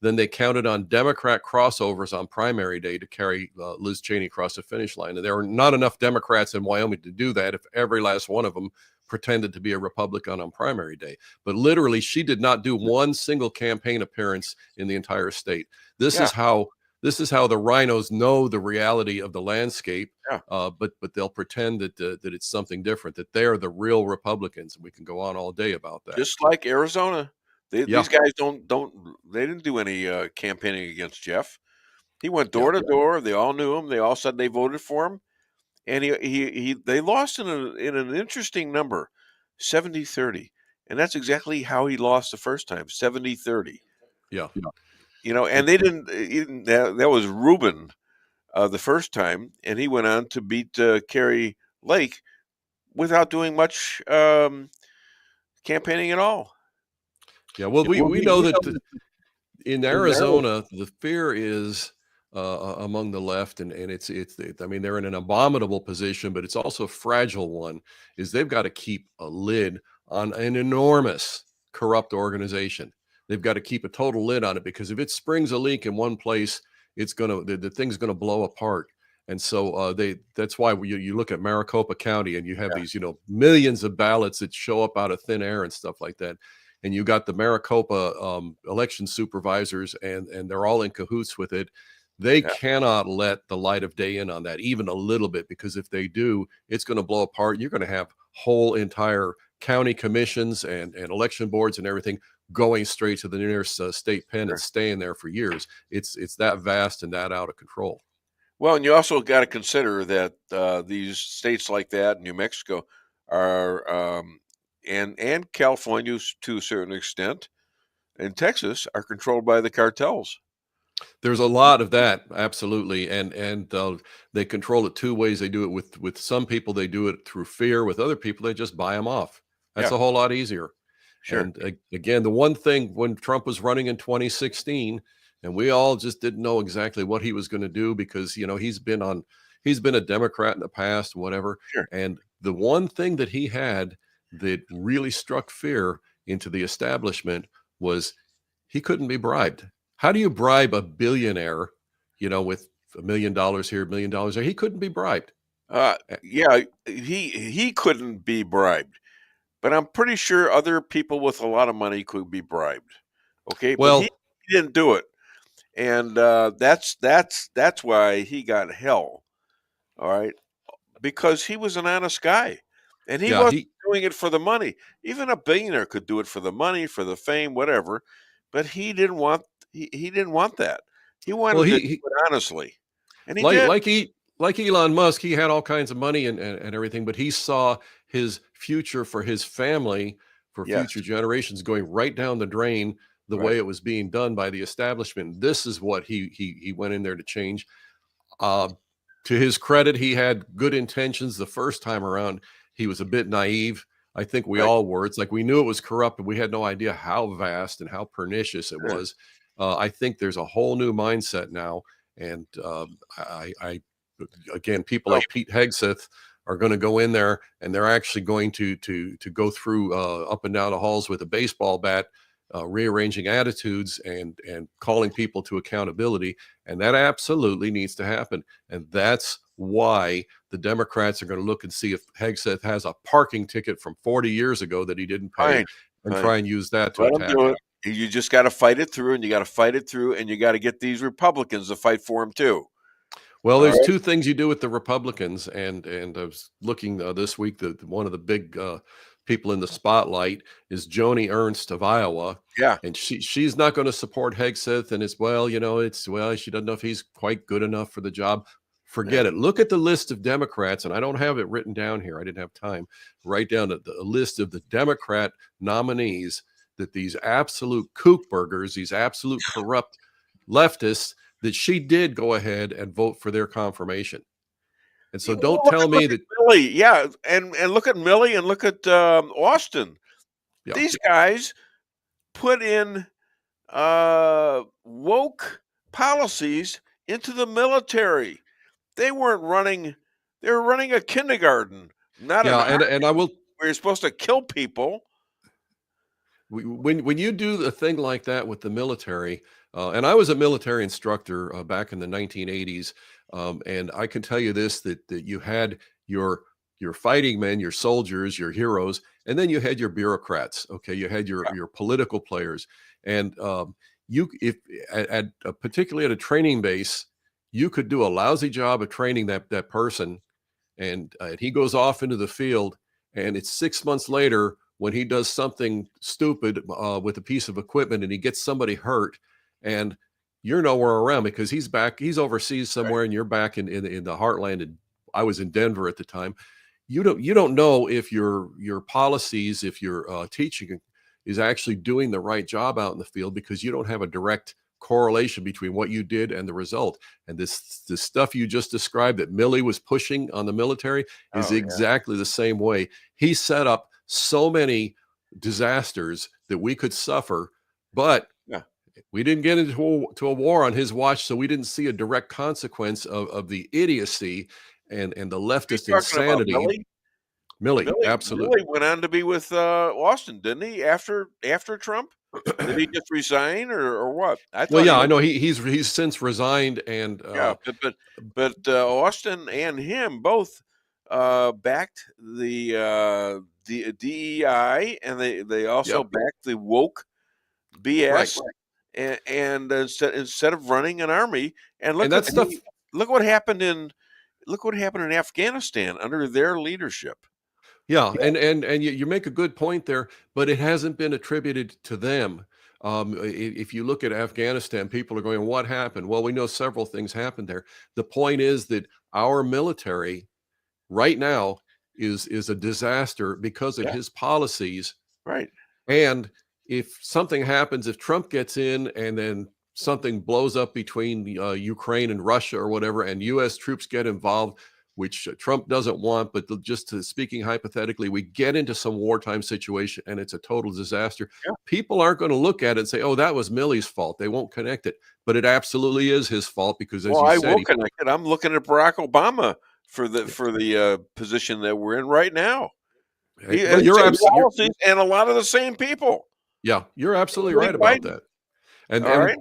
Then they counted on Democrat crossovers on primary day to carry Liz Cheney across the finish line, and there were not enough Democrats in Wyoming to do that if every last one of them pretended to be a Republican on primary day. But literally, she did not do one single campaign appearance in the entire state. This is how the rhinos know the reality of the landscape. But they'll pretend that it's something different, that they're the real Republicans, and we can go on all day about that. Just like Arizona, these guys they didn't do any campaigning against Jeff. He went door to door. They all knew him. They all said they voted for him. And they lost in an interesting number, 70-30. And that's exactly how he lost the first time, 70-30. Yeah. And they didn't that was Rubin the first time, and he went on to beat Kerry Lake without doing much campaigning at all. Yeah, well, we know that in Arizona, the fear is among the left, and it's I mean, they're in an abominable position, but it's also a fragile one, is they've got to keep a lid on an enormous corrupt organization. They've got to keep a total lid on it, because if it springs a leak in one place, it's the thing's gonna blow apart. And so that's why you look at Maricopa County, and you have these millions of ballots that show up out of thin air and stuff like that. And you got the Maricopa election supervisors, and they're all in cahoots with it. They cannot let the light of day in on that even a little bit, because if they do, it's going to blow apart. You're going to have whole entire county commissions and election boards and everything going straight to the nearest state pen and staying there for years. It's that vast and that out of control. Well, and you also got to consider that these states like that, New Mexico, are and California to a certain extent, and Texas are controlled by the cartels. There's a lot of that, absolutely, and they control it two ways. They do it with some people. They do it through fear. With other people, they just buy them off. That's a whole lot easier. Sure. And again, the one thing when Trump was running in 2016, and we all just didn't know exactly what he was going to do, because he's been a Democrat in the past, whatever. Sure. And the one thing that he had that really struck fear into the establishment was he couldn't be bribed. How do you bribe a billionaire, with $1 million here, $1 million there? He couldn't be bribed. He couldn't be bribed, but I'm pretty sure other people with a lot of money could be bribed. Okay, well, but he didn't do it, and that's why he got hell. All right, because he was an honest guy, and he wasn't doing it for the money. Even a billionaire could do it for the money, for the fame, whatever. But he didn't want. He didn't want that. He wanted to do it honestly, and he did. Like Elon Musk, he had all kinds of money and everything, but he saw his future for his family, for future generations, going right down the drain the way it was being done by the establishment. This is what he went in there to change. To his credit, he had good intentions the first time around. He was a bit naive. I think we all were. It's like we knew it was corrupt, but we had no idea how vast and how pernicious it was. I think there's a whole new mindset now, and again, people like Pete Hegseth are going to go in there, and they're actually going to go through up and down the halls with a baseball bat, rearranging attitudes and calling people to accountability, and that absolutely needs to happen. And that's why the Democrats are going to look and see if Hegseth has a parking ticket from 40 years ago that he didn't pay, and try and use that to attack him. You just got to fight it through, and you got to fight it through, and you got to get these Republicans to fight for him too. Well, there's two things you do with the Republicans, and I was looking this week that one of the big people in the spotlight is Joni Ernst of Iowa. Yeah. And she's not going to support Hegseth, and she doesn't know if he's quite good enough for the job. Forget it. Look at the list of Democrats, and I don't have it written down here. I didn't have time. Write down the list of the Democrat nominees that these absolute kookburgers, these absolute corrupt leftists, that she did go ahead and vote for their confirmation. And so don't tell me that Millie, yeah, and look at Millie and look at Austin. Yeah. These guys put in woke policies into the military. They weren't running; they were running a kindergarten, not and I will. Where you're supposed to kill people. When you do a thing like that with the military, and I was a military instructor back in the 1980s, and I can tell you this, that you had your fighting men, your soldiers, your heroes, and then you had your bureaucrats. Okay, you had your political players, and particularly at a training base, you could do a lousy job of training that person, and he goes off into the field, and it's 6 months later when he does something stupid with a piece of equipment and he gets somebody hurt, and you're nowhere around because he's overseas somewhere, and you're back in the heartland. And I was in Denver at the time. You don't know if your policies, if your teaching is actually doing the right job out in the field, because you don't have a direct correlation between what you did and the result. And this stuff you just described that Millie was pushing on the military is exactly the same way. He set up so many disasters that we could suffer, but we didn't get into a war on his watch, so we didn't see a direct consequence of the idiocy and the leftist insanity. Millie, absolutely. Millie went on to be with Austin, didn't he? After Trump, did he just resign or what? I know he's since resigned, and but Austin and him both backed the DEI, and they also backed the woke BS, and instead of running an army, and look what happened in Afghanistan under their leadership. Yeah, and you make a good point there, but it hasn't been attributed to them. If you look at Afghanistan, people are going, what happened? Well, we know several things happened there. The point is that our military right now is a disaster because of his policies. Right. And if something happens, if Trump gets in and then something blows up between Ukraine and Russia or whatever, and U.S. troops get involved, which Trump doesn't want, but speaking hypothetically, we get into some wartime situation and it's a total disaster. Yeah. People aren't going to look at it and say, oh, that was Millie's fault. They won't connect it. But it absolutely is his fault because, as you said, I will connect it. I'm looking at Barack Obama for the position that we're in right now. You're absolutely, and a lot of the same people. Yeah, you're absolutely right about that. And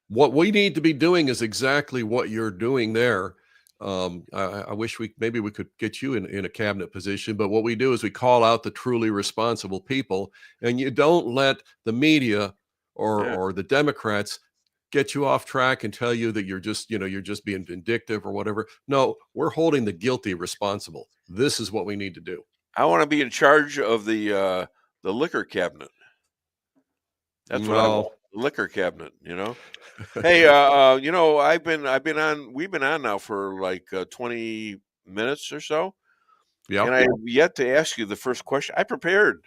what we need to be doing is exactly what you're doing there. I wish we could get you in a cabinet position, but what we do is we call out the truly responsible people, and you don't let the media or the Democrats get you off track and tell you that you're just being vindictive or whatever. No, we're holding the guilty responsible. This is what we need to do. I want to be in charge of the liquor cabinet. That's what I want. Liquor cabinet, Hey, we've been on now for like 20 minutes or so. Yeah. And I have yet to ask you the first question. I prepared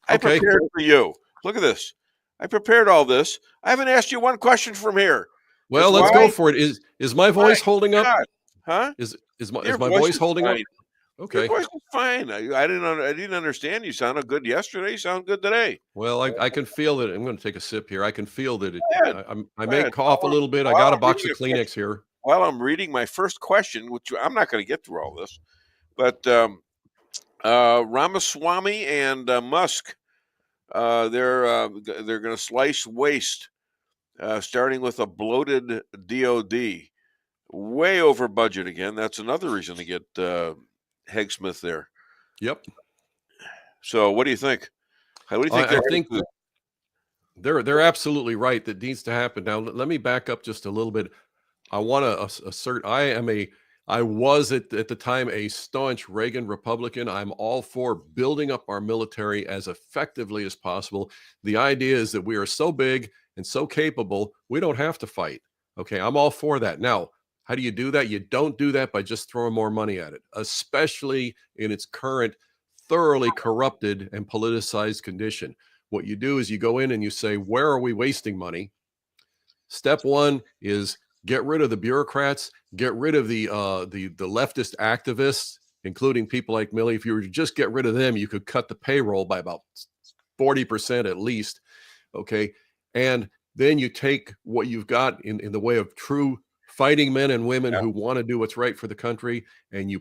for you. Look at this. I prepared all this. I haven't asked you one question from here. Well, let's go for it. Is my voice holding up? Huh? Is my voice holding up? Okay. Your voice is fine. I didn't understand. You sounded good yesterday. You sound good today. Well, I can feel that. I'm going to take a sip here. I can feel that I may cough a little bit. I got a box of Kleenex here. While I'm reading my first question, which I'm not going to get through all this, but Ramaswamy and Musk, they're going to slice waste, starting with a bloated DOD, way over budget again. That's another reason to get Hegseth there. Yep. So what do you think? How do you think? I think they're absolutely right. That needs to happen. Now let me back up just a little bit. I want to assert I I was at the time a staunch Reagan Republican. I'm all for building up our military as effectively as possible. The idea is that we are so big and so capable, we don't have to fight. Okay, I'm all for that. Now, how do you do that? You don't do that by just throwing more money at it, especially in its current thoroughly corrupted and politicized condition. What you do is you go in and you say, where are we wasting money? Step one is get rid of the bureaucrats, get rid of the leftist activists, including people like Millie. If you were to just get rid of them, you could cut the payroll by about 40% at least. Okay. And then you take what you've got in the way of true fighting men and women who want to do what's right for the country, and you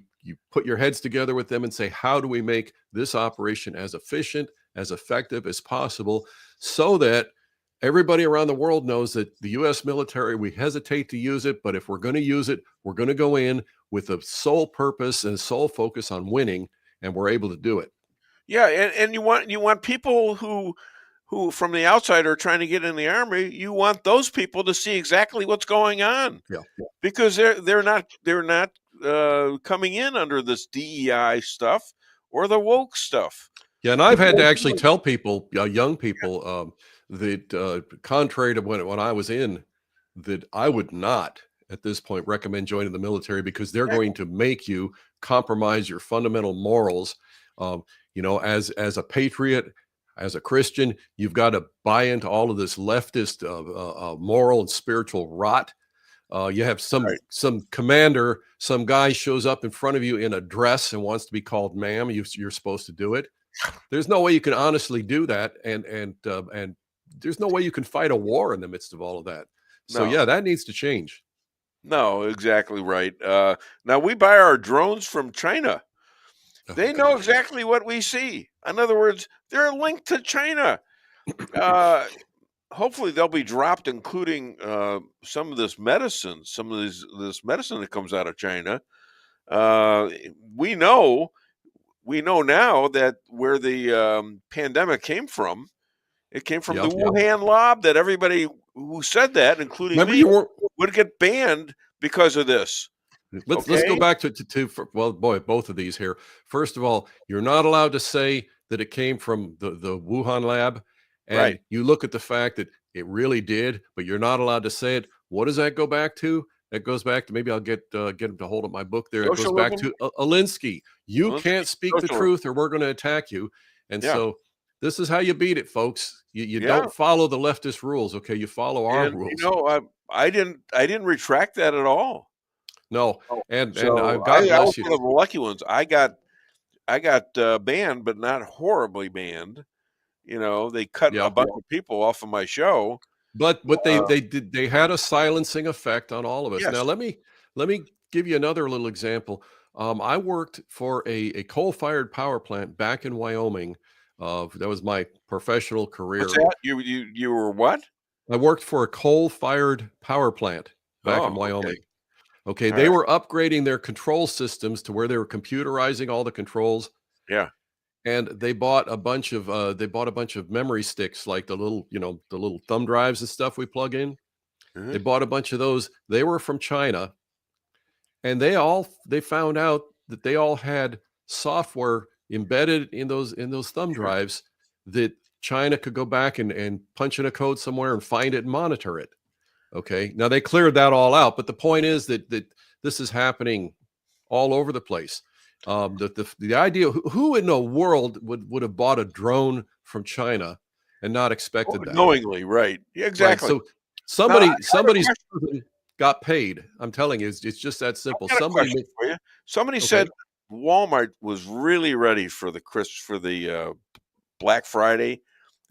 put your heads together with them and say, how do we make this operation as efficient, as effective as possible, so that everybody around the world knows that the U.S. military, we hesitate to use it, but if we're going to use it, we're going to go in with a sole purpose and sole focus on winning, and we're able to do it. Yeah, and you want people who from the outside are trying to get in the army. You want those people to see exactly what's going on, because they're not coming in under this DEI stuff or the woke stuff. Yeah, and I've had to actually tell people, young people, that contrary to when I was in, that I would not at this point recommend joining the military, because they're going to make you compromise your fundamental morals. As a patriot, as a Christian, you've got to buy into all of this leftist moral and spiritual rot. You have some commander, some guy shows up in front of you in a dress and wants to be called ma'am. You're supposed to do it. There's no way you can honestly do that, and there's no way you can fight a war in the midst of all of that. So No. yeah, that needs to change. No, exactly right. Now we buy our drones from China. They know exactly what we see. In other words, they're linked to China. Hopefully they'll be dropped, including some of this medicine, this medicine that comes out of China. We know now that where the pandemic came from, it came from the Wuhan lab. That everybody who said that, including me, would get banned because of this. Let's go back to both of these here. First of all, you're not allowed to say that it came from the Wuhan lab, and you look at the fact that it really did, but you're not allowed to say it. What does that go back to? That goes back to, maybe I'll get him to hold up my book there. It goes back to Alinsky. You can't speak the truth, or we're going to attack you. And so this is how you beat it, folks. You don't follow the leftist rules. Okay, you follow our rules. I didn't retract that at all. No, and God bless I was you. one of the lucky ones. I got banned, but not horribly banned. They cut a bunch of people off of my show. But they had a silencing effect on all of us. Yes. Now let me give you another little example. I worked for a coal-fired power plant back in Wyoming. That was my professional career. What's that? You were what? I worked for a coal-fired power plant back in Wyoming. Okay, they were upgrading their control systems to where they were computerizing all the controls. Yeah. And they bought a bunch of memory sticks, like the little thumb drives and stuff we plug in. Mm-hmm. They bought a bunch of those. They were from China, and they found out that they all had software embedded in those thumb drives that China could go back and punch in a code somewhere and find it and monitor it. Okay, now they cleared that all out, but the point is that this is happening all over the place. The idea, who in the world would have bought a drone from China and not expected that knowingly, right? Yeah, exactly. Right. So somebody's got paid. I'm telling you, it's just that simple. Somebody said Walmart was really ready for the Black Friday,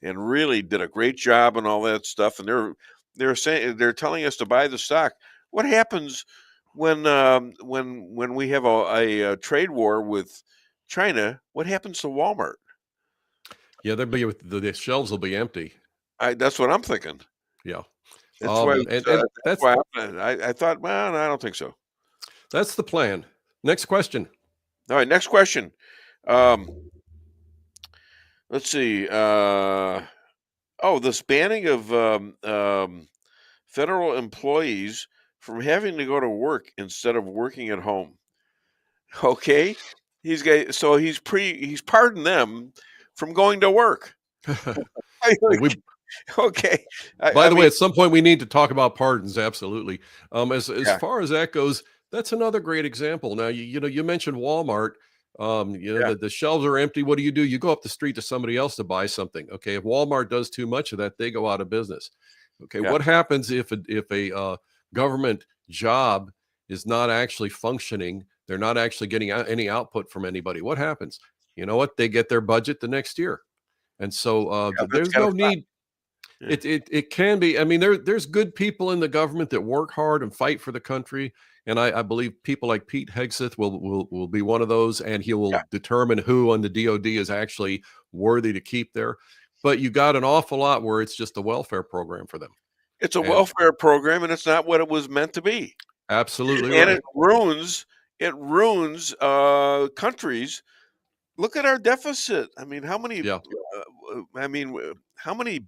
and really did a great job and all that stuff. And they're telling us to buy the stock. What happens when we have a trade war with China? What happens to Walmart? Yeah, the shelves will be empty. That's what I'm thinking. Yeah, that's why I thought. Well, no, I don't think so. That's the plan. Next question. All right, next question. Let's see. This banning of federal employees from having to go to work instead of working at home. Okay, he's pardoned them from going to work. Okay. By the way, at some point we need to talk about pardons. Absolutely. As far as that goes, that's another great example. Now, you mentioned Walmart. The shelves are empty. What do? You go up the street to somebody else to buy something. Okay. If Walmart does too much of that, they go out of business. Okay. What happens if a government job is not actually functioning? They're not actually getting any output from anybody. What happens? You know what? They get their budget the next year. And so there's no need. It can be. I mean, there's good people in the government that work hard and fight for the country, and I believe people like Pete Hegseth will be one of those, and he will determine who on the DOD is actually worthy to keep there. But you got an awful lot where it's just a welfare program for them. It's a welfare program, and it's not what it was meant to be. Absolutely, and right. it ruins countries. Look at our deficit. I mean, how many? How many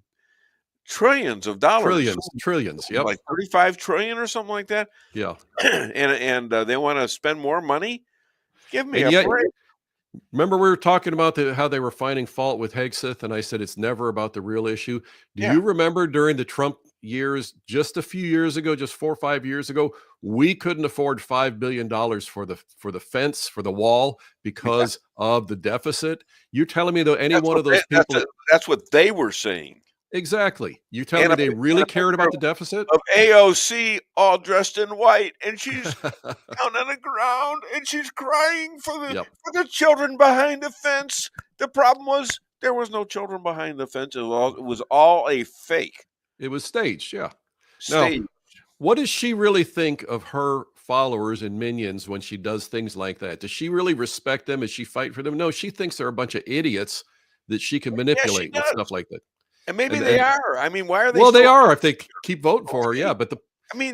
trillions of dollars? Trillions. Yep. Like 35 trillion or something like that. Yeah. and they want to spend more money. Give me a break. Remember, we were talking about how they were finding fault with Hegseth, and I said it's never about the real issue. Do you remember during the Trump years, just a few years ago, just 4 or 5 years ago, we couldn't afford $5 billion for the fence, for the wall, because of the deficit? You're telling me that one of those people? That's what they were saying. Exactly. You telling me they really cared about the deficit? Of AOC all dressed in white, and she's down on the ground, and she's crying for the children behind the fence. The problem was there was no children behind the fence. It was all a fake. It was staged, yeah. Staged. Now, what does she really think of her followers and minions when she does things like that? Does she really respect them? Does she fight for them? No, she thinks they're a bunch of idiots that she can manipulate with stuff like that. And maybe they are. I mean, why are they? Well, they are if they keep voting for her. Yeah, but the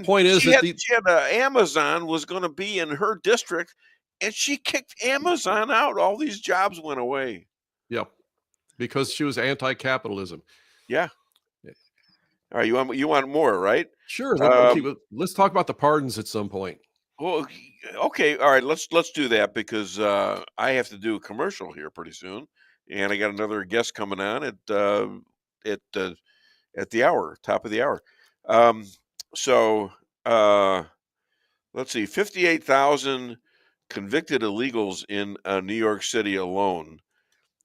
point is she had Amazon was going to be in her district, and she kicked Amazon out. All these jobs went away. Yeah, because she was anti-capitalism. Yeah. All right, you want more, right? Sure. Let's talk about the pardons at some point. Well, okay, all right. Let's do that because I have to do a commercial here pretty soon, and I got another guest coming on at the hour, top of the hour. Let's see, 58,000 convicted illegals in New York City alone.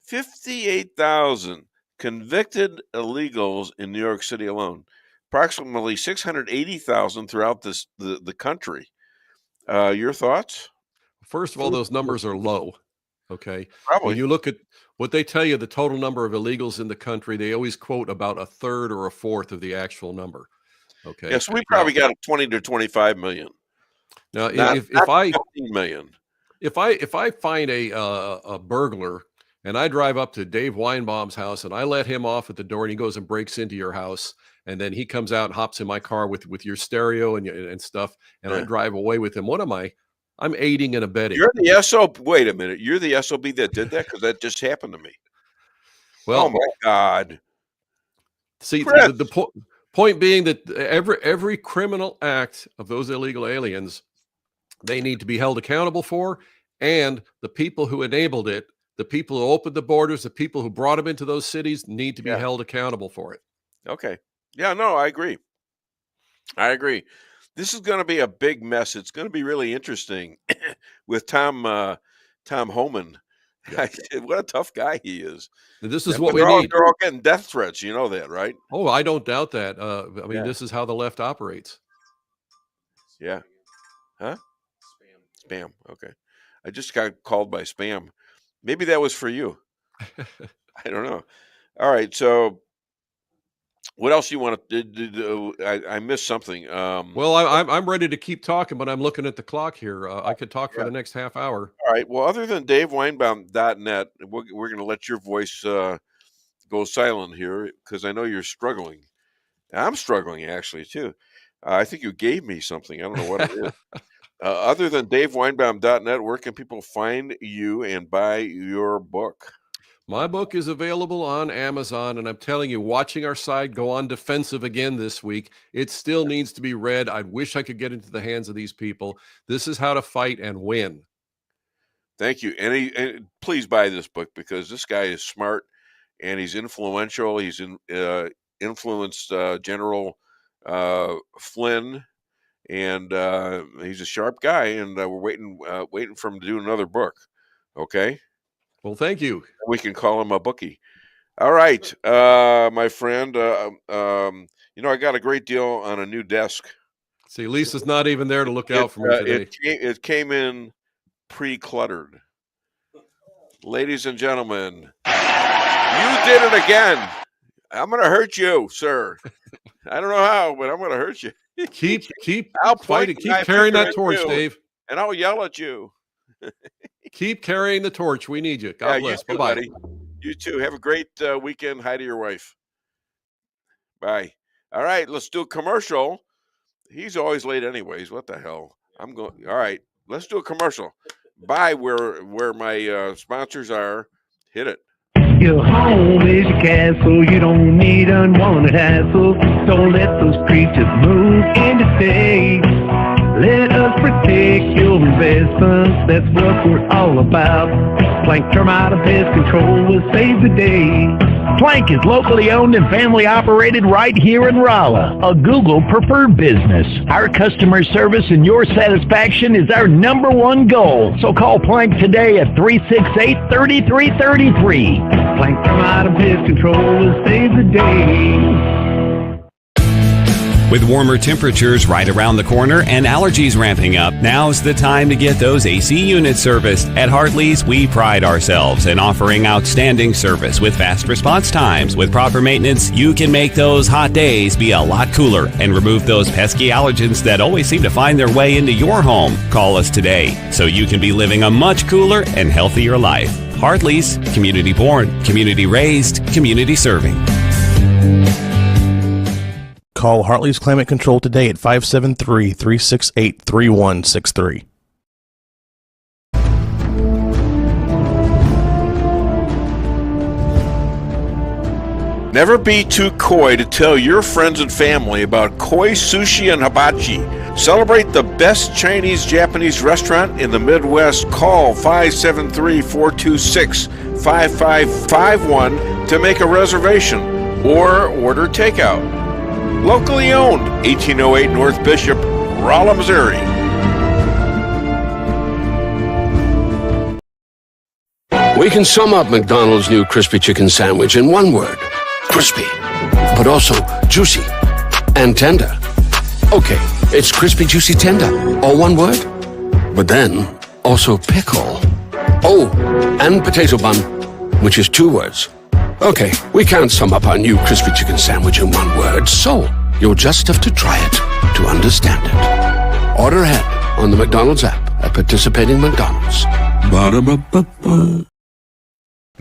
58,000 convicted illegals in New York City alone. Approximately 680,000 throughout the country. Your thoughts? First of all, those numbers are low. Okay. Probably. When you look at what they tell you, the total number of illegals in the country, they always quote about a third or a fourth of the actual number. Okay. Yes, we probably got 20 to 25 million. Now, if 15 million. If I find a burglar and I drive up to Dave Weinbaum's house and I let him off at the door and he goes and breaks into your house, and then he comes out and hops in my car with your stereo and stuff, and I drive away with him, what am I? I'm aiding and abetting. You're the SOB. Wait a minute. You're the SOB that did that? Because that just happened to me. Well, oh my God. See, the point being that every criminal act of those illegal aliens, they need to be held accountable for, and the people who enabled it, the people who opened the borders, the people who brought them into those cities need to be held accountable for it. Okay. Yeah, no, I agree. This is going to be a big mess. It's going to be really interesting with Tom Homan. Yeah. What a tough guy he is. This is what we need. They're all getting death threats. You know that, right? Oh, I don't doubt that. I mean, this is how the left operates. Yeah. Huh? Spam. Okay. I just got called by spam. Maybe that was for you. I don't know. All right. So what else you want to do? I missed something. Well, I'm ready to keep talking, but I'm looking at the clock here. I could talk for the next half hour. All right. Well, other than DaveWeinbaum.net, we're going to let your voice go silent here because I know you're struggling. I'm struggling actually too. I think you gave me something. I don't know what it is. Other than DaveWeinbaum.net, where can people find you and buy your book? My book is available on Amazon, and I'm telling you, watching our side go on defensive again this week, it still needs to be read. I wish I could get into the hands of these people. This is how to fight and win. Thank you. And please buy this book, because this guy is smart and he's influential. He's influenced General Flynn, and he's a sharp guy, and we're waiting for him to do another book. Okay? Well, thank you. We can call him a bookie. All right, my friend. I got a great deal on a new desk. See, Lisa's not even there to look out for me today. It came in pre-cluttered. Ladies and gentlemen, you did it again. I'm going to hurt you, sir. I don't know how, but I'm going to hurt you. Keep fighting. Keep carrying that torch, Dave. And I'll yell at you. Keep carrying the torch. We need you. God bless. Bye-bye. Buddy. You too. Have a great weekend. Hi to your wife. Bye. All right, let's do a commercial. He's always late anyways. What the hell? I'm going. All right, let's do a commercial. Bye, where my sponsors are. Hit it. Your home is your castle. You don't need unwanted hassle. Don't let those creatures move in to stay. Let us protect your investments. That's what we're all about. Plank Termite and Pest Control will save the day. Plank is locally owned and family operated right here in Rolla, a Google preferred business. Our customer service and your satisfaction is our #1 goal. So call Plank today at 368-3333. Plank Termite and Pest Control will save the day. With warmer temperatures right around the corner and allergies ramping up, now's the time to get those AC units serviced. At Hartley's, we pride ourselves in offering outstanding service with fast response times. With proper maintenance, you can make those hot days be a lot cooler and remove those pesky allergens that always seem to find their way into your home. Call us today so you can be living a much cooler and healthier life. Hartley's, community born, community raised, community serving. Call Hartley's Climate Control today at 573-368-3163. Never be too coy to tell your friends and family about koi sushi and hibachi. Celebrate the best Chinese-Japanese restaurant in the Midwest. Call 573-426-5551 to make a reservation or order takeout. Locally owned, 1808 North Bishop, Rolla, Missouri. We can sum up McDonald's new crispy chicken sandwich in one word. Crispy. But also juicy and tender. Okay, it's crispy, juicy, tender. All one word. But then, also pickle. Oh, and potato bun, which is 2 words. Okay, we can't sum up our new crispy chicken sandwich in one word, so you'll just have to try it to understand it. Order ahead on the McDonald's app at participating McDonald's. Ba-da-ba-ba-ba.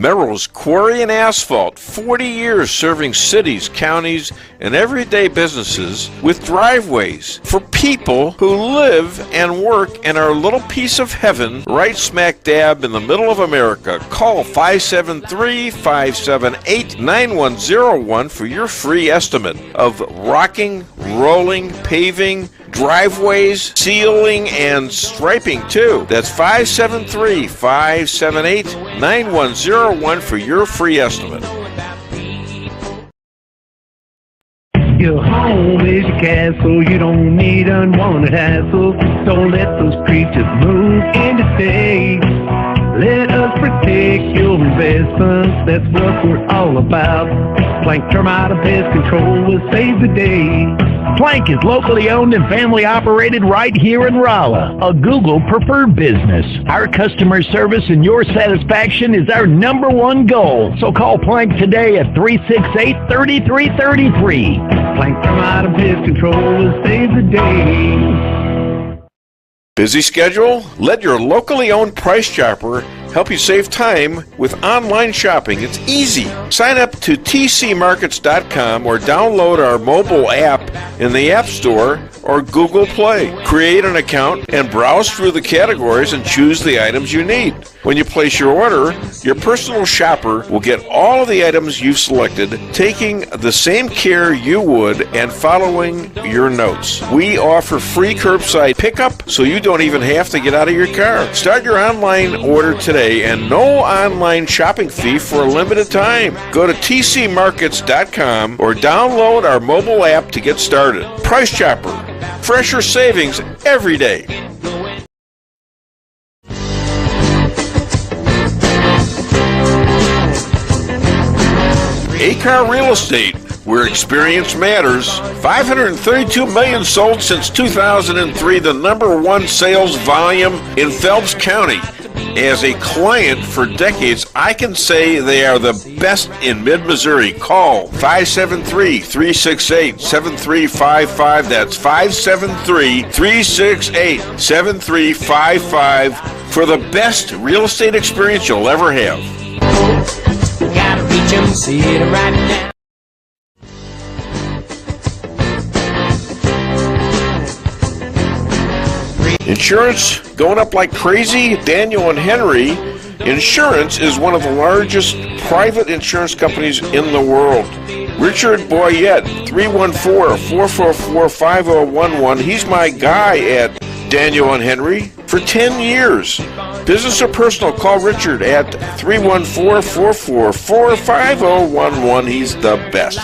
Merrill's Quarry and Asphalt, 40 years serving cities, counties, and everyday businesses with driveways for people who live and work in our little piece of heaven right smack dab in the middle of America. Call 573-578-9101 for your free estimate of rocking, rolling, paving, driveways, sealing, and striping too. That's 573-578-9101 for your free estimate. Your home is your castle. You don't need unwanted hassle. Don't let those creatures move in to stay. Let us protect your investments. That's what we're all about. Plank Termite and Pest Control will save the day. Plank is locally owned and family operated right here in Rolla, a Google preferred business. Our customer service and your satisfaction is our #1 goal. So call Plank today at 368-3333. Plank Termite and Pest Control will save the day. Busy schedule? Let your locally owned Price Chopper help you save time with online shopping. It's easy. Sign up to tcmarkets.com or download our mobile app in the App Store or Google Play. Create an account and browse through the categories and choose the items you need. When you place your order, your personal shopper will get all of the items you've selected, taking the same care you would and following your notes. We offer free curbside pickup, so you don't even have to get out of your car. Start your online order today and no online shopping fee for a limited time. Go to tcmarkets.com or download our mobile app to get started. Price Chopper. Fresher savings every day. A-Car Real Estate, where experience matters. 532 million sold since 2003, the #1 sales volume in Phelps County. As a client for decades, I can say they are the best in mid-Missouri. Call 573-368-7355. That's 573-368-7355 for the best real estate experience you'll ever have. Gotta reach 'em, see it right now. Insurance going up like crazy? Daniel and Henry Insurance is one of the largest private insurance companies in the world. Richard Boyette, 314-444-5011. He's my guy at Daniel and Henry for 10 years. Business or personal, call Richard at 314-444-5011. He's the best.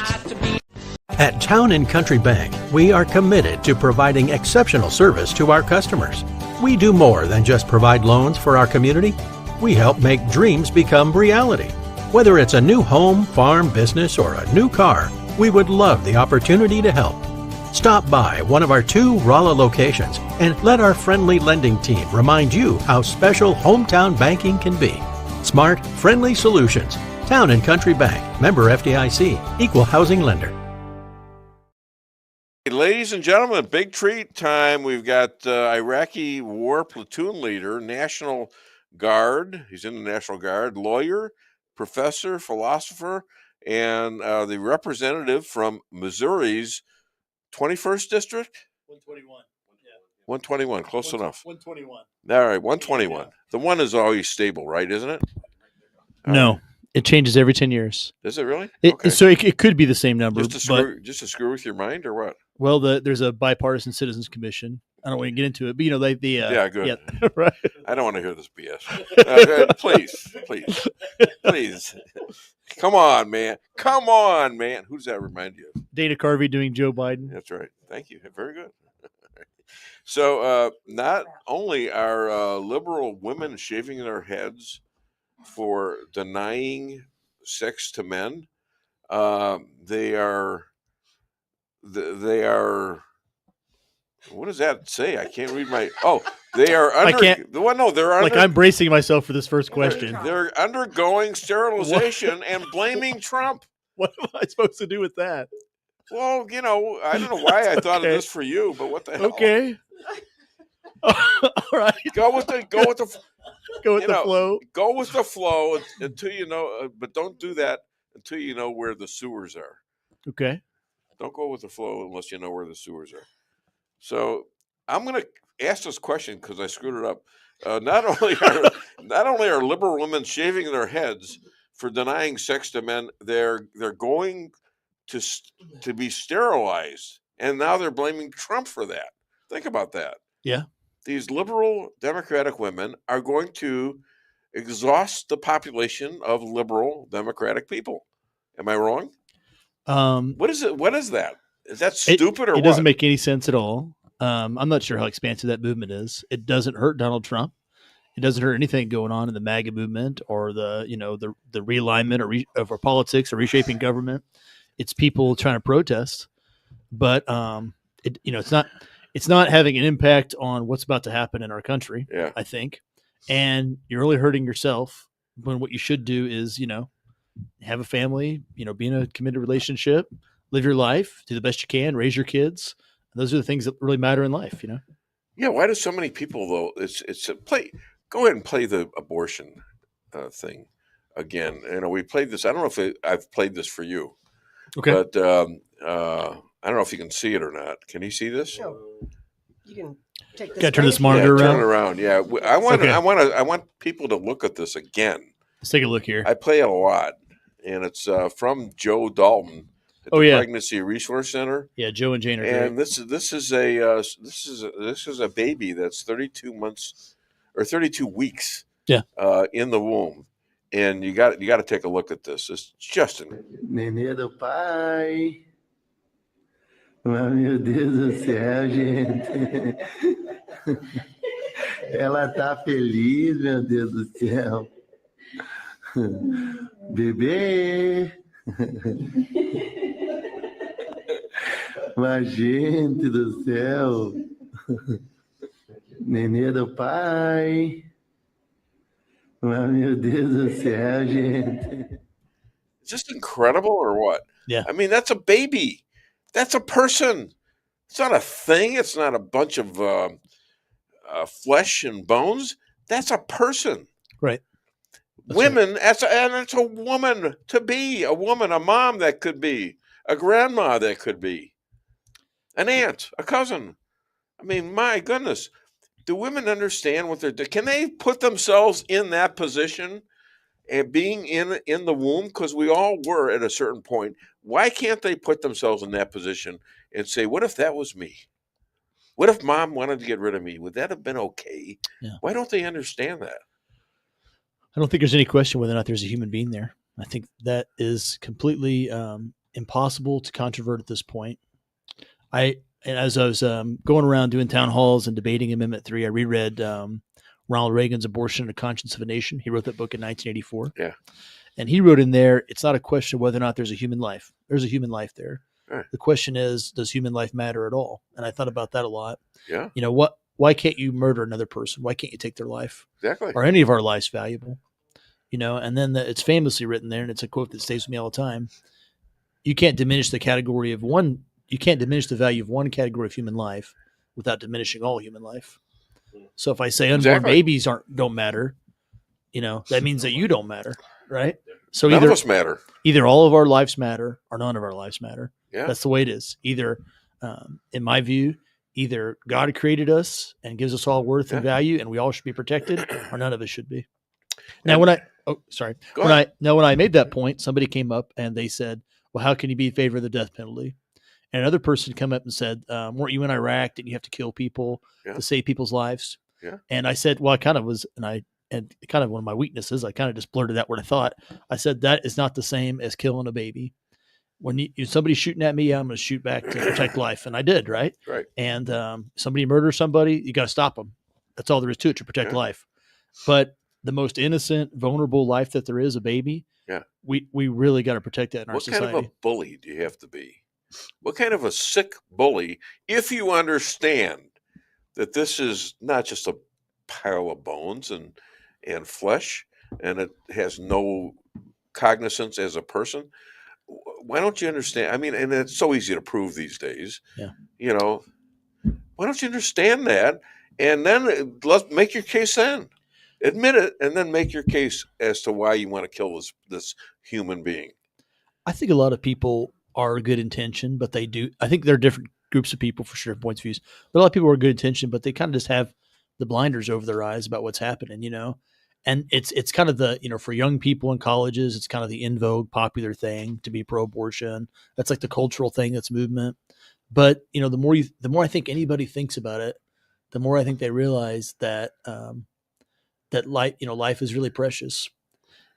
At Town & Country Bank, we are committed to providing exceptional service to our customers. We do more than just provide loans for our community. We help make dreams become reality. Whether it's a new home, farm, business, or a new car, we would love the opportunity to help. Stop by one of our 2 Rolla locations and let our friendly lending team remind you how special hometown banking can be. Smart, friendly solutions. Town & Country Bank, member FDIC, equal housing lender. Ladies and gentlemen, big treat time. We've got Iraqi war platoon leader, National Guard. He's in the National Guard, lawyer, professor, philosopher, and the representative from Missouri's 21st District? 121. Yeah. 121, close enough. 121. All right, 121. The one is always stable, right, isn't it? No, it changes every 10 years. Is it really? Okay. So it could be the same number. Just to screw with your mind, or what? Well, there's a bipartisan citizens commission. I don't want to get into it, but yeah, good. Yeah, right. I don't want to hear this BS. Please. Come on, man. Who does that remind you of? Dana Carvey doing Joe Biden. That's right. Thank you. Very good. So not only are liberal women shaving their heads for denying sex to men, they are. What does that say? I can't read my. Oh, they are. I can't. Well, no, they're under, I'm bracing myself for this first question. They're undergoing sterilization and blaming Trump. What am I supposed to do with that? Well, I don't know why I thought of this for you, but what the hell? Okay. All right. Go with the flow. Go with the flow until you know, but don't do that until you know where the sewers are. Okay. Don't go with the flow unless you know where the sewers are. So I'm going to ask this question because I screwed it up. Not only are liberal women shaving their heads for denying sex to men, they're going to be sterilized, and now they're blaming Trump for that. Think about that. Yeah. These liberal Democratic women are going to exhaust the population of liberal Democratic people. Am I wrong? What is it? What is that? Is that stupid or what? It doesn't make any sense at all. I'm not sure how expansive that movement is. It doesn't hurt Donald Trump. It doesn't hurt anything going on in the MAGA movement or the realignment of our politics or reshaping government. It's people trying to protest, but it's not having an impact on what's about to happen in our country. Yeah. I think, and you're really hurting yourself when what you should do is have a family, be in a committed relationship, live your life, do the best you can, raise your kids. Those are the things that really matter in life, Yeah. Why do so many people though? Go ahead and play the abortion thing again. We played this. I don't know if I've played this for you. Okay. But I don't know if you can see it or not. Can you see this? No. You can. Take Got to turn this monitor around. Turn it around. Yeah, I want people to look at this again. Let's take a look here. I play it a lot, and it's from Joe Dalton at the Pregnancy Resource Center. Yeah, Joe and Jane are and great. this is a baby that's 32 months or 32 weeks. Yeah. In the womb, and you got to take a look at this. It's just Nenê do pai. Mas, meu Deus do céu, gente. Ela tá feliz, meu Deus do céu. Bebê. Mas, gente do céu. Nenê do pai. Mas, meu Deus do céu, gente. Just incredible, or what? Yeah. I mean, that's a baby. That's a person. It's not a thing. It's not a bunch of flesh and bones. That's a person. Right. Women, that's a woman to be. A woman, a mom that could be. A grandma that could be. An aunt, a cousin. I mean, my goodness. Do women understand what they're doing? Can they put themselves in that position and being in the womb? Because we all were at a certain point. Why can't they put themselves in that position and say, what if that was me? What if mom wanted to get rid of me? Would that have been okay? Yeah. Why don't they understand that? I don't think there's any question whether or not there's a human being there. I think that is completely impossible to controvert at this point. And as I was going around doing town halls and debating Amendment 3, I reread Ronald Reagan's Abortion and the Conscience of a Nation. He wrote that book in 1984. Yeah. And he wrote in there, it's not a question of whether or not there's a human life. There's a human life there. Right. The question is, does human life matter at all? And I thought about that a lot. Yeah. You know, why can't you murder another person? Why can't you take their life? Exactly. Are any of our lives valuable? You know, and then it's famously written there, and it's a quote that stays with me all the time. You can't diminish the category of one. You can't diminish the value of one category of human life without diminishing all human life. So if I say unborn babies don't matter, you know, that means that you don't matter, right? So none of us matter. Either all of our lives matter or none of our lives matter. Yeah. That's the way it is. Either, in my view, either God created us and gives us all worth and value, and we all should be protected, or none of us should be. Now, when I made that point, somebody came up and they said, "Well, how can you be in favor of the death penalty?" And another person come up and said, "Weren't you in Iraq? Didn't you have to kill people to save people's lives?" Yeah. And I said, "Well, I kind of was," and kind of one of my weaknesses, I kind of just blurted out what I thought. I said, "That is not the same as killing a baby. When somebody's shooting at me, I'm going to shoot back to protect life," and I did, right? Right. And somebody murders somebody, you got to stop them. That's all there is to it, to protect life. But the most innocent, vulnerable life that there is, a baby. Yeah. We really got to protect that in our society. What kind of a bully do you have to be? What kind of a sick bully, if you understand that this is not just a pile of bones and flesh, and it has no cognizance as a person? Why don't you understand? I mean, and it's so easy to prove these days. Yeah. You know, why don't you understand that? And then let's make your case then. Admit it, and then make your case as to why you want to kill this human being. I think a lot of people are good intention, but they do. I think there are different groups of people for sure, points of views. But a lot of people are good intention, but they kind of just have the blinders over their eyes about what's happening, you know. And it's kind of the, you know, for young people in colleges, it's kind of the in vogue, popular thing to be pro-abortion. That's like the cultural thing, that's movement. But you know, the more I think anybody thinks about it, the more I think they realize that that life is really precious,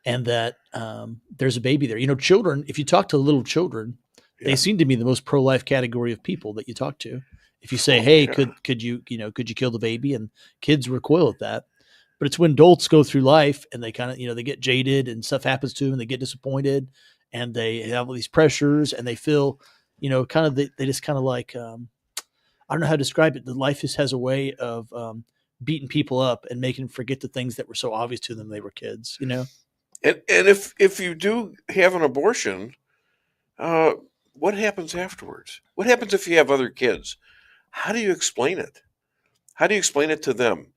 and that there's a baby there. You know, children. If you talk to little children, they seem to be the most pro-life category of people that you talk to. If you say, "Hey, could you kill the baby?" and kids recoil at that. But it's when adults go through life and they kind of, you know, they get jaded and stuff happens to them and they get disappointed and they have all these pressures and they feel, you know, kind of they just kind of like I don't know how to describe it. The life just has a way of beating people up and making them forget the things that were so obvious to them when they were kids, you know. And if you do have an abortion, what happens afterwards? What happens if you have other kids? How do you explain it? How do you explain it to them?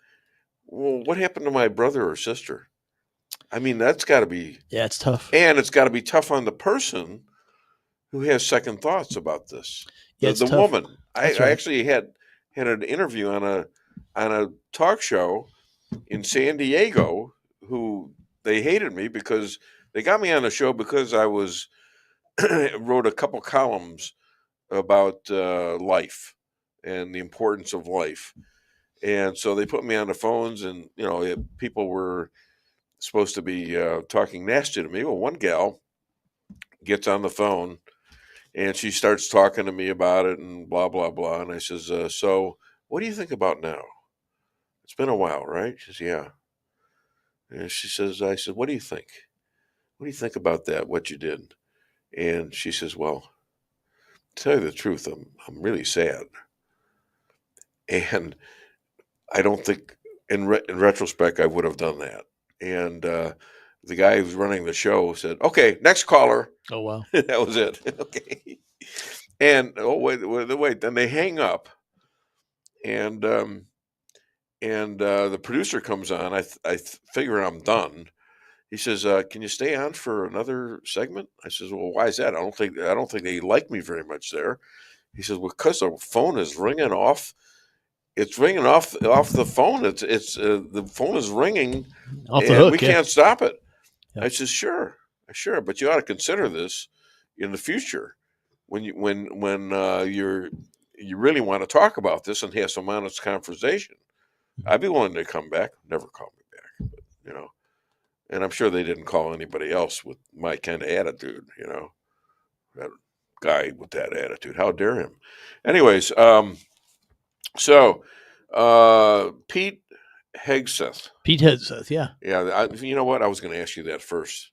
Well, what happened to my brother or sister? I mean, that's got to be... Yeah, it's tough. And it's got to be tough on the person who has second thoughts about this. Yeah, The tough. woman. I Right. actually had an interview on on a talk show in San Diego who they hated me because they got me on the show because I was wrote a couple columns about life and the importance of life. And so they put me on the phones, and people were supposed to be talking nasty to me. Well, one gal gets on the phone and she starts talking to me about it and blah, blah, blah. And I says, so what do you think about now? It's been a while, right? She says, yeah. And she says, I said, what do you think? What do you think about that, what you did? And she says, well, to tell you the truth, I'm really sad. And I don't think, in retrospect, I would have done that. And the guy who's running the show said, okay, next caller. Oh, wow. That was it. Okay. And, wait. Then they hang up. And the producer comes on. I figure I'm done. He says, can you stay on for another segment? I says, well, why is that? I don't think they like me very much there. He says, well, because the phone is ringing off. It's ringing off the phone. It's the phone is ringing off the hook. We can't stop it. Yeah. I says, sure, but you ought to consider this in the future when you really want to talk about this and have some honest conversation. I'd be willing to come back. Never call me back, but, and I'm sure they didn't call anybody else with my kind of attitude. That guy with that attitude. How dare him? Anyways, so Pete Hegseth. Pete Hegseth, yeah. Yeah, you know what? I was going to ask you that first.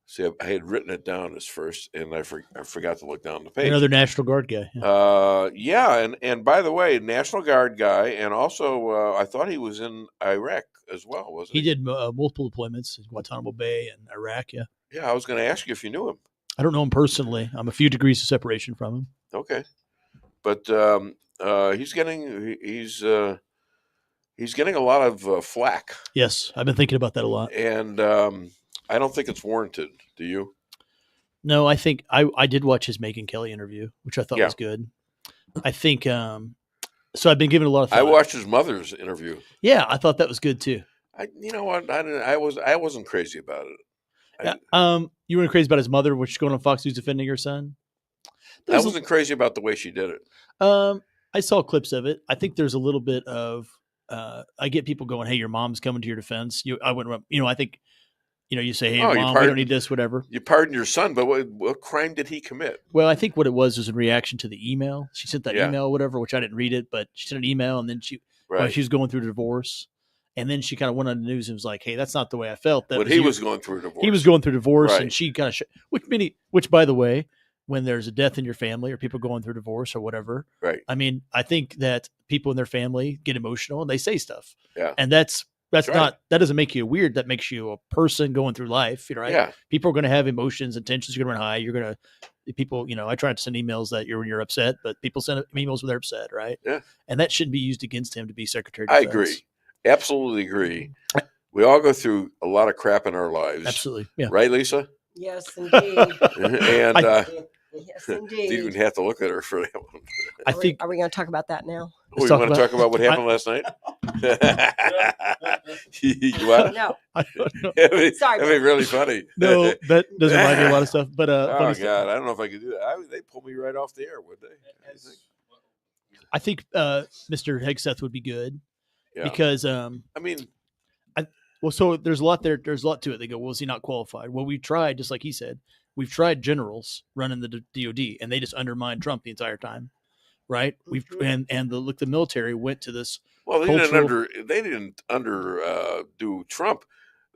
See, I had written it down as first, and I forgot to look down the page. Another National Guard guy. Yeah, and by the way, National Guard guy, and also I thought he was in Iraq as well, wasn't he? He did multiple deployments in Guantanamo Bay and Iraq, yeah. Yeah, I was going to ask you if you knew him. I don't know him personally. I'm a few degrees of separation from him. Okay. But he's getting a lot of flack. Yes, I've been thinking about that a lot. And I don't think it's warranted. Do you? No, I think I did watch his Megyn Kelly interview, which I thought was good. I think so. I've been giving a lot of thought. I watched his mother's interview. Yeah, I thought that was good too. You know what? I wasn't crazy about it. You weren't crazy about his mother, which is going on Fox News defending her son. I wasn't crazy about the way she did it. I saw clips of it. I think there's a little bit of I get people going, "Hey, your mom's coming to your defense." I wouldn't. I think. You say, "Hey, Mom, we don't need this, whatever." You pardon your son, but what crime did he commit? Well, I think what it was in reaction to the email. She sent that email, whatever, which I didn't read it, but she sent an email, and then she was going through a divorce, and then she kind of went on the news and was like, "Hey, that's not the way I felt." But he was going through a divorce. He was going through divorce, and she kind of which, by the way, when there's a death in your family or people going through divorce or whatever, right? I mean, I think that people in their family get emotional and they say stuff, yeah, and that's not, that doesn't make you weird. That makes you a person going through life, right? Yeah. People are going to have emotions and tensions. You're going to run high. You're going to, people, I try to send emails that you're upset, but people send emails when they're upset, right? Yeah. And that shouldn't be used against him to be Secretary of Defense. I agree. Absolutely agree. We all go through a lot of crap in our lives. Absolutely. Yeah. Right, Lisa? Yes, indeed. And yes, indeed. You even have to look at her for that one. Are we going to talk about that now? Oh, you want to talk about what happened last night? You want? No. Sorry. That'd be really funny. No, that doesn't remind me of a lot of stuff. But oh God, stuff. I don't know if I could do that. They pulled me right off the air, would they? I think Mr. Hegseth would be good because so there's a lot there. There's a lot to it. They go, well, is he not qualified? Well, we tried, just like he said, we've tried generals running the DOD, and they just undermined Trump the entire time, right? The military went to this. Well, they didn't do Trump.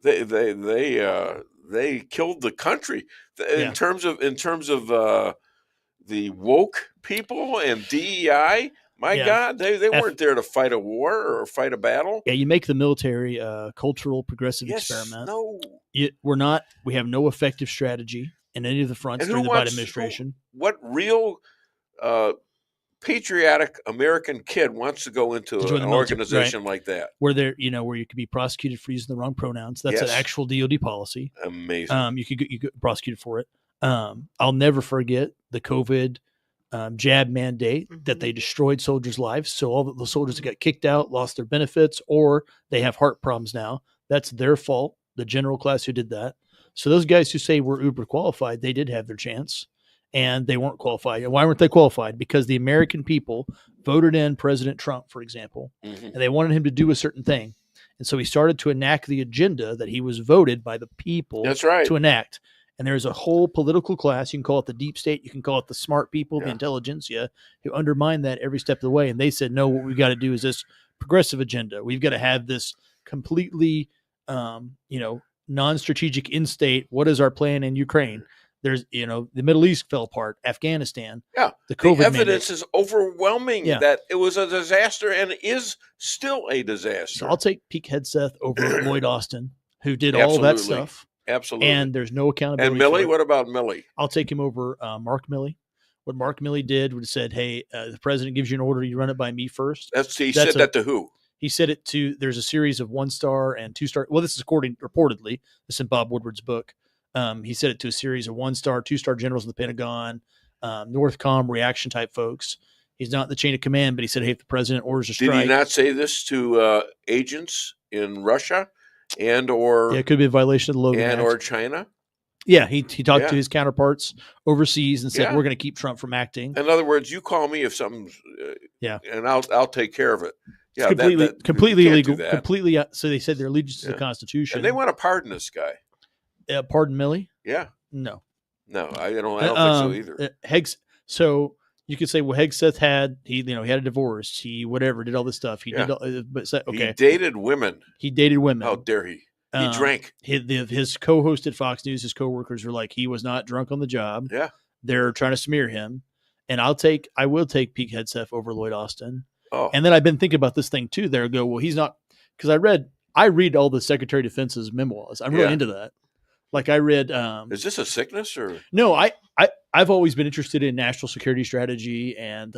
They killed the country in terms of the woke people and DEI. My God, they weren't there to fight a war or fight a battle. Yeah, you make the military a cultural progressive experiment. No, we're not. We have no effective strategy in any of the fronts during the Biden administration. What real patriotic American kid wants to go into an organization like that? Where where you could be prosecuted for using the wrong pronouns. That's an actual DOD policy. Amazing. You could get prosecuted for it. I'll never forget the COVID jab mandate that they destroyed soldiers' lives. So all the soldiers that got kicked out lost their benefits, or they have heart problems now. That's their fault. The general class who did that. So those guys who say we're uber qualified, they did have their chance, and they weren't qualified. And why weren't they qualified? Because the American people voted in President Trump, for example, and they wanted him to do a certain thing. And so he started to enact the agenda that he was voted by the people to enact. And there's a whole political class, you can call it the deep state, you can call it the smart people, the intelligentsia, who undermine that every step of the way. And they said, no, what we've got to do is this progressive agenda. We've got to have this completely, non-strategic in-state. What is our plan in Ukraine? There's, the Middle East fell apart, Afghanistan. Yeah. The COVID evidence mandate. is overwhelming that it was a disaster and is still a disaster. So I'll take Pete Hegseth over Lloyd Austin, who did all that stuff. Absolutely. And there's no accountability. And Milley, what about Milley? I'll take him over Mark Milley. What Mark Milley did was said, hey, the president gives you an order, you run it by me first. He said that to who? He said it to, there's a series of 1-star and 2-star. Well, this is reportedly, this is in Bob Woodward's book. He said it to a series of 1-star, 2-star generals in the Pentagon, Northcom reaction type folks. He's not in the chain of command, but he said, hey, if the president orders a strike. Did he not say this to agents in Russia or it could be a violation of the Logan Act. Or China? Yeah, he talked to his counterparts overseas and said, we're going to keep Trump from acting. In other words, you call me if something's and I'll take care of it. Yeah, it's completely illegal. Completely. So they said their allegiance to the Constitution. And they want to pardon this guy. Pardon Milley? Yeah. No, I don't think so either. So you could say, well, Hegseth had a divorce. He did all this stuff. He did, He dated women. How dare he? He drank. His co-host at Fox News, his coworkers were like, he was not drunk on the job. Yeah. They're trying to smear him. And I will take Pete Hegseth over Lloyd Austin. Oh. And then I've been thinking about this thing too. There, go, well, he's not, because I read all the Secretary of Defense's memoirs. I'm really into that. Like I read. Is this a sickness or? No, I've always been interested in national security strategy and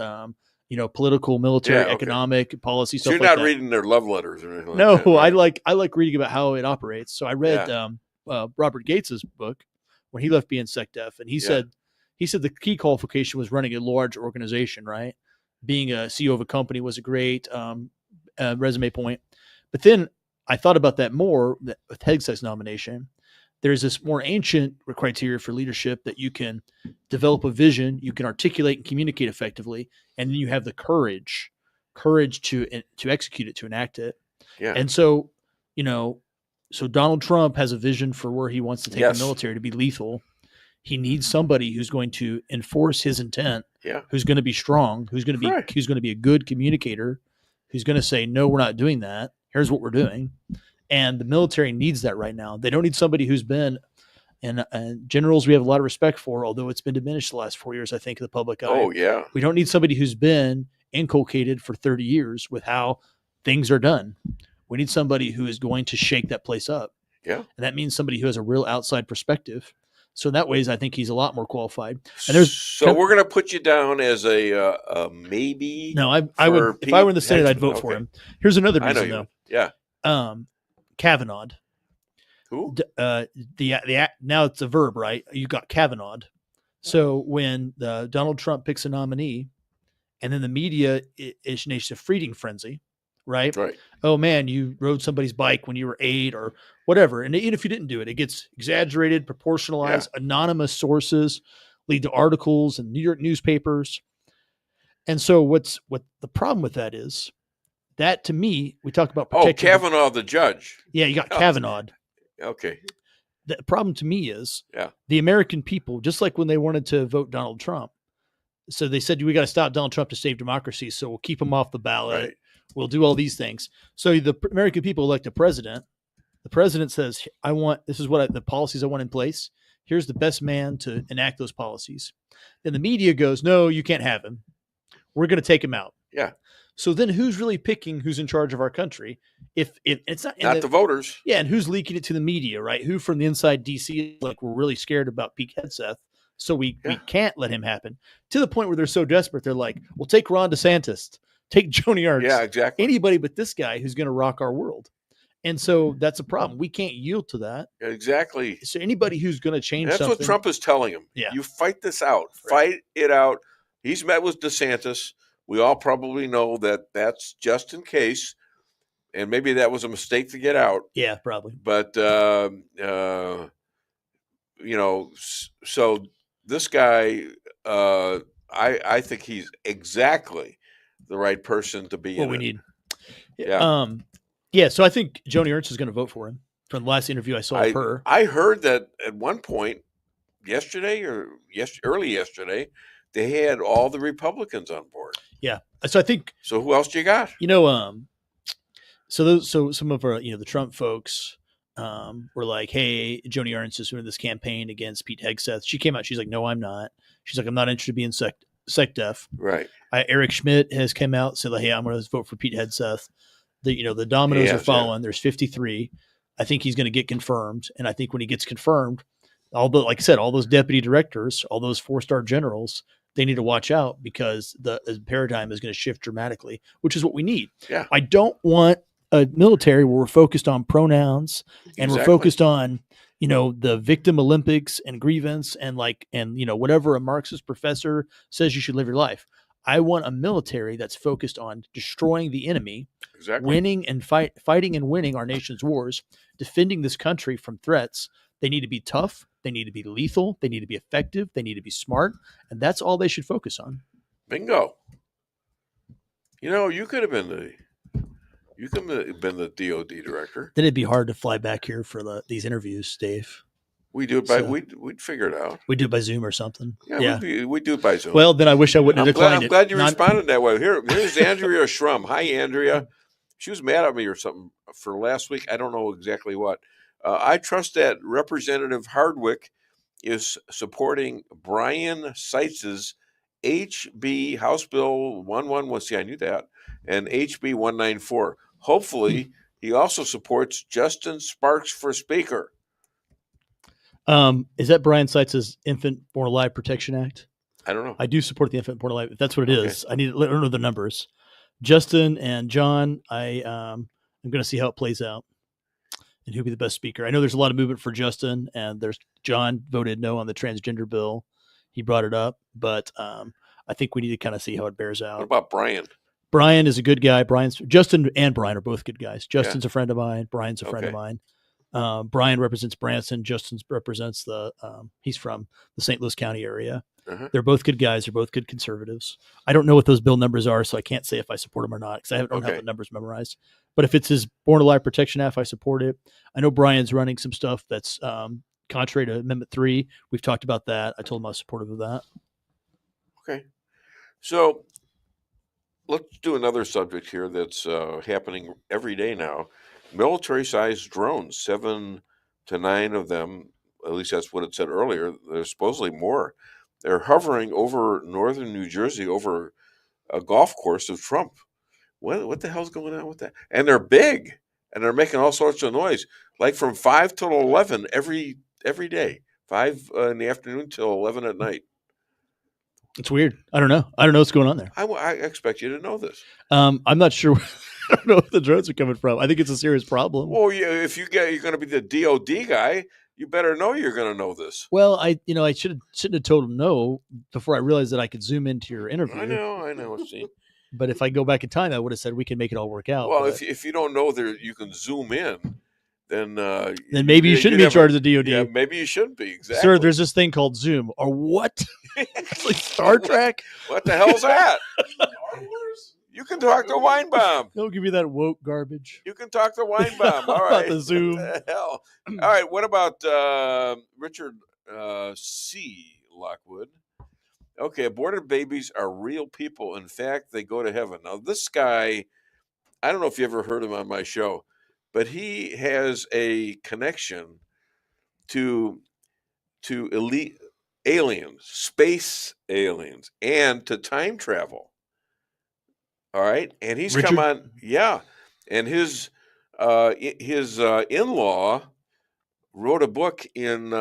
political, military, economic policy stuff. So you're not reading their love letters or anything. No, like that, right? I like reading about how it operates. So I read Robert Gates's book when he left being SecDef, and he said the key qualification was running a large organization, right? Being a CEO of a company was a great resume point. But then I thought about that more with Hegseth's nomination. There's this more ancient criteria for leadership that you can develop a vision, you can articulate and communicate effectively, and then you have the courage to execute it, to enact it. Yeah. And so, so Donald Trump has a vision for where he wants to take the military to be lethal. He needs somebody who's going to enforce his intent, who's going to be strong, who's going to be a good communicator, who's going to say, no, we're not doing that. Here's what we're doing. And the military needs that right now. They don't need somebody who's been, and generals we have a lot of respect for, although it's been diminished the last 4 years, I think, in the public eye. Oh, yeah. We don't need somebody who's been inculcated for 30 years with how things are done. We need somebody who is going to shake that place up. Yeah. And that means somebody who has a real outside perspective. So in that ways, I think he's a lot more qualified. And we're going to put you down as a maybe. No, I would. If I were in the Senate, I'd vote for him. Here's another reason, though. Yeah. Kavanaugh. Who? Now it's a verb, right? You got Kavanaugh. So when Donald Trump picks a nominee, and then the media initiates a feeding frenzy, right? Right. Oh man, you rode somebody's bike when you were 8 or whatever, and even if you didn't do it, it gets exaggerated, proportionalized. Anonymous sources lead to articles in New York newspapers. And so what the problem with that is? That, to me, we talk about protecting. Oh, Kavanaugh, the judge. Yeah, you got Kavanaugh. Okay. The problem to me is the American people, just like when they wanted to vote Donald Trump. So they said, we got to stop Donald Trump to save democracy. So we'll keep him off the ballot. Right. We'll do all these things. So the American people elect a president. The president says, this is what the policies I want in place. Here's the best man to enact those policies. Then the media goes, no, you can't have him. We're going to take him out. Yeah. So then who's really picking who's in charge of our country? If it's not the voters. Yeah. And who's leaking it to the media, right? Who from the inside DC, like, we're really scared about Pete Hegseth. So we can't let him happen, to the point where they're so desperate. They're like, well, take Ron DeSantis, take Joni Ernst. Yeah, exactly. Anybody but this guy who's going to rock our world. And so that's a problem. We can't yield to that. Exactly. So anybody who's going to change that's something. What Trump is telling him. Yeah. You fight this out. Right. Fight it out. He's met with DeSantis. We all probably know that that's just in case, and maybe that was a mistake to get out. Yeah, probably. But so this guy, I think he's exactly the right person to be what in we it. need. Yeah. Yeah. So I think Joni Ernst is going to vote for him. From the last interview I saw of her, I heard that at one point early yesterday, they had all the Republicans on board. Yeah. So I think. So who else do you got? So some of our, the Trump folks were like, "Hey, Joni Ernst is doing this campaign against Pete Hegseth." She came out. She's like, "No, I'm not." She's like, "I'm not interested in being sec def." Right. Eric Schmidt has come out and said, like, "Hey, I'm going to vote for Pete Hegseth." The dominoes are falling. There's 53. I think he's going to get confirmed, and I think when he gets confirmed, although, like I said, all those deputy directors, all those 4-star generals, they need to watch out because the paradigm is going to shift dramatically, which is what we need. Yeah. I don't want a military where we're focused on pronouns and we're focused on, the victim Olympics and grievance and whatever a Marxist professor says you should live your life. I want a military that's focused on destroying the enemy, winning and fighting and winning our nation's wars, defending this country from threats. They need to be tough. They need to be lethal. They need to be effective. They need to be smart. And that's all they should focus on. Bingo. You could have been the DOD director. Then it'd be hard to fly back here for these interviews, Dave. We do it by we'd figure it out. We do it by Zoom or something. Yeah. We do it by Zoom. Well, then I wish I wouldn't have declined I'm glad you responded that way. Here's Andrea Schrum. Hi, Andrea. She was mad at me or something for last week. I don't know exactly what. I trust that Representative Hardwick is supporting Brian Seitz's HB House Bill 111. See, I knew that. And HB 194. Hopefully, he also supports Justin Sparks for Speaker. Is that Brian Seitz's Infant Born Alive Protection Act? I don't know. I do support the Infant Born Alive. If that's what it is, I need to know the numbers. Justin and John, I'm going to see how it plays out and who'll be the best speaker. I know there's a lot of movement for Justin, and John voted no on the transgender bill. He brought it up, but I think we need to kind of see how it bears out. What about Brian? Brian is a good guy. Justin and Brian are both good guys. Justin's a friend of mine. Brian's a friend of mine. Brian represents Branson. Justin represents he's from the St. Louis County area. Uh-huh. They're both good guys. They're both good conservatives. I don't know what those bill numbers are, so I can't say if I support them or not because I don't have the numbers memorized. But if it's his Born Alive Protection Act, I support it. I know Brian's running some stuff that's contrary to Amendment 3. We've talked about that. I told him I was supportive of that. Okay. So let's do another subject here that's happening every day now. Military-sized drones, 7 to 9 of them, at least that's what it said earlier. There's supposedly more. They're hovering over northern New Jersey, over a golf course of Trump. What the hell's going on with that? And they're big, and they're making all sorts of noise, like from 5 till 11 every day, 5 in the afternoon till 11 at night. It's weird. I don't know what's going on there. I expect you to know this. I'm not sure. I don't know where the drones are coming from. I think it's a serious problem. Well, if you're going to be the DOD guy, you better know you're going to know this. Well, I shouldn't have told him no before I realized that I could zoom into your interview. I know. See, but if I go back in time, I would have said we can make it all work out. Well, if you don't know there, you can zoom in. Then maybe you shouldn't be in charge of the DOD. Yeah, maybe you shouldn't be. Exactly, sir. There's this thing called Zoom, or what? It's like Star Trek. What the hell's that? You can talk to Weinbaum. Don't give me that woke garbage. You can talk to Weinbaum. All right. About the Zoom. What the hell? All right. What about Richard C. Lockwood? Okay, aborted babies are real people. In fact, they go to heaven. Now, this guy, I don't know if you ever heard him on my show, but he has a connection to elite aliens, space aliens, and to time travel. All right, and he's Richard? come on, and his in-law wrote a book in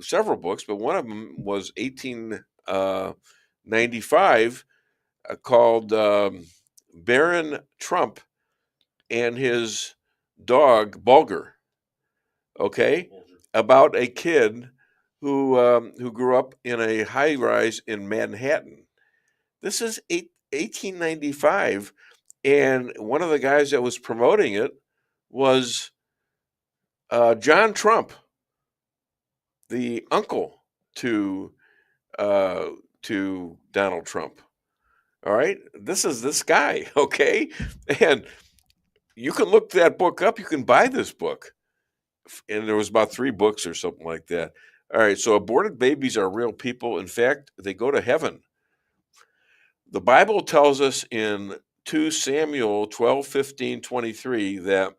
several books, but one of them was 1895 called Baron Trump and His Dog Bulger. Okay, about a kid who grew up in a high-rise in Manhattan. This is 1895, and one of the guys that was promoting it was John Trump, the uncle to Donald Trump. All right, this is this guy, okay? And you can look that book up. You can buy this book. And there was about 3 books or something like that. All right, so aborted babies are real people. In fact, they go to heaven. The Bible tells us in 2 Samuel 12, 15, 23 that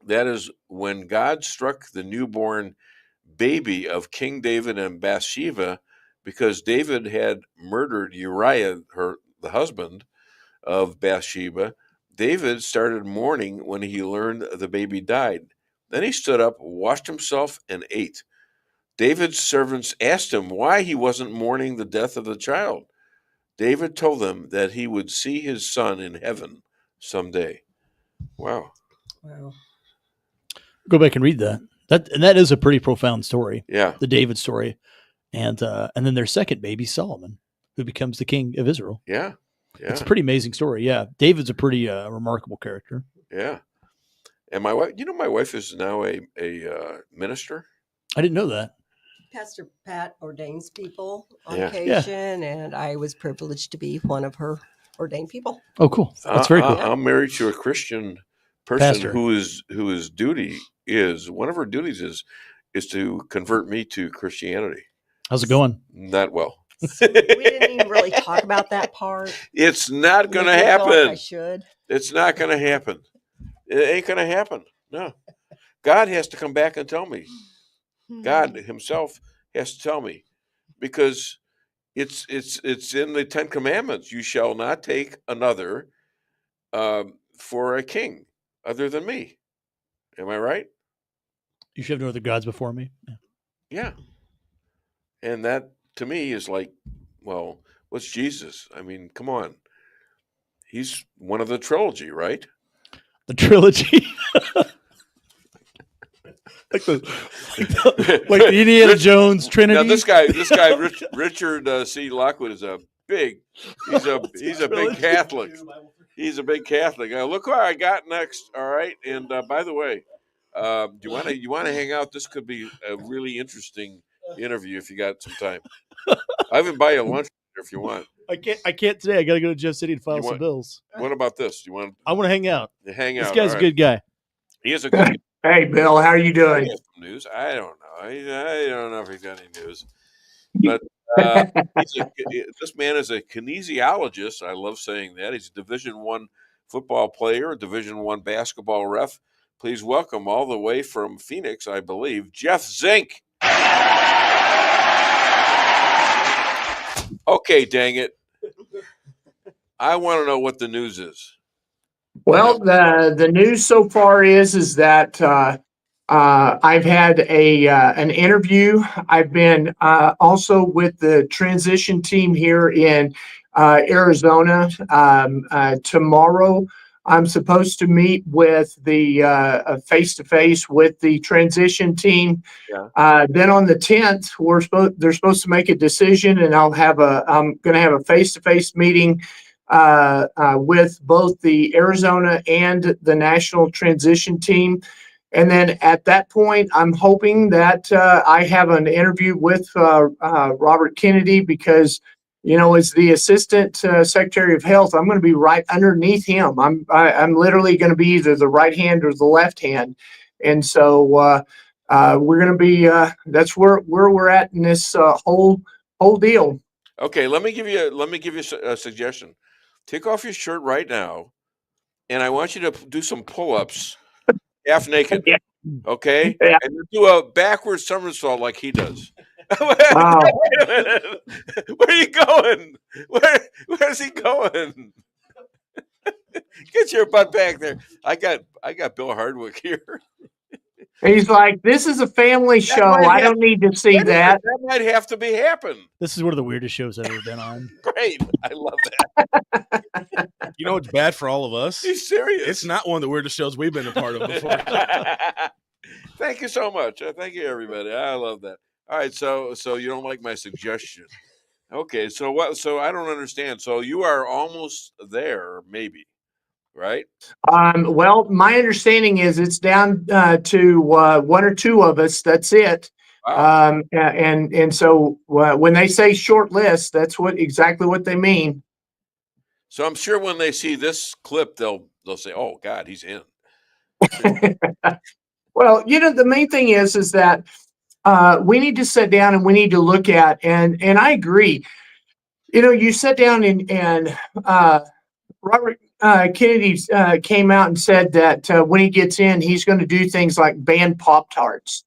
is when God struck the newborn baby of King David and Bathsheba, because David had murdered Uriah, the husband of Bathsheba. David started mourning when he learned the baby died. Then he stood up, washed himself, and ate. David's servants asked him why he wasn't mourning the death of the child. David told them that he would see his son in heaven someday. Wow. Go back and read that. That is a pretty profound story. Yeah. The David story. And then their second baby, Solomon, who becomes the king of Israel. Yeah. It's a pretty amazing story. Yeah. David's a pretty remarkable character. Yeah. And my wife, my wife is now a minister. I didn't know that. Pastor Pat ordains people on Yeah. occasion, and I was privileged to be one of her ordained people. Oh, cool. That's very cool. I'm married to a Christian person Pastor. whose duty is, one of her duties is to convert me to Christianity. How's it going? Not well. We didn't even really talk about that part. It's not going to Maybe I feel like happen. I should. It's not going to happen. It ain't going to happen. No. God has to come back and tell me. God himself has to tell me, because it's in the 10 Commandments. You shall not take another for a king other than me. Am I right? You should have no other gods before me. Yeah. And that to me is like, well, what's Jesus? I mean, come on. He's one of the trilogy, right? The trilogy. like the Indiana Jones Trinity. Now this guy, Richard C. Lockwood is a big Catholic. He's a big Catholic. Look who I got next. All right, and by the way, do you want to hang out? This could be a really interesting interview if you got some time. I even buy you lunch if you want. I can't today. I got to go to Jeff City and file some bills. What about this? I want to hang out. Hang out. This guy's a good guy. He is a good. Hey, Bill, how are you doing? News? I don't know. I don't know if he's got any news. But this man is a kinesiologist. I love saying that. He's a Division I football player, a Division I basketball ref. Please welcome all the way from Phoenix, I believe, Jeff Zink. Okay, dang it. I want to know what the news is. Well, the news so far is that I've had an interview. I've been also with the transition team here in Arizona. Tomorrow, I'm supposed to meet with the face-to-face with the transition team. Yeah. Then on the 10th, they're supposed to make a decision, and I'm going to have a face-to-face meeting with both the Arizona and the national transition team. And then at that point, I'm hoping that I have an interview with Robert Kennedy, because, as the Assistant Secretary of Health, I'm going to be right underneath him. I'm literally going to be either the right hand or the left hand. And so we're going to be, that's where we're at in this whole deal. Okay, let me give you a suggestion. Take off your shirt right now, and I want you to do some pull-ups, half naked. Yeah. Okay, yeah. And do a backwards somersault like he does. Wow. Where are you going? Where's he going? Get your butt back there. I got Bill Hardwick here. He's like, this is a family show. I don't need to see that. That might have to be happen. This is one of the weirdest shows I've ever been on. Great. I love that. You know what's bad for all of us? He's serious. It's not one of the weirdest shows we've been a part of before. Thank you so much. Thank you, everybody. I love that. All right, so you don't like my suggestion. Okay, so what? So I don't understand. So you are almost there, maybe, right? Well, my understanding is it's down to one or two of us. That's it. Wow. And so when they say short list, that's exactly what they mean. So I'm sure when they see this clip, they'll say, "Oh God, he's in." Well, the main thing is that we need to sit down and we need to look at, and I agree. You sit down and Robert Kennedy came out and said that when he gets in, he's going to do things like ban Pop-Tarts.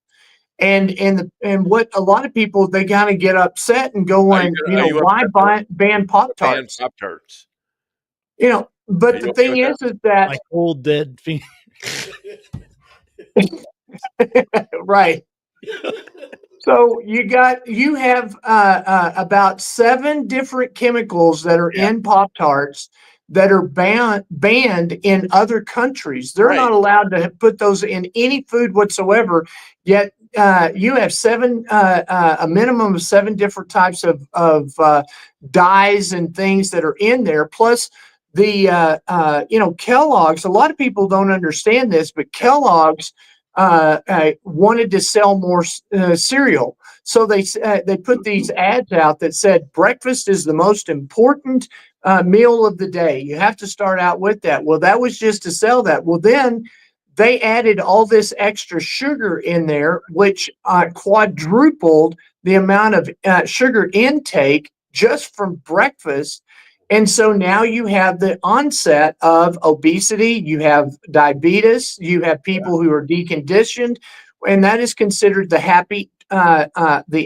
And what a lot of people, they kind of get upset and go on, why ban Pop-Tarts? Ban Pop-Tarts. But the thing is that like old dead right. So you have about 7 different chemicals that are in Pop-Tarts that are banned in other countries. They're not allowed to put those in any food whatsoever. Yet you have a minimum of 7 different types of dyes and things that are in there. Plus the Kellogg's. A lot of people don't understand this, but Kellogg's wanted to sell more cereal. So they put these ads out that said breakfast is the most important meal of the day. You have to start out with that. Well, that was just to sell that. Well, then they added all this extra sugar in there, which quadrupled the amount of sugar intake just from breakfast. And so now you have the onset of obesity, you have diabetes, you have people who are deconditioned, and that is considered the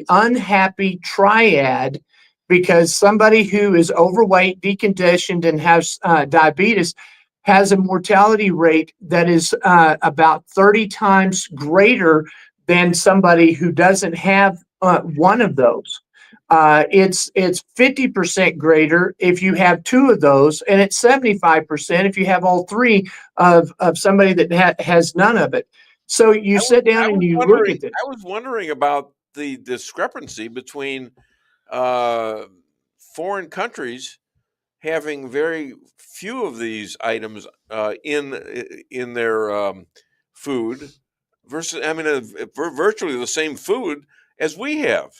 unhappy triad, because somebody who is overweight, deconditioned, and has diabetes has a mortality rate that is about 30 times greater than somebody who doesn't have one of those. It's 50% greater if you have 2 of those, and it's 75% if you have all 3 of somebody that has none of it. So you sit down and you look at it. I was wondering about the discrepancy between foreign countries having very few of these items in their food versus, virtually the same food as we have.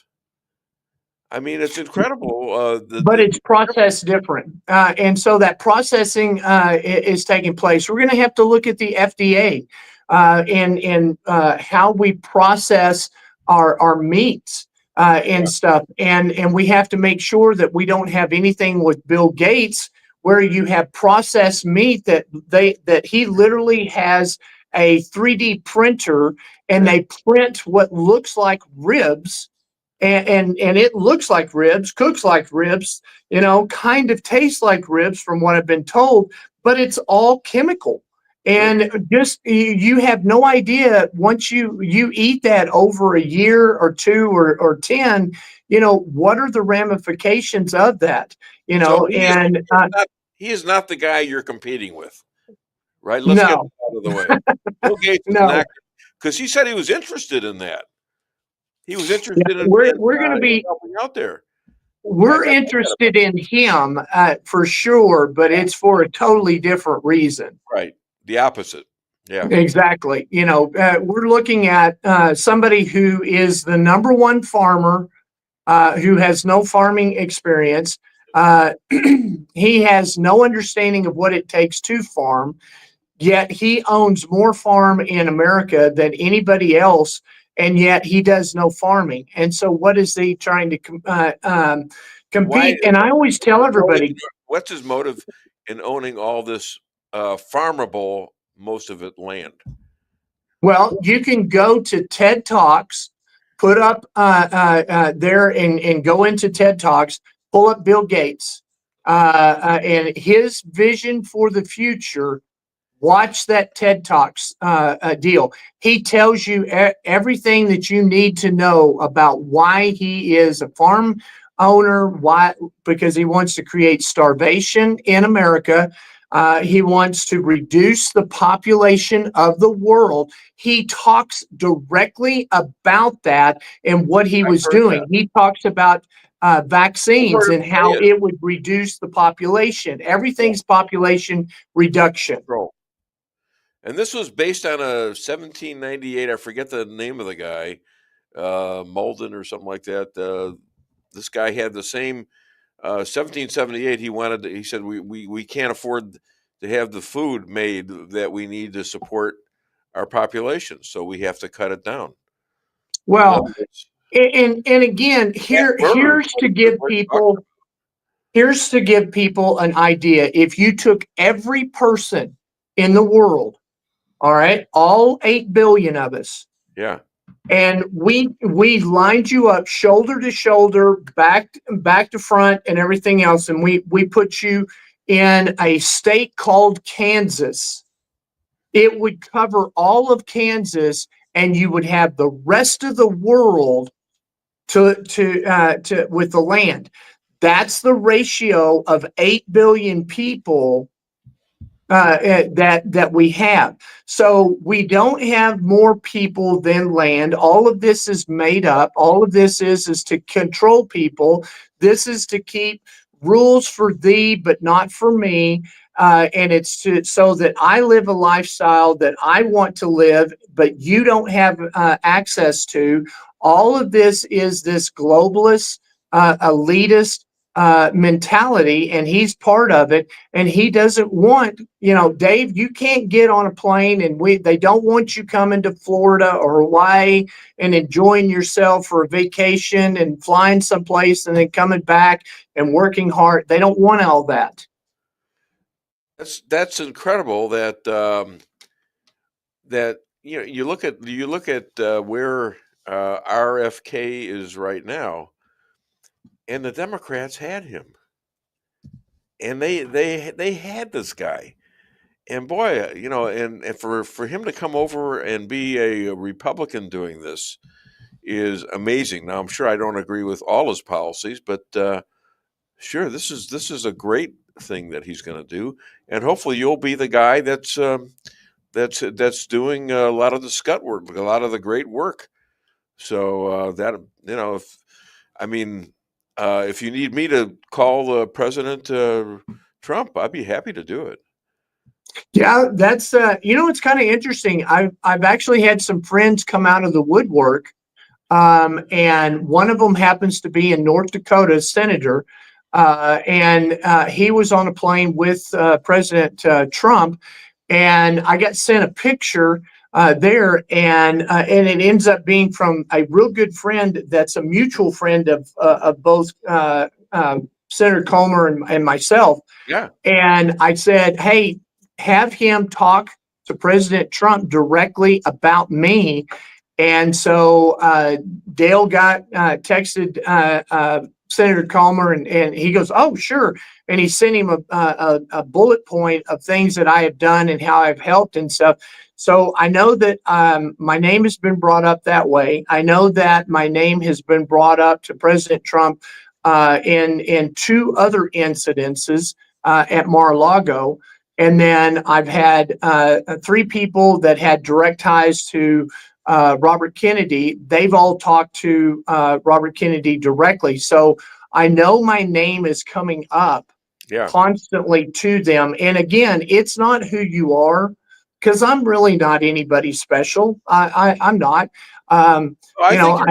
It's incredible. But it's processed different. And so that processing is taking place. We're going to have to look at the FDA and how we process our meats and stuff. And we have to make sure that we don't have anything with Bill Gates where you have processed meat that he literally has a 3D printer and they print what looks like ribs. And it looks like ribs, cooks like ribs, kind of tastes like ribs from what I've been told, but it's all chemical. And just you have no idea once you eat that over a year or 2 or 10, what are the ramifications of that? So he is not the guy you're competing with, right? Let's get that out of the way. Bill Gates is not, because he said he was interested in that. He was interested in we're going to be helping out there. We're interested in him for sure, but it's for a totally different reason. Right. The opposite. Yeah. Exactly. We're looking at somebody who is the number 1 farmer who has no farming experience. He has no understanding of what it takes to farm, yet he owns more farm in America than anybody else. And yet he does no farming. And so what is he trying to compete? And I always tell everybody. What's his motive in owning all this farmable, most of it, land? Well, you can go to TED Talks, put up there and go into TED Talks, pull up Bill Gates and his vision for the future. Watch that TED Talks deal. He tells you everything that you need to know about why he is a farm owner, because he wants to create starvation in America. He wants to reduce the population of the world. He talks directly about that and what he was doing. He talks about vaccines and how it would reduce the population. Everything's population reduction. And this was based on a 1798. I forget the name of the guy, Malden or something like that. This guy had the same 1778. He said we can't afford to have the food made that we need to support our population, so we have to cut it down. Well, and again, here's to give people an idea. If you took every person in the world, all right, all 8 billion of us, and we lined you up shoulder to shoulder, back to front, and everything else, and we put you in a state called Kansas, it would cover all of Kansas, and you would have the rest of the world to with the land. That's the ratio of 8 billion people that we have. So we don't have more people than land. All of this is made up. All of this is to control people. This is to keep rules for thee, but not for me. And it's so that I live a lifestyle that I want to live, but you don't have access to. All of this is this globalist, elitist mentality, and he's part of it. And he doesn't want, Dave, you can't get on a plane, and they don't want you coming to Florida or Hawaii and enjoying yourself for a vacation and flying someplace and then coming back and working hard. They don't want all that. That's incredible that you look at where RFK is right now, and the Democrats had him, and they had this guy, and boy, and for him to come over and be a Republican doing this is amazing. Now I'm sure I don't agree with all his policies, but sure, this is a great thing that he's going to do, and hopefully you'll be the guy that's doing a lot of the scut work, a lot of the great work. So if you need me to call President Trump, I'd be happy to do it. Yeah, that's it's kind of interesting. I've actually had some friends come out of the woodwork, and one of them happens to be in North Dakota, senator. And he was on a plane with President Trump, and I got sent a picture there, and it ends up being from a real good friend that's a mutual friend of both Senator Comer and myself. Yeah. And I said, hey, have him talk to President Trump directly about me. And so Dale got texted Senator Comer, and he goes, oh, sure. And he sent him a bullet point of things that I have done and how I've helped and stuff. So I know that my name has been brought up that way. I know that my name has been brought up to President Trump in 2 other incidences at Mar-a-Lago. And then I've had 3 people that had direct ties to Robert Kennedy. They've all talked to Robert Kennedy directly. So I know my name is coming up constantly to them. And again, it's not who you are, because I'm really not anybody special. I'm not. I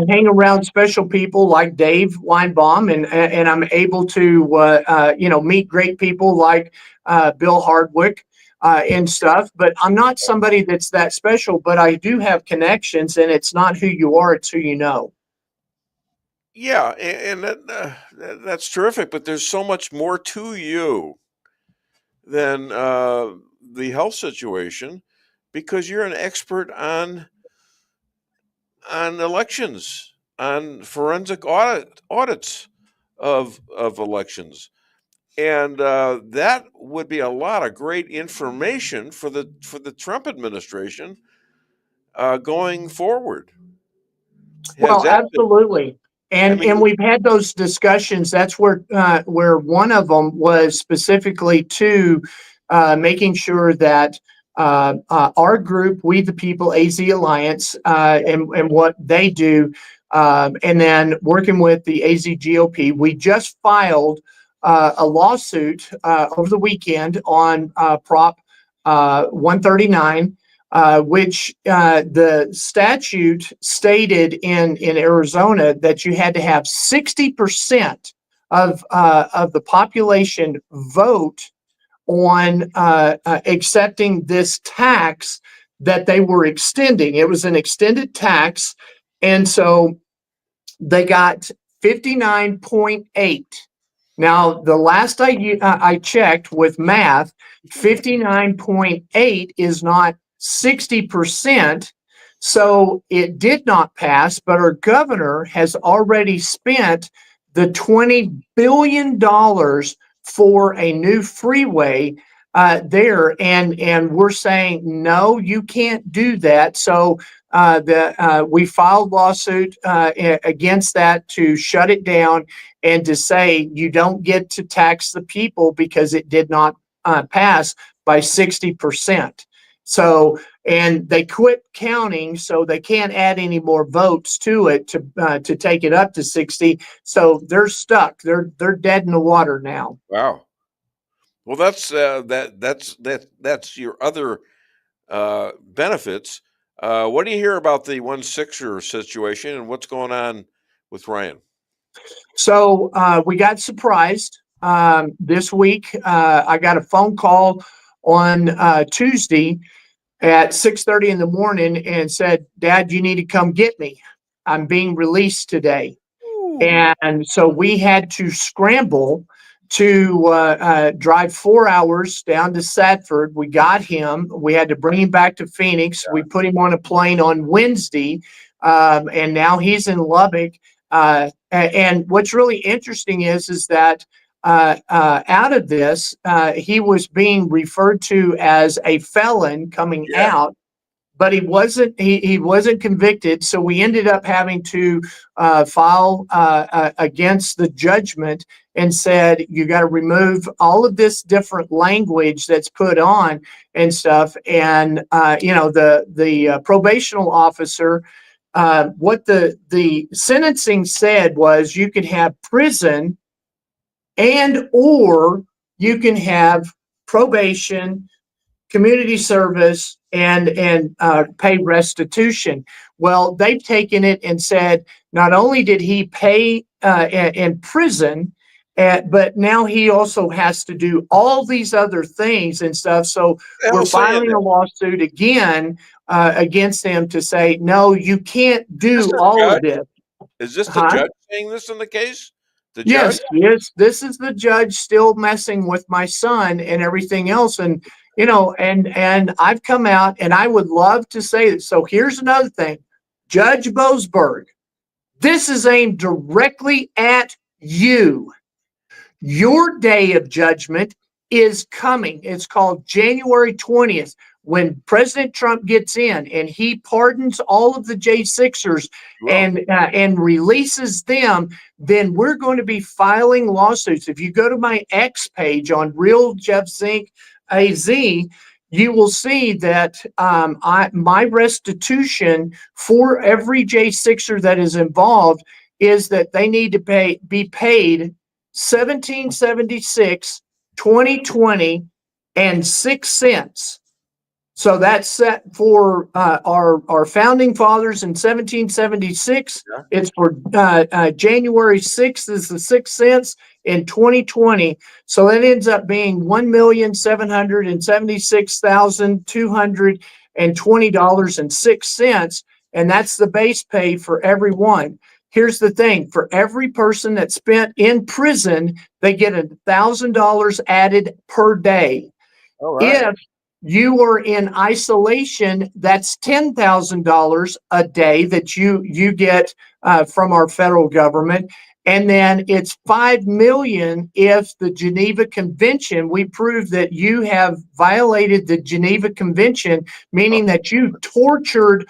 hang around special people like Dave Weinbaum, and I'm able to meet great people like Bill Hardwick. And stuff, but I'm not somebody that's that special, but I do have connections, and it's not who you are, it's who you know. Yeah, and that's terrific, but there's so much more to you than the health situation, because you're an expert on elections, on forensic audits of elections. And that would be a lot of great information for the Trump administration going forward. Well, absolutely. And we've had those discussions. That's where one of them was specifically to making sure that our group, We the People, AZ Alliance, and what they do, and then working with the AZ GOP, we just filed a lawsuit over the weekend on Prop 139, which the statute stated in Arizona that you had to have 60% of the population vote on accepting this tax that they were extending. It was an extended tax, and so they got 59.8. Now, the last I checked with math, 59.8 is not 60%, so it did not pass, but our governor has already spent the $20 billion for a new freeway there, and we're saying, no, you can't do that. So we filed lawsuit against that to shut it down and to say you don't get to tax the people because it did not pass by 60%. So, and they quit counting, so they can't add any more votes to it to take it up to 60. So they're stuck. They're dead in the water now. Wow. Well, that's your other benefits. What do you hear about the 1/6er situation and what's going on with Ryan? So we got surprised this week. I got a phone call on Tuesday at 6:30 in the morning and said, "Dad, you need to come get me. I'm being released today." Ooh. And so we had to scramble to drive 4 hours down to Sadford. We got him. We had to bring him back to Phoenix. We put him on a plane on Wednesday, and now he's in Lubbock. And what's really interesting is that out of this, he was being referred to as a felon coming out, but he wasn't convicted. So we ended up having to file against the judgment and said, you got to remove all of this different language that's put on and stuff. And, the probational officer, what the sentencing said was you could have prison and or you can have probation, community service, and pay restitution. Well, they've taken it and said not only did he pay in prison, but now he also has to do all these other things and stuff. So we're filing a lawsuit again against them to say, no, you can't do all of this. Is this the judge saying this in the case? Yes, this is the judge still messing with my son and everything else. And, and I've come out and I would love to say that. So here's another thing. Judge Boasberg, this is aimed directly at you. Your day of judgment is coming. It's called January 20th. When President Trump gets in and he pardons all of the J6ers and releases them, then we're going to be filing lawsuits. If you go to my X page on Real Jeff Zink AZ, you will see that my restitution for every J6er that is involved is that they need to be paid $17.76, $20.20, and 6 cents. So that's set for our founding fathers in 1776. Yeah. It's for January 6th is the 6 cents in 2020. So that ends up being $1,776,220.06. And that's the base pay for everyone. Here's the thing. For every person that's spent in prison, they get $1,000 added per day. All right. If you are in isolation, that's $10,000 a day that you get from our federal government. And then it's $5 million if the Geneva Convention, we prove that you have violated the Geneva Convention, meaning that you tortured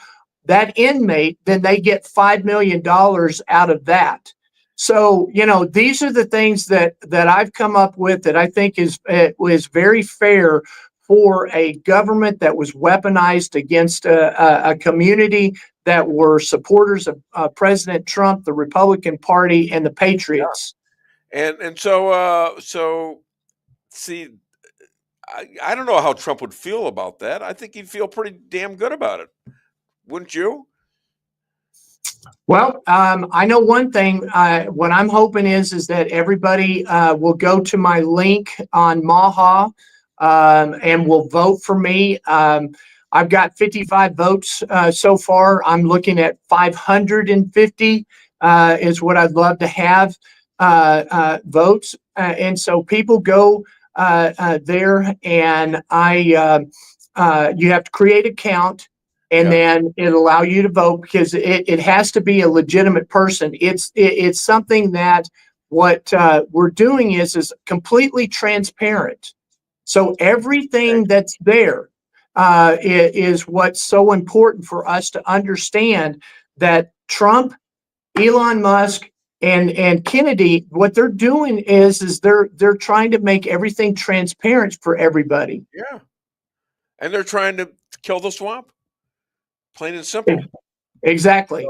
that inmate, then they get $5 million out of that. So, these are the things that I've come up with that I think is very fair for a government that was weaponized against a community that were supporters of President Trump, the Republican Party, and the Patriots. Yeah. And so see, I don't know how Trump would feel about that. I think he'd feel pretty damn good about it. Wouldn't you? Well, I know one thing. What I'm hoping is that everybody will go to my link on Maha and will vote for me. I've got 55 votes so far. I'm looking at 550 is what I'd love to have votes. And so people go there, and you have to create an account. And then it'll allow you to vote, because it has to be a legitimate person. It's something that what we're doing is completely transparent. So everything that's there is what's so important for us to understand, that Trump, Elon Musk, and Kennedy, what they're doing is they're trying to make everything transparent for everybody. Yeah, and they're trying to kill the swamp. Plain and simple. Exactly.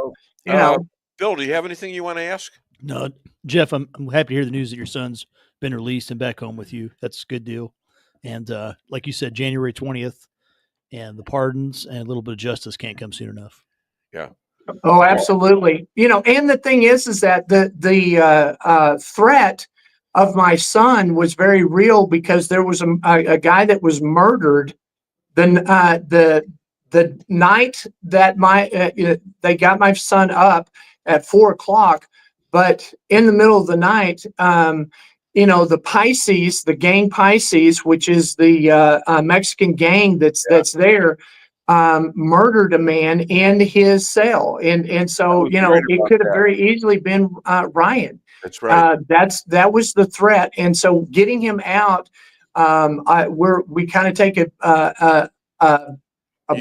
So, Bill, do you have anything you want to ask? No, Jeff, I'm happy to hear the news that your son's been released and back home with you. That's a good deal. And like you said, January 20th, and the pardons and a little bit of justice can't come soon enough. Yeah. Oh, absolutely. And the thing is that the threat of my son was very real, because there was a guy that was murdered the night that they got my son up at 4:00, but in the middle of the night, the Pisces, the gang Pisces, which is the Mexican gang that's there, murdered a man in his cell, and so it could have very easily been Ryan. That's right. That was the threat, and so getting him out, we kind of take a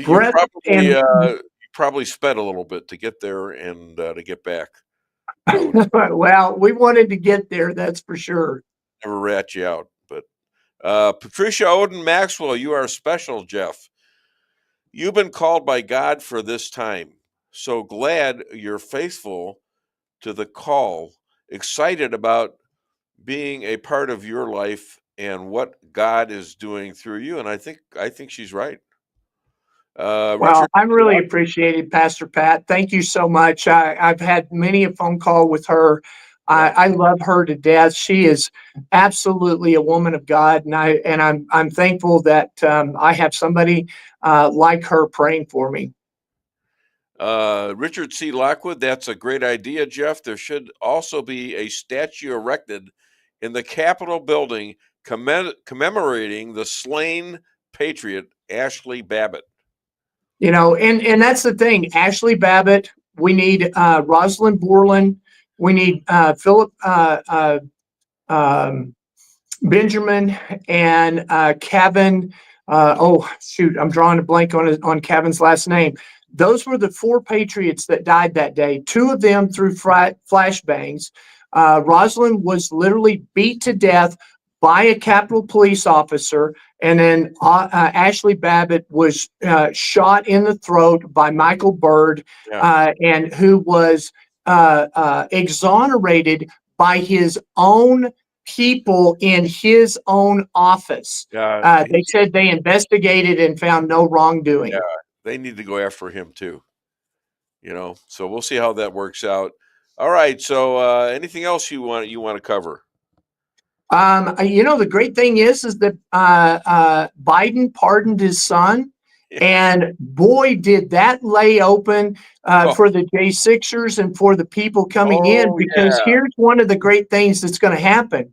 breath. You probably sped a little bit to get there and to get back. Well, we wanted to get there, that's for sure. Never rat you out. But Patricia Odin Maxwell, you are special, Jeff. You've been called by God for this time. So glad you're faithful to the call. Excited about being a part of your life and what God is doing through you. And I think she's right. Well, Richard, I'm really appreciated, Pastor Pat. Thank you so much. I've had many a phone call with her. I love her to death. She is absolutely a woman of God, and I'm thankful that I have somebody like her praying for me. Richard C. Lockwood, that's a great idea, Jeff. There should also be a statue erected in the Capitol building commemorating the slain patriot Ashley Babbitt. And that's the thing. Ashley Babbitt, we need Rosalind Borland, we need Philip Benjamin, and Kevin. I'm drawing a blank on Kevin's last name. Those were the 4 patriots that died that day. 2 of them through flashbangs. Rosalind was literally beat to death by a Capitol police officer, and then Ashley Babbitt was shot in the throat by Michael Byrd, and who was exonerated by his own people in his own office. They said they investigated and found no wrongdoing. Yeah, they need to go after him too. So we'll see how that works out. All right. So anything else you want to cover? The great thing is that Biden pardoned his son, and boy, did that lay open for the J6ers and for the people coming in, because here's one of the great things that's going to happen.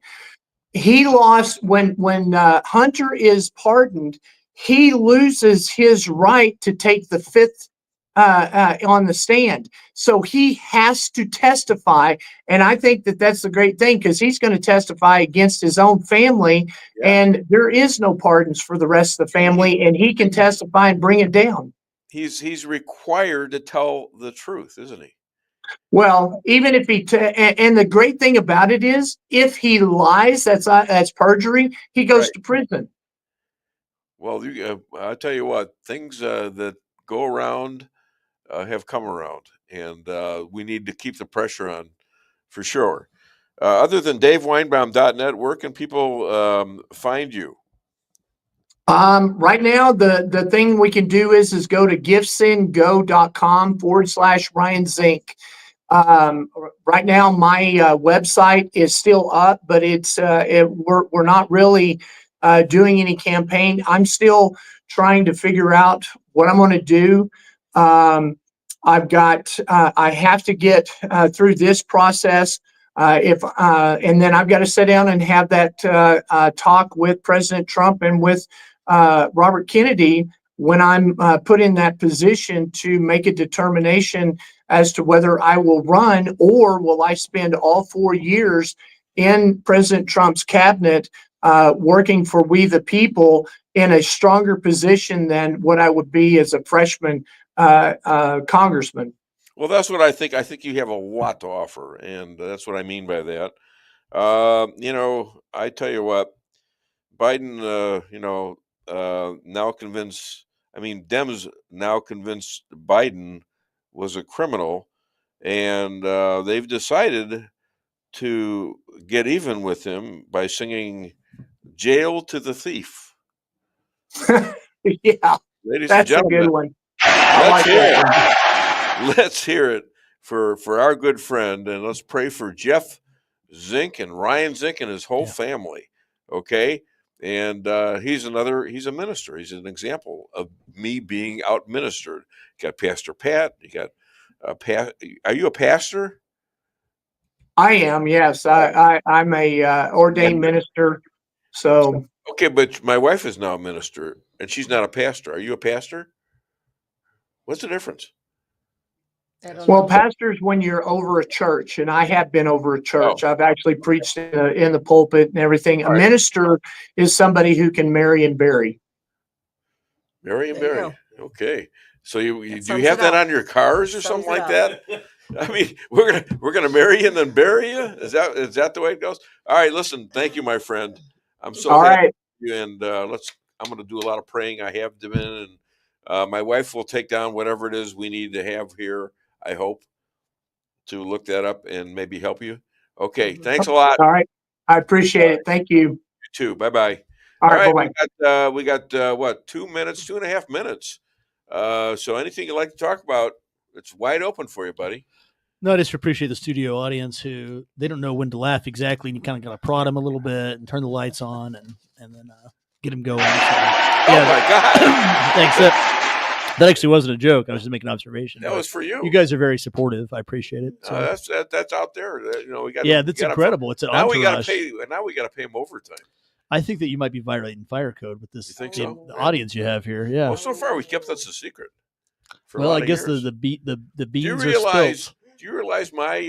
He lost when Hunter is pardoned, he loses his right to take the 5th on the stand. So he has to testify. And I think that that's the great thing, because he's going to testify against his own family, and there is no pardons for the rest of the family, and he can testify and bring it down. He's required to tell the truth, isn't he? Well, even if and the great thing about it is, if he lies, that's perjury, he goes to prison. Well, I tell you what, things that go around have come around, and we need to keep the pressure on for sure. Other than DaveWeinbaum.net, where can people find you? Right now, the thing we can do is go to giftsendgo.com/Ryan Zink. Right now, my website is still up, but we're not really doing any campaign. I'm still trying to figure out what I'm going to do. I have to get through this process. And then I've got to sit down and have that talk with President Trump and with Robert Kennedy when I'm put in that position to make a determination as to whether I will run or will I spend all 4 years in President Trump's cabinet working for we the people in a stronger position than what I would be as a freshman congressman. Well, that's what I think. I think you have a lot to offer, and that's what I mean by that. I tell you what, Biden, now convinced, Dems now convinced Biden was a criminal, and they've decided to get even with him by singing "Jail to the Thief." Yeah, ladies that's and a good gentlemen, one. let's hear it for our good friend, and let's pray for Jeff Zink and Ryan Zink and his whole family. Okay. And he's a minister. He's an example of me being out ministered. You got Pastor Pat. You got are you a pastor? I am. Yes, I'm a ordained minister. So okay, but my wife is now a minister, and she's not a pastor. Are you a pastor? What's the difference? Well, pastor's when you're over a church, and I have been over a church. I've actually preached in the pulpit and everything. A minister is somebody who can marry and bury. Marry and bury. Okay. So do you have that on your cars or something like that? I mean, we're gonna marry you and then bury you. Is that the way it goes? All right. Listen. Thank you, my friend. I'm so happy with you, and I'm going to do a lot of praying. I have been, and my wife will take down whatever it is we need to have here. I hope to look that up and maybe help you. Okay. Thanks a lot. All right. I appreciate it. Thank you. You too. Bye-bye. All right. We got what, 2.5 minutes. So anything you'd like to talk about, it's wide open for you, buddy. No, I just appreciate the studio audience who they don't know when to laugh exactly, and you kind of got to prod them a little bit and turn the lights on and then get them going. So, oh my God! Thanks. That actually wasn't a joke. I was just making an observation. That was for you. You guys are very supportive. I appreciate it. So. That's out there. We got. Yeah, that's incredible. It's an now entourage. we got to pay. Now we got to pay them overtime. I think that you might be violating fire code with this. You think so? The audience you have here. Yeah. Well, so far we kept this a secret. Well, I guess the beans are spilled. Do you realize my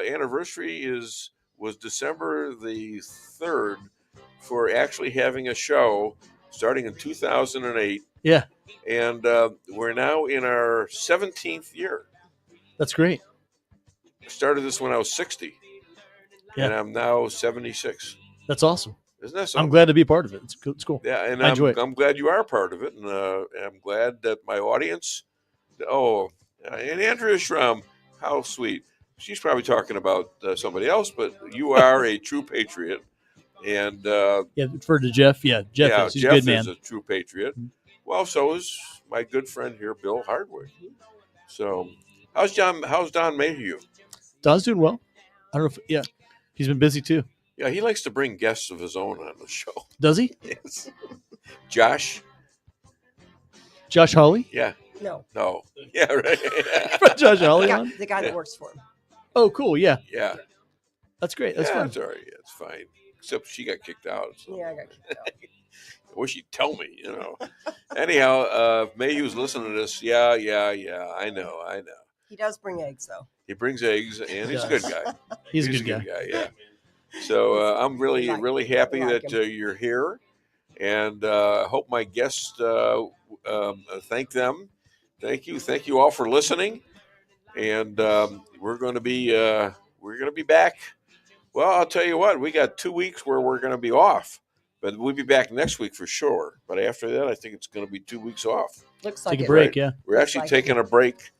anniversary was December the 3rd for actually having a show starting in 2008? Yeah. And we're now in our 17th year. That's great. I started this when I was 60. Yeah. And I'm now 76. That's awesome. Isn't that something? I'm glad to be a part of it. It's cool. Yeah, and I enjoy it. I'm glad you are a part of it. And I'm glad that my audience, and Andrea Schramm, how sweet. She's probably talking about somebody else, but you are a true patriot. And refer to Jeff. Yeah, Jeff is a good man. Is a true patriot. Well, so is my good friend here, Bill Hardwick. So, how's Don Mayhew? Don's doing well. I don't know if he's been busy too. Yeah, he likes to bring guests of his own on the show. Does he? Yes. Josh Hawley? Yeah. No. Yeah, right. Josh Hawley on? The guy that works for him. Oh, cool. Yeah. Yeah. That's great. That's fun. That's all right. Yeah, it's fine. Except she got kicked out. So. Yeah, I got kicked out. I wish he'd tell me, Anyhow, if Mayhew's listening to this, yeah, I know. He does bring eggs, though. He brings eggs, and he's a good guy. He's a good guy. Yeah. So I'm really, really happy that you're here, and I hope my guests thank them. Thank you all for listening, and we're going to be back. Well, I'll tell you what, we got 2 weeks where we're going to be off. But we'll be back next week for sure. But after that, I think it's going to be 2 weeks off. Looks like Take a break, yeah. We're actually taking a break.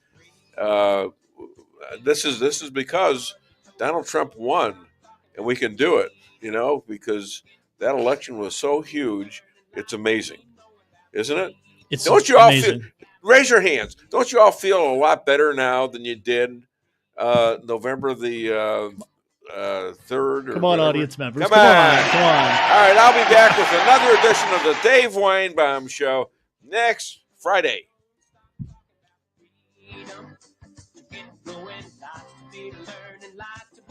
This is because Donald Trump won, and we can do it, because that election was so huge. It's amazing, isn't it? Don't you all feel? Raise your hands. Don't you all feel a lot better now than you did November the 3rd? Come on, audience members. Come on. All right, I'll be back with another edition of the Dave Weinbaum Show next Friday. Learning lots